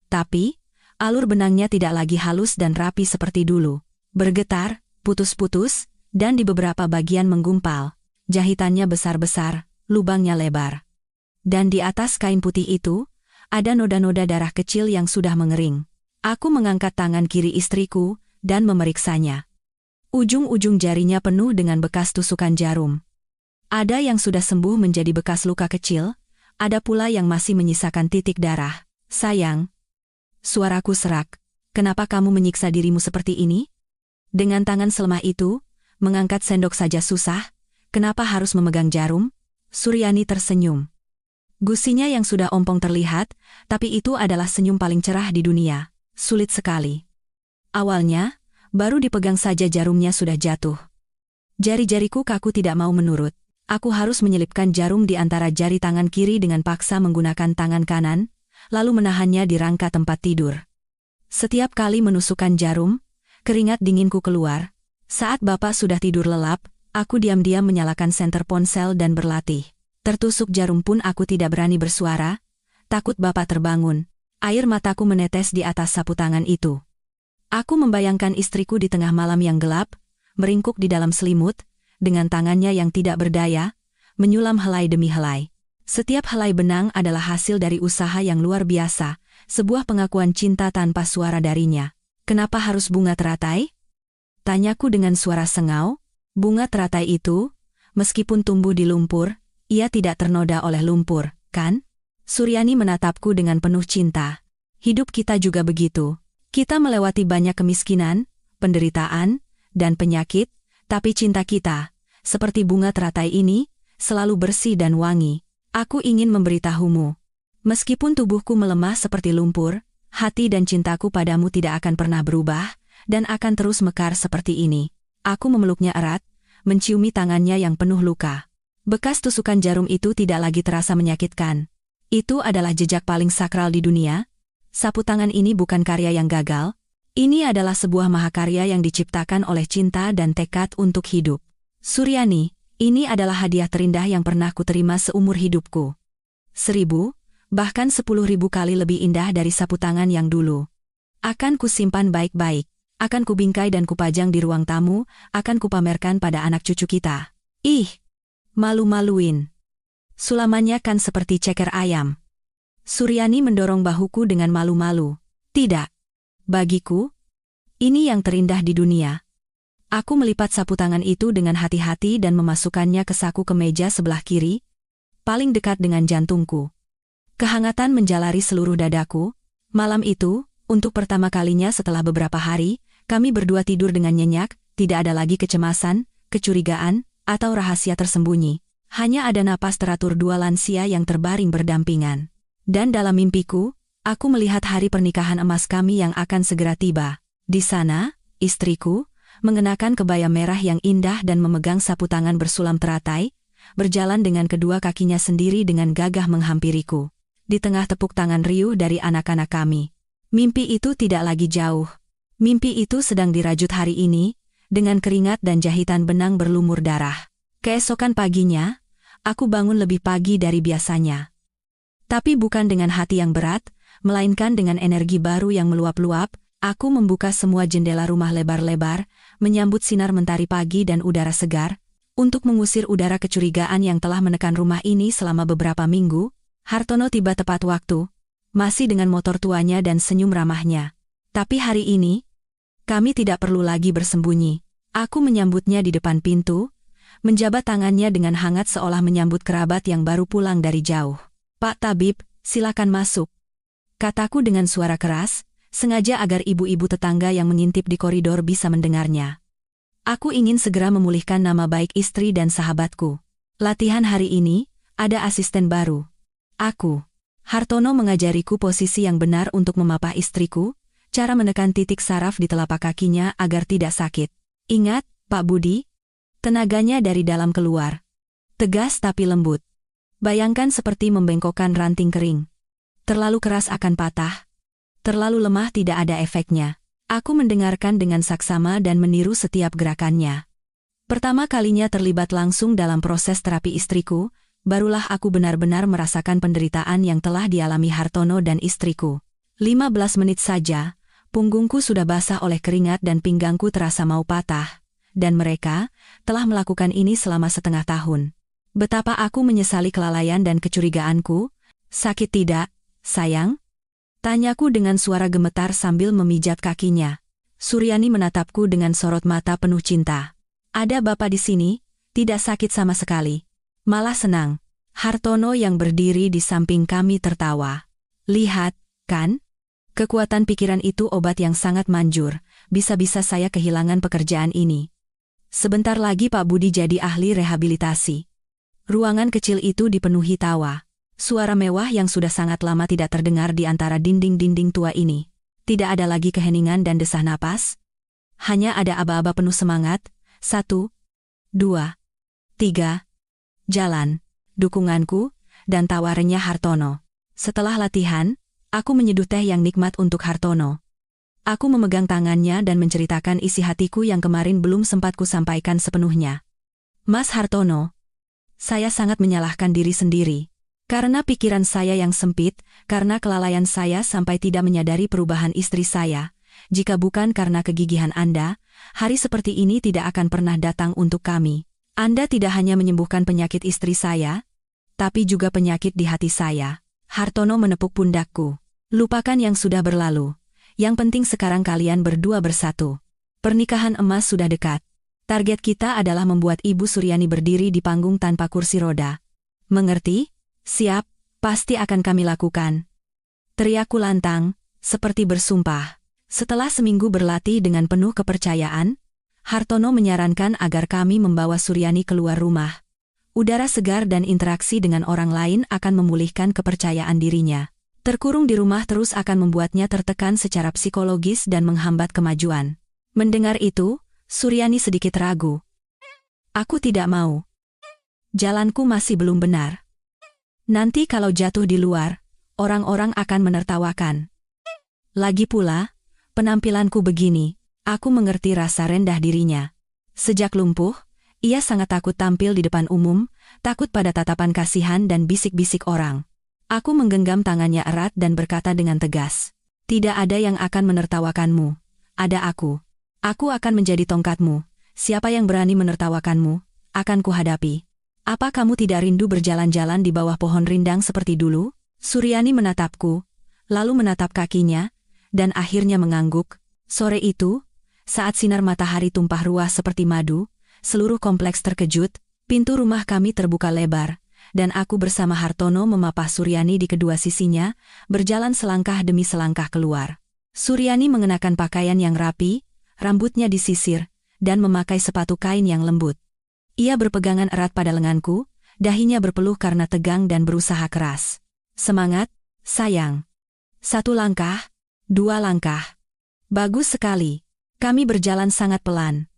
Tapi, alur benangnya tidak lagi halus dan rapi seperti dulu. Bergetar, putus-putus, dan di beberapa bagian menggumpal. Jahitannya besar-besar, lubangnya lebar. Dan di atas kain putih itu, ada noda-noda darah kecil yang sudah mengering. Aku mengangkat tangan kiri istriku, dan memeriksanya. Ujung-ujung jarinya penuh dengan bekas tusukan jarum. Ada yang sudah sembuh menjadi bekas luka kecil, ada pula yang masih menyisakan titik darah. Sayang. Suaraku serak. Kenapa kamu menyiksa dirimu seperti ini? Dengan tangan selemah itu, mengangkat sendok saja susah, kenapa harus memegang jarum? Suryani tersenyum. Gusinya yang sudah ompong terlihat, tapi itu adalah senyum paling cerah di dunia. Sulit sekali. Awalnya, baru dipegang saja jarumnya sudah jatuh. Jari-jariku kaku tidak mau menurut. Aku harus menyelipkan jarum di antara jari tangan kiri dengan paksa menggunakan tangan kanan, lalu menahannya di rangka tempat tidur. Setiap kali menusukkan jarum, keringat dinginku keluar. Saat Bapak sudah tidur lelap, aku diam-diam menyalakan senter ponsel dan berlatih. Tertusuk jarum pun aku tidak berani bersuara, takut Bapak terbangun. Air mataku menetes di atas sapu tangan itu. Aku membayangkan istriku di tengah malam yang gelap, meringkuk di dalam selimut, dengan tangannya yang tidak berdaya, menyulam helai demi helai. Setiap helai benang adalah hasil dari usaha yang luar biasa, sebuah pengakuan cinta tanpa suara darinya. Kenapa harus bunga teratai? Tanyaku dengan suara sengau. Bunga teratai itu, Meskipun tumbuh di lumpur, ia tidak ternoda oleh lumpur, kan? Suryani menatapku dengan penuh cinta. Hidup kita juga begitu. Kita melewati banyak kemiskinan, penderitaan, dan penyakit, tapi cinta kita, seperti bunga teratai ini, selalu bersih dan wangi. Aku ingin memberitahumu. Meskipun tubuhku melemah seperti lumpur, hati dan cintaku padamu tidak akan pernah berubah, dan akan terus mekar seperti ini. Aku memeluknya erat, menciumi tangannya yang penuh luka. Bekas tusukan jarum itu tidak lagi terasa menyakitkan. Itu adalah jejak paling sakral di dunia. Sapu tangan ini bukan karya yang gagal. Ini adalah sebuah mahakarya yang diciptakan oleh cinta dan tekad untuk hidup. Suryani, ini adalah hadiah terindah yang pernah kuterima seumur hidupku. 1000, bahkan 10.000 kali lebih indah dari sapu tangan yang dulu. Akan kusimpan baik-baik. Akan kubingkai dan kupajang di ruang tamu, akan kupamerkan pada anak cucu kita. Ih, malu-maluin. Sulamannya kan seperti ceker ayam. Suryani mendorong bahuku dengan malu-malu. Tidak. Bagiku, ini yang terindah di dunia. Aku melipat sapu tangan itu dengan hati-hati dan memasukkannya ke saku kemeja sebelah kiri, paling dekat dengan jantungku. Kehangatan menjalari seluruh dadaku. Malam itu, untuk pertama kalinya setelah beberapa hari, kami berdua tidur dengan nyenyak, tidak ada lagi kecemasan, kecurigaan, atau rahasia tersembunyi. Hanya ada napas teratur dua lansia yang terbaring berdampingan. Dan dalam mimpiku, aku melihat hari pernikahan emas kami yang akan segera tiba. Di sana, istriku, mengenakan kebaya merah yang indah dan memegang sapu tangan bersulam teratai, berjalan dengan kedua kakinya sendiri dengan gagah menghampiriku. Di tengah tepuk tangan riuh dari anak-anak kami. Mimpi itu tidak lagi jauh. Mimpi itu sedang dirajut hari ini, dengan keringat dan jahitan benang berlumur darah. Keesokan paginya, aku bangun lebih pagi dari biasanya. Tapi bukan dengan hati yang berat, melainkan dengan energi baru yang meluap-luap, aku membuka semua jendela rumah lebar-lebar, menyambut sinar mentari pagi dan udara segar, untuk mengusir udara kecurigaan yang telah menekan rumah ini selama beberapa minggu. Hartono tiba tepat waktu, masih dengan motor tuanya dan senyum ramahnya. Tapi hari ini, kami tidak perlu lagi bersembunyi. Aku menyambutnya di depan pintu, menjabat tangannya dengan hangat seolah menyambut kerabat yang baru pulang dari jauh. Pak Tabib, silakan masuk. Kataku dengan suara keras, sengaja agar ibu-ibu tetangga yang mengintip di koridor bisa mendengarnya. Aku ingin segera memulihkan nama baik istri dan sahabatku. Latihan hari ini, ada asisten baru. Aku. Hartono mengajariku posisi yang benar untuk memapah istriku, cara menekan titik saraf di telapak kakinya agar tidak sakit. Ingat, Pak Budi? Tenaganya dari dalam keluar. Tegas tapi lembut. Bayangkan seperti membengkokkan ranting kering. Terlalu keras akan patah. Terlalu lemah tidak ada efeknya. Aku mendengarkan dengan saksama dan meniru setiap gerakannya. Pertama kalinya terlibat langsung dalam proses terapi istriku, barulah aku benar-benar merasakan penderitaan yang telah dialami Hartono dan istriku. 15 menit saja, punggungku sudah basah oleh keringat dan pinggangku terasa mau patah, dan mereka telah melakukan ini selama setengah tahun. Betapa aku menyesali kelalaian dan kecurigaanku. Sakit tidak, sayang? Tanyaku dengan suara gemetar sambil memijat kakinya. Suryani menatapku dengan sorot mata penuh cinta. Ada Bapak di sini, tidak sakit sama sekali. Malah senang. Hartono yang berdiri di samping kami tertawa. Lihat, kan? Kekuatan pikiran itu obat yang sangat manjur, bisa-bisa saya kehilangan pekerjaan ini. Sebentar lagi Pak Budi jadi ahli rehabilitasi. Ruangan kecil itu dipenuhi tawa. Suara mewah yang sudah sangat lama tidak terdengar di antara dinding-dinding tua ini. Tidak ada lagi keheningan dan desah napas. Hanya ada aba-aba penuh semangat. 1, 2, 3. Jalan, dukunganku, dan tawarannya Hartono. Setelah latihan, aku menyeduh teh yang nikmat untuk Hartono. Aku memegang tangannya dan menceritakan isi hatiku yang kemarin belum sempat kusampaikan sepenuhnya. Mas Hartono, saya sangat menyalahkan diri sendiri. Karena pikiran saya yang sempit, karena kelalaian saya sampai tidak menyadari perubahan istri saya. Jika bukan karena kegigihan Anda, hari seperti ini tidak akan pernah datang untuk kami. Anda tidak hanya menyembuhkan penyakit istri saya, tapi juga penyakit di hati saya. Hartono menepuk pundakku. Lupakan yang sudah berlalu. Yang penting sekarang kalian berdua bersatu. Pernikahan emas sudah dekat. Target kita adalah membuat Ibu Suryani berdiri di panggung tanpa kursi roda. Mengerti? Siap, pasti akan kami lakukan. Teriakku lantang, seperti bersumpah. Setelah seminggu berlatih dengan penuh kepercayaan, Hartono menyarankan agar kami membawa Suryani keluar rumah. Udara segar dan interaksi dengan orang lain akan memulihkan kepercayaan dirinya. Terkurung di rumah terus akan membuatnya tertekan secara psikologis dan menghambat kemajuan. Mendengar itu, Suryani sedikit ragu. Aku tidak mau. Jalanku masih belum benar. Nanti kalau jatuh di luar, orang-orang akan menertawakan. Lagi pula, penampilanku begini, aku mengerti rasa rendah dirinya. Sejak lumpuh, ia sangat takut tampil di depan umum, takut pada tatapan kasihan dan bisik-bisik orang. Aku menggenggam tangannya erat dan berkata dengan tegas, "Tidak ada yang akan menertawakanmu. Ada aku. Aku akan menjadi tongkatmu. Siapa yang berani menertawakanmu, akan kuhadapi." "Apa kamu tidak rindu berjalan-jalan di bawah pohon rindang seperti dulu?" Suryani menatapku, lalu menatap kakinya, dan akhirnya mengangguk. Sore itu, saat sinar matahari tumpah ruah seperti madu, seluruh kompleks terkejut, pintu rumah kami terbuka lebar, dan aku bersama Hartono memapah Suryani di kedua sisinya, berjalan selangkah demi selangkah keluar. Suryani mengenakan pakaian yang rapi, rambutnya disisir, dan memakai sepatu kain yang lembut. Ia berpegangan erat pada lenganku, dahinya berpeluh karena tegang dan berusaha keras. "Semangat, sayang. 1 langkah, 2 langkah. Bagus sekali." Kami berjalan sangat pelan.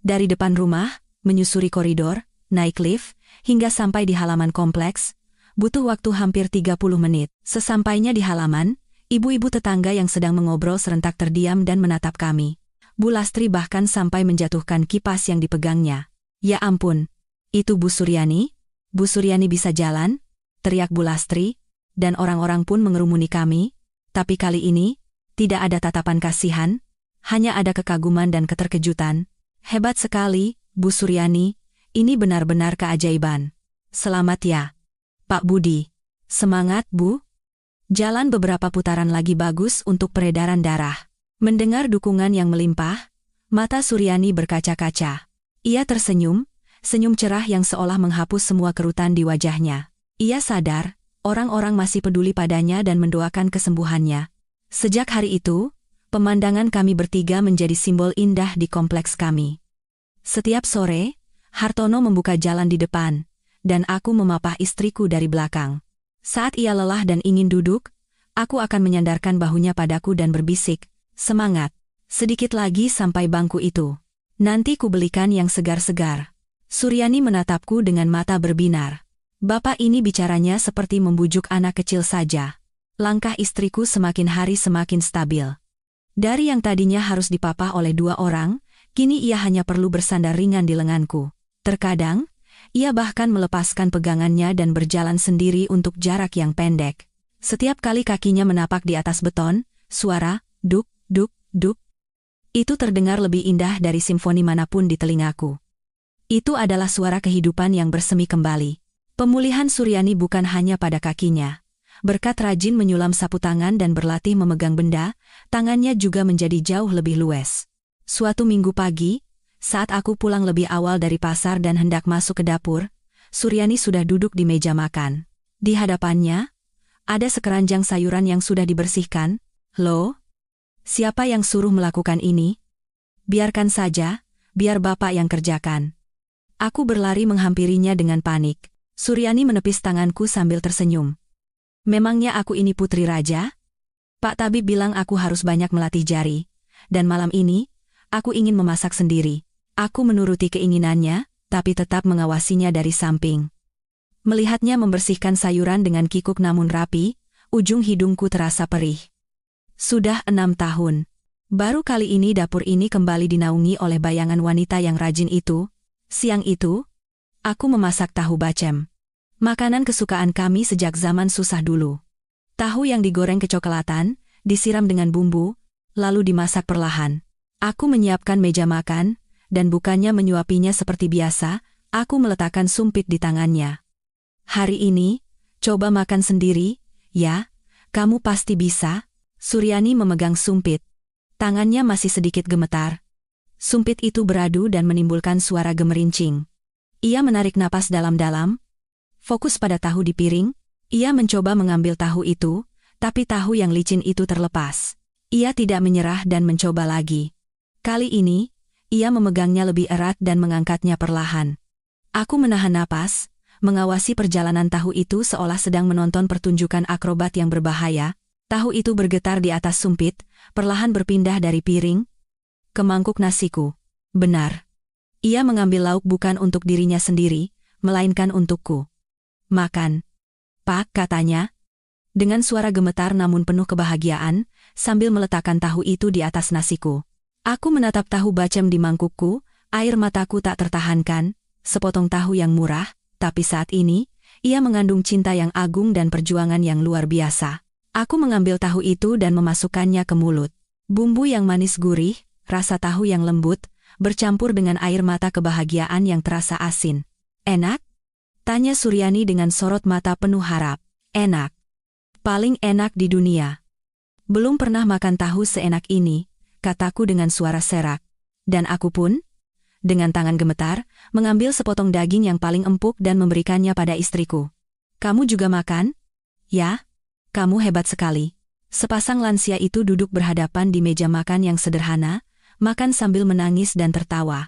Dari depan rumah, menyusuri koridor, naik lift, hingga sampai di halaman kompleks, butuh waktu hampir 30 menit. Sesampainya di halaman, ibu-ibu tetangga yang sedang mengobrol serentak terdiam dan menatap kami. Bu Lastri bahkan sampai menjatuhkan kipas yang dipegangnya. "Ya ampun, itu Bu Suryani? Bu Suryani bisa jalan?" teriak Bu Lastri, dan orang-orang pun mengerumuni kami. Tapi kali ini, tidak ada tatapan kasihan, hanya ada kekaguman dan keterkejutan. "Hebat sekali, Bu Suryani, ini benar-benar keajaiban. Selamat ya, Pak Budi. Semangat, Bu." Jalan beberapa putaran lagi bagus untuk peredaran darah. Mendengar dukungan yang melimpah, mata Suryani berkaca-kaca. Ia tersenyum, senyum cerah yang seolah menghapus semua kerutan di wajahnya. Ia sadar, orang-orang masih peduli padanya dan mendoakan kesembuhannya. Sejak hari itu, pemandangan kami bertiga menjadi simbol indah di kompleks kami. Setiap sore, Hartono membuka jalan di depan, dan aku memapah istriku dari belakang. Saat ia lelah dan ingin duduk, aku akan menyandarkan bahunya padaku dan berbisik, "Semangat, sedikit lagi sampai bangku itu. Nanti ku belikan yang segar-segar." Suryani menatapku dengan mata berbinar. Bapak ini bicaranya seperti membujuk anak kecil saja. Langkah istriku semakin hari semakin stabil. Dari yang tadinya harus dipapah oleh 2 orang, kini ia hanya perlu bersandar ringan di lenganku. Terkadang, ia bahkan melepaskan pegangannya dan berjalan sendiri untuk jarak yang pendek. Setiap kali kakinya menapak di atas beton, suara duk, duk, duk itu terdengar lebih indah dari simfoni manapun di telingaku. Itu adalah suara kehidupan yang bersemi kembali. Pemulihan Suryani bukan hanya pada kakinya. Berkat rajin menyulam sapu tangan dan berlatih memegang benda, tangannya juga menjadi jauh lebih luwes. Suatu minggu pagi, saat aku pulang lebih awal dari pasar dan hendak masuk ke dapur, Suryani sudah duduk di meja makan. Di hadapannya, ada sekeranjang sayuran yang sudah dibersihkan. "Loh, siapa yang suruh melakukan ini?" "Biarkan saja, biar Bapak yang kerjakan." Aku berlari menghampirinya dengan panik. Suryani menepis tanganku sambil tersenyum. "Memangnya aku ini putri raja? Pak tabib bilang aku harus banyak melatih jari, dan malam ini, aku ingin memasak sendiri." Aku menuruti keinginannya, tapi tetap mengawasinya dari samping. Melihatnya membersihkan sayuran dengan kikuk namun rapi, ujung hidungku terasa perih. Sudah 6 tahun. Baru kali ini dapur ini kembali dinaungi oleh bayangan wanita yang rajin itu. Siang itu, aku memasak tahu bacem. Makanan kesukaan kami sejak zaman susah dulu. Tahu yang digoreng kecoklatan, disiram dengan bumbu, lalu dimasak perlahan. Aku menyiapkan meja makan, dan bukannya menyuapinya seperti biasa, aku meletakkan sumpit di tangannya. "Hari ini, coba makan sendiri, ya, kamu pasti bisa." Suryani memegang sumpit. Tangannya masih sedikit gemetar. Sumpit itu beradu dan menimbulkan suara gemerincing. Ia menarik napas dalam-dalam, fokus pada tahu di piring. Ia mencoba mengambil tahu itu, tapi tahu yang licin itu terlepas. Ia tidak menyerah dan mencoba lagi. Kali ini, ia memegangnya lebih erat dan mengangkatnya perlahan. Aku menahan napas, mengawasi perjalanan tahu itu seolah sedang menonton pertunjukan akrobat yang berbahaya. Tahu itu bergetar di atas sumpit, perlahan berpindah dari piring ke mangkuk nasiku. Benar. Ia mengambil lauk bukan untuk dirinya sendiri, melainkan untukku. Makan. Pak, katanya, dengan suara gemetar namun penuh kebahagiaan, sambil meletakkan tahu itu di atas nasiku. Aku menatap tahu bacem di mangkukku, air mataku tak tertahankan, sepotong tahu yang murah, tapi saat ini, ia mengandung cinta yang agung dan perjuangan yang luar biasa. Aku mengambil tahu itu dan memasukkannya ke mulut. Bumbu yang manis gurih, rasa tahu yang lembut, bercampur dengan air mata kebahagiaan yang terasa asin. Enak? Tanya Suryani dengan sorot mata penuh harap. Enak. Paling enak di dunia. Belum pernah makan tahu seenak ini, kataku dengan suara serak. Dan aku pun, dengan tangan gemetar, mengambil sepotong daging yang paling empuk dan memberikannya pada istriku. Kamu juga makan? Ya, kamu hebat sekali. Sepasang lansia itu duduk berhadapan di meja makan yang sederhana, makan sambil menangis dan tertawa.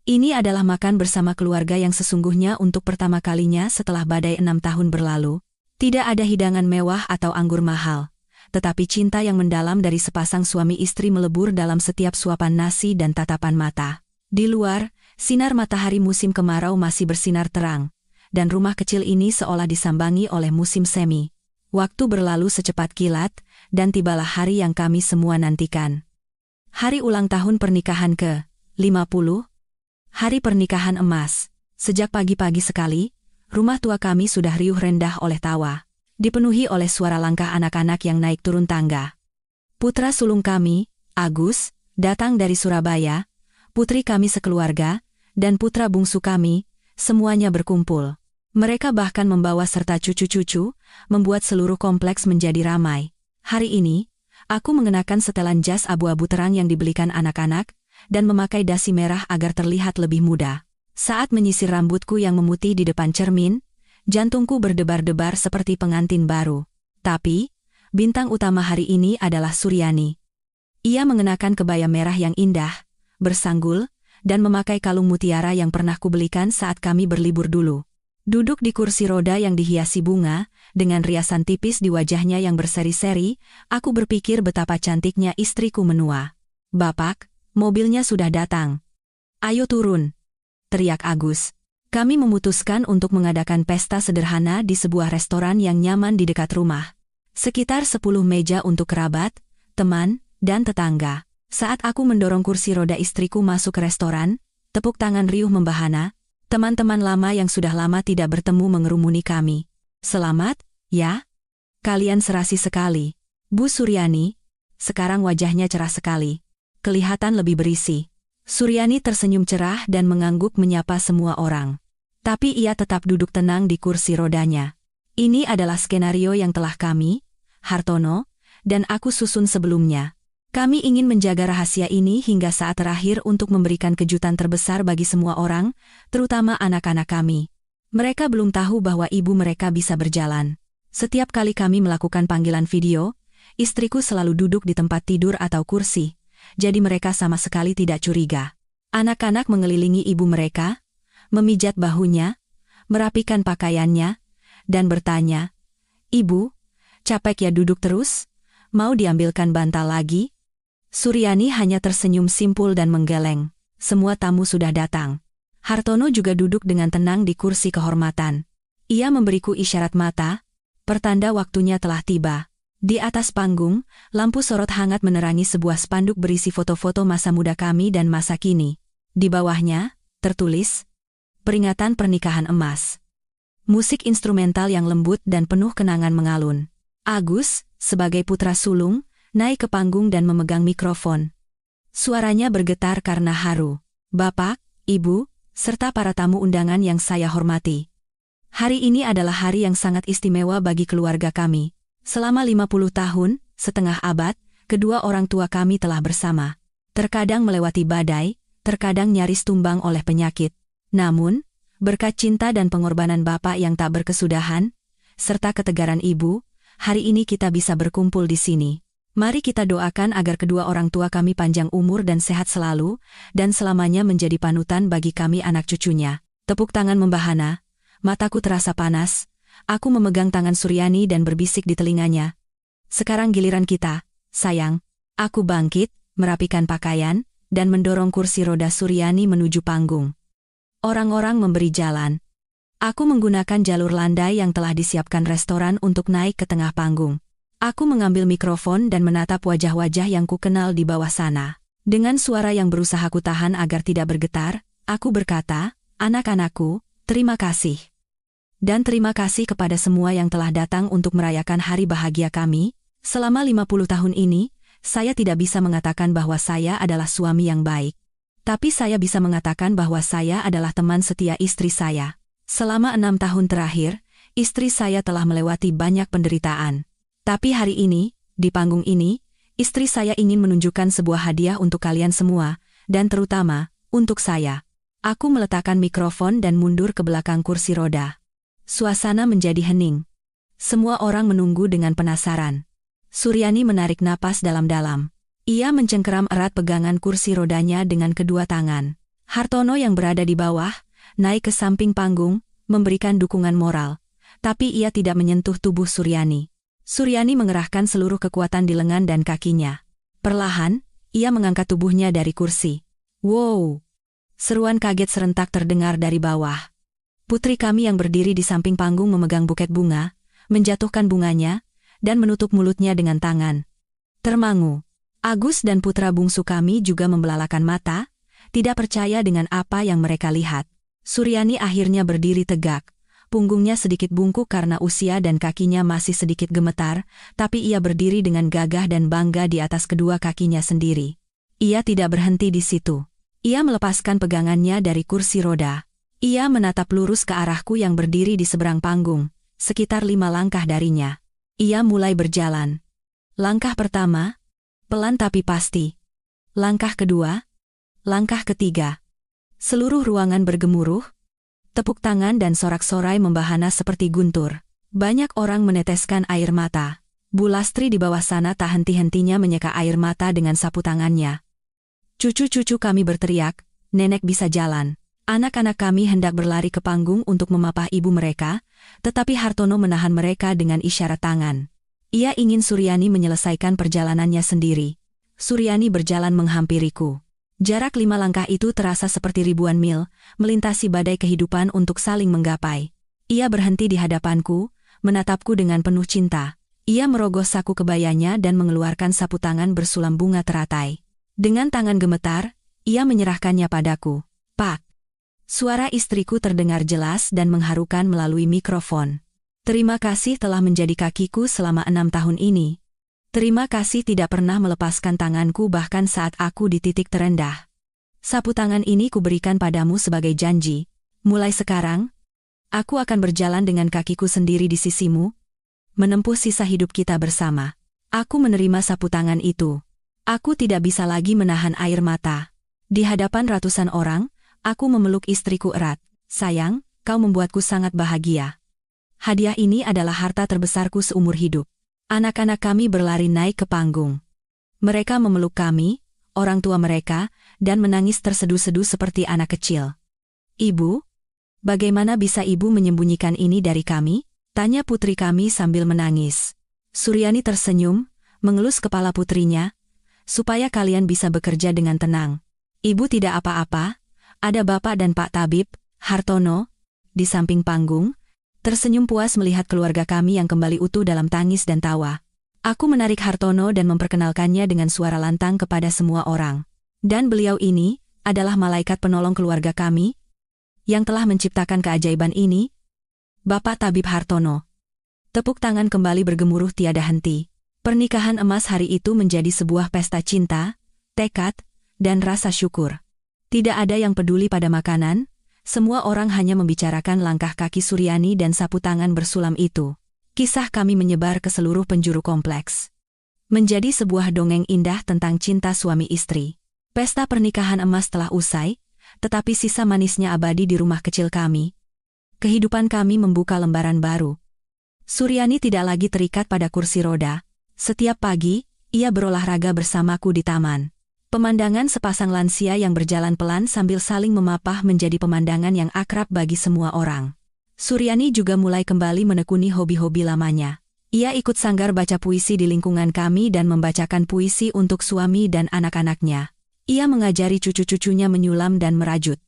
Ini adalah makan bersama keluarga yang sesungguhnya untuk pertama kalinya setelah badai 6 tahun berlalu. Tidak ada hidangan mewah atau anggur mahal, tetapi cinta yang mendalam dari sepasang suami istri melebur dalam setiap suapan nasi dan tatapan mata. Di luar, sinar matahari musim kemarau masih bersinar terang, dan rumah kecil ini seolah disambangi oleh musim semi. Waktu berlalu secepat kilat, dan tibalah hari yang kami semua nantikan. Hari ulang tahun pernikahan ke-50. Hari pernikahan emas. Sejak pagi-pagi sekali, rumah tua kami sudah riuh rendah oleh tawa. Dipenuhi oleh suara langkah anak-anak yang naik turun tangga. Putra sulung kami, Agus, datang dari Surabaya, putri kami sekeluarga, dan putra bungsu kami, semuanya berkumpul. Mereka bahkan membawa serta cucu-cucu, membuat seluruh kompleks menjadi ramai. Hari ini, aku mengenakan setelan jas abu-abu terang yang dibelikan anak-anak, dan memakai dasi merah agar terlihat lebih muda. Saat menyisir rambutku yang memutih di depan cermin, jantungku berdebar-debar seperti pengantin baru. Tapi, bintang utama hari ini adalah Suryani. Ia mengenakan kebaya merah yang indah, bersanggul, dan memakai kalung mutiara yang pernah kubelikan saat kami berlibur dulu. Duduk di kursi roda yang dihiasi bunga, dengan riasan tipis di wajahnya yang berseri-seri, aku berpikir betapa cantiknya istriku menua. Bapak, mobilnya sudah datang. Ayo turun, teriak Agus. Kami memutuskan untuk mengadakan pesta sederhana di sebuah restoran yang nyaman di dekat rumah. Sekitar 10 meja untuk kerabat, teman, dan tetangga. Saat aku mendorong kursi roda istriku masuk ke restoran, tepuk tangan riuh membahana. Teman-teman lama yang sudah lama tidak bertemu mengerumuni kami. Selamat, ya? Kalian serasi sekali. Bu Suryani, sekarang wajahnya cerah sekali. Kelihatan lebih berisi. Suryani tersenyum cerah dan mengangguk menyapa semua orang. Tapi ia tetap duduk tenang di kursi rodanya. Ini adalah skenario yang telah kami, Hartono, dan aku susun sebelumnya. Kami ingin menjaga rahasia ini hingga saat terakhir untuk memberikan kejutan terbesar bagi semua orang, terutama anak-anak kami. Mereka belum tahu bahwa ibu mereka bisa berjalan. Setiap kali kami melakukan panggilan video, istriku selalu duduk di tempat tidur atau kursi, jadi mereka sama sekali tidak curiga. Anak-anak mengelilingi ibu mereka, memijat bahunya, merapikan pakaiannya, dan bertanya, "Ibu, capek ya duduk terus? Mau diambilkan bantal lagi?" Suryani hanya tersenyum simpul dan menggeleng. Semua tamu sudah datang. Hartono juga duduk dengan tenang di kursi kehormatan. Ia memberiku isyarat mata, pertanda waktunya telah tiba. Di atas panggung, lampu sorot hangat menerangi sebuah spanduk berisi foto-foto masa muda kami dan masa kini. Di bawahnya, tertulis, "Peringatan Pernikahan Emas." Musik instrumental yang lembut dan penuh kenangan mengalun. Agus, sebagai putra sulung, naik ke panggung dan memegang mikrofon. Suaranya bergetar karena haru. "Bapak, Ibu, serta para tamu undangan yang saya hormati. Hari ini adalah hari yang sangat istimewa bagi keluarga kami. Selama 50 tahun, setengah abad, kedua orang tua kami telah bersama. Terkadang melewati badai, terkadang nyaris tumbang oleh penyakit. Namun, berkat cinta dan pengorbanan Bapak yang tak berkesudahan, serta ketegaran Ibu, hari ini kita bisa berkumpul di sini. Mari kita doakan agar kedua orang tua kami panjang umur dan sehat selalu, dan selamanya menjadi panutan bagi kami anak cucunya. Tepuk tangan membahana, mataku terasa panas, aku memegang tangan Suryani dan berbisik di telinganya. Sekarang giliran kita, sayang. Aku bangkit, merapikan pakaian, dan mendorong kursi roda Suryani menuju panggung. Orang-orang memberi jalan. Aku menggunakan jalur landai yang telah disiapkan restoran untuk naik ke tengah panggung. Aku mengambil mikrofon dan menatap wajah-wajah yang kukenal di bawah sana. Dengan suara yang berusaha kutahan agar tidak bergetar, aku berkata, "Anak-anakku, terima kasih. Dan terima kasih kepada semua yang telah datang untuk merayakan hari bahagia kami. Selama 50 tahun ini, saya tidak bisa mengatakan bahwa saya adalah suami yang baik. Tapi saya bisa mengatakan bahwa saya adalah teman setia istri saya. Selama 6 tahun terakhir, istri saya telah melewati banyak penderitaan. Tapi hari ini, di panggung ini, istri saya ingin menunjukkan sebuah hadiah untuk kalian semua, dan terutama, untuk saya." Aku meletakkan mikrofon dan mundur ke belakang kursi roda. Suasana menjadi hening. Semua orang menunggu dengan penasaran. Suryani menarik napas dalam-dalam. Ia mencengkeram erat pegangan kursi rodanya dengan kedua tangan. Hartono yang berada di bawah, naik ke samping panggung, memberikan dukungan moral. Tapi ia tidak menyentuh tubuh Suryani. Suryani mengerahkan seluruh kekuatan di lengan dan kakinya. Perlahan, ia mengangkat tubuhnya dari kursi. "Wow!" Seruan kaget serentak terdengar dari bawah. Putri kami yang berdiri di samping panggung memegang buket bunga, menjatuhkan bunganya, dan menutup mulutnya dengan tangan. Termangu. Agus dan putra bungsu kami juga membelalakan mata, tidak percaya dengan apa yang mereka lihat. Suryani akhirnya berdiri tegak. Punggungnya sedikit bungkuk karena usia dan kakinya masih sedikit gemetar, tapi ia berdiri dengan gagah dan bangga di atas kedua kakinya sendiri. Ia tidak berhenti di situ. Ia melepaskan pegangannya dari kursi roda. Ia menatap lurus ke arahku yang berdiri di seberang panggung, sekitar 5 langkah darinya. Ia mulai berjalan. Langkah pertama, pelan tapi pasti. Langkah kedua, langkah ketiga. Seluruh ruangan bergemuruh. Tepuk tangan dan sorak-sorai membahana seperti guntur. Banyak orang meneteskan air mata. Bu Lastri di bawah sana tak henti-hentinya menyeka air mata dengan sapu tangannya. Cucu-cucu kami berteriak, "Nenek bisa jalan." Anak-anak kami hendak berlari ke panggung untuk memapah ibu mereka, tetapi Hartono menahan mereka dengan isyarat tangan. Ia ingin Suryani menyelesaikan perjalanannya sendiri. Suryani berjalan menghampiriku. Jarak 5 langkah itu terasa seperti ribuan mil, melintasi badai kehidupan untuk saling menggapai. Ia berhenti di hadapanku, menatapku dengan penuh cinta. Ia merogoh saku kebayanya dan mengeluarkan sapu tangan bersulam bunga teratai. Dengan tangan gemetar, ia menyerahkannya padaku. "Pak." Suara istriku terdengar jelas dan mengharukan melalui mikrofon. "Terima kasih telah menjadi kakiku selama 6 tahun ini. Terima kasih tidak pernah melepaskan tanganku bahkan saat aku di titik terendah. Sapu tangan ini kuberikan padamu sebagai janji. Mulai sekarang, aku akan berjalan dengan kakiku sendiri di sisimu, menempuh sisa hidup kita bersama." Aku menerima sapu tangan itu. Aku tidak bisa lagi menahan air mata. Di hadapan ratusan orang, aku memeluk istriku erat. "Sayang, kau membuatku sangat bahagia. Hadiah ini adalah harta terbesarku seumur hidup." Anak-anak kami berlari naik ke panggung. Mereka memeluk kami, orang tua mereka, dan menangis terseduh-seduh seperti anak kecil. "Ibu, bagaimana bisa ibu menyembunyikan ini dari kami?" tanya putri kami sambil menangis. Suryani tersenyum, mengelus kepala putrinya, "Supaya kalian bisa bekerja dengan tenang. Ibu tidak apa-apa, ada Bapak dan Pak Tabib." Hartono, di samping panggung, tersenyum puas melihat keluarga kami yang kembali utuh dalam tangis dan tawa. Aku menarik Hartono dan memperkenalkannya dengan suara lantang kepada semua orang. "Dan beliau ini adalah malaikat penolong keluarga kami yang telah menciptakan keajaiban ini, Bapak Tabib Hartono." Tepuk tangan kembali bergemuruh tiada henti. Pernikahan emas hari itu menjadi sebuah pesta cinta, tekad, dan rasa syukur. Tidak ada yang peduli pada makanan. Semua orang hanya membicarakan langkah kaki Suryani dan sapu tangan bersulam itu. Kisah kami menyebar ke seluruh penjuru kompleks. Menjadi sebuah dongeng indah tentang cinta suami istri. Pesta pernikahan emas telah usai, tetapi sisa manisnya abadi di rumah kecil kami. Kehidupan kami membuka lembaran baru. Suryani tidak lagi terikat pada kursi roda. Setiap pagi, ia berolahraga bersamaku di taman. Pemandangan sepasang lansia yang berjalan pelan sambil saling memapah menjadi pemandangan yang akrab bagi semua orang. Suryani juga mulai kembali menekuni hobi-hobi lamanya. Ia ikut sanggar baca puisi di lingkungan kami dan membacakan puisi untuk suami dan anak-anaknya. Ia mengajari cucu-cucunya menyulam dan merajut.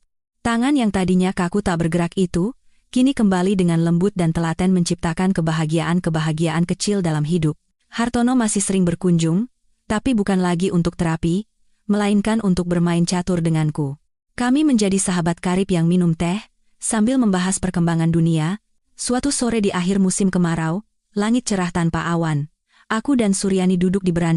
Tangan yang tadinya kaku tak bergerak itu, kini kembali dengan lembut dan telaten menciptakan kebahagiaan-kebahagiaan kecil dalam hidup. Hartono masih sering berkunjung, tapi bukan lagi untuk terapi, melainkan untuk bermain catur denganku. Kami menjadi sahabat karib yang minum teh, sambil membahas perkembangan dunia. Suatu sore di akhir musim kemarau, langit cerah tanpa awan. Aku dan Suryani duduk di beranda.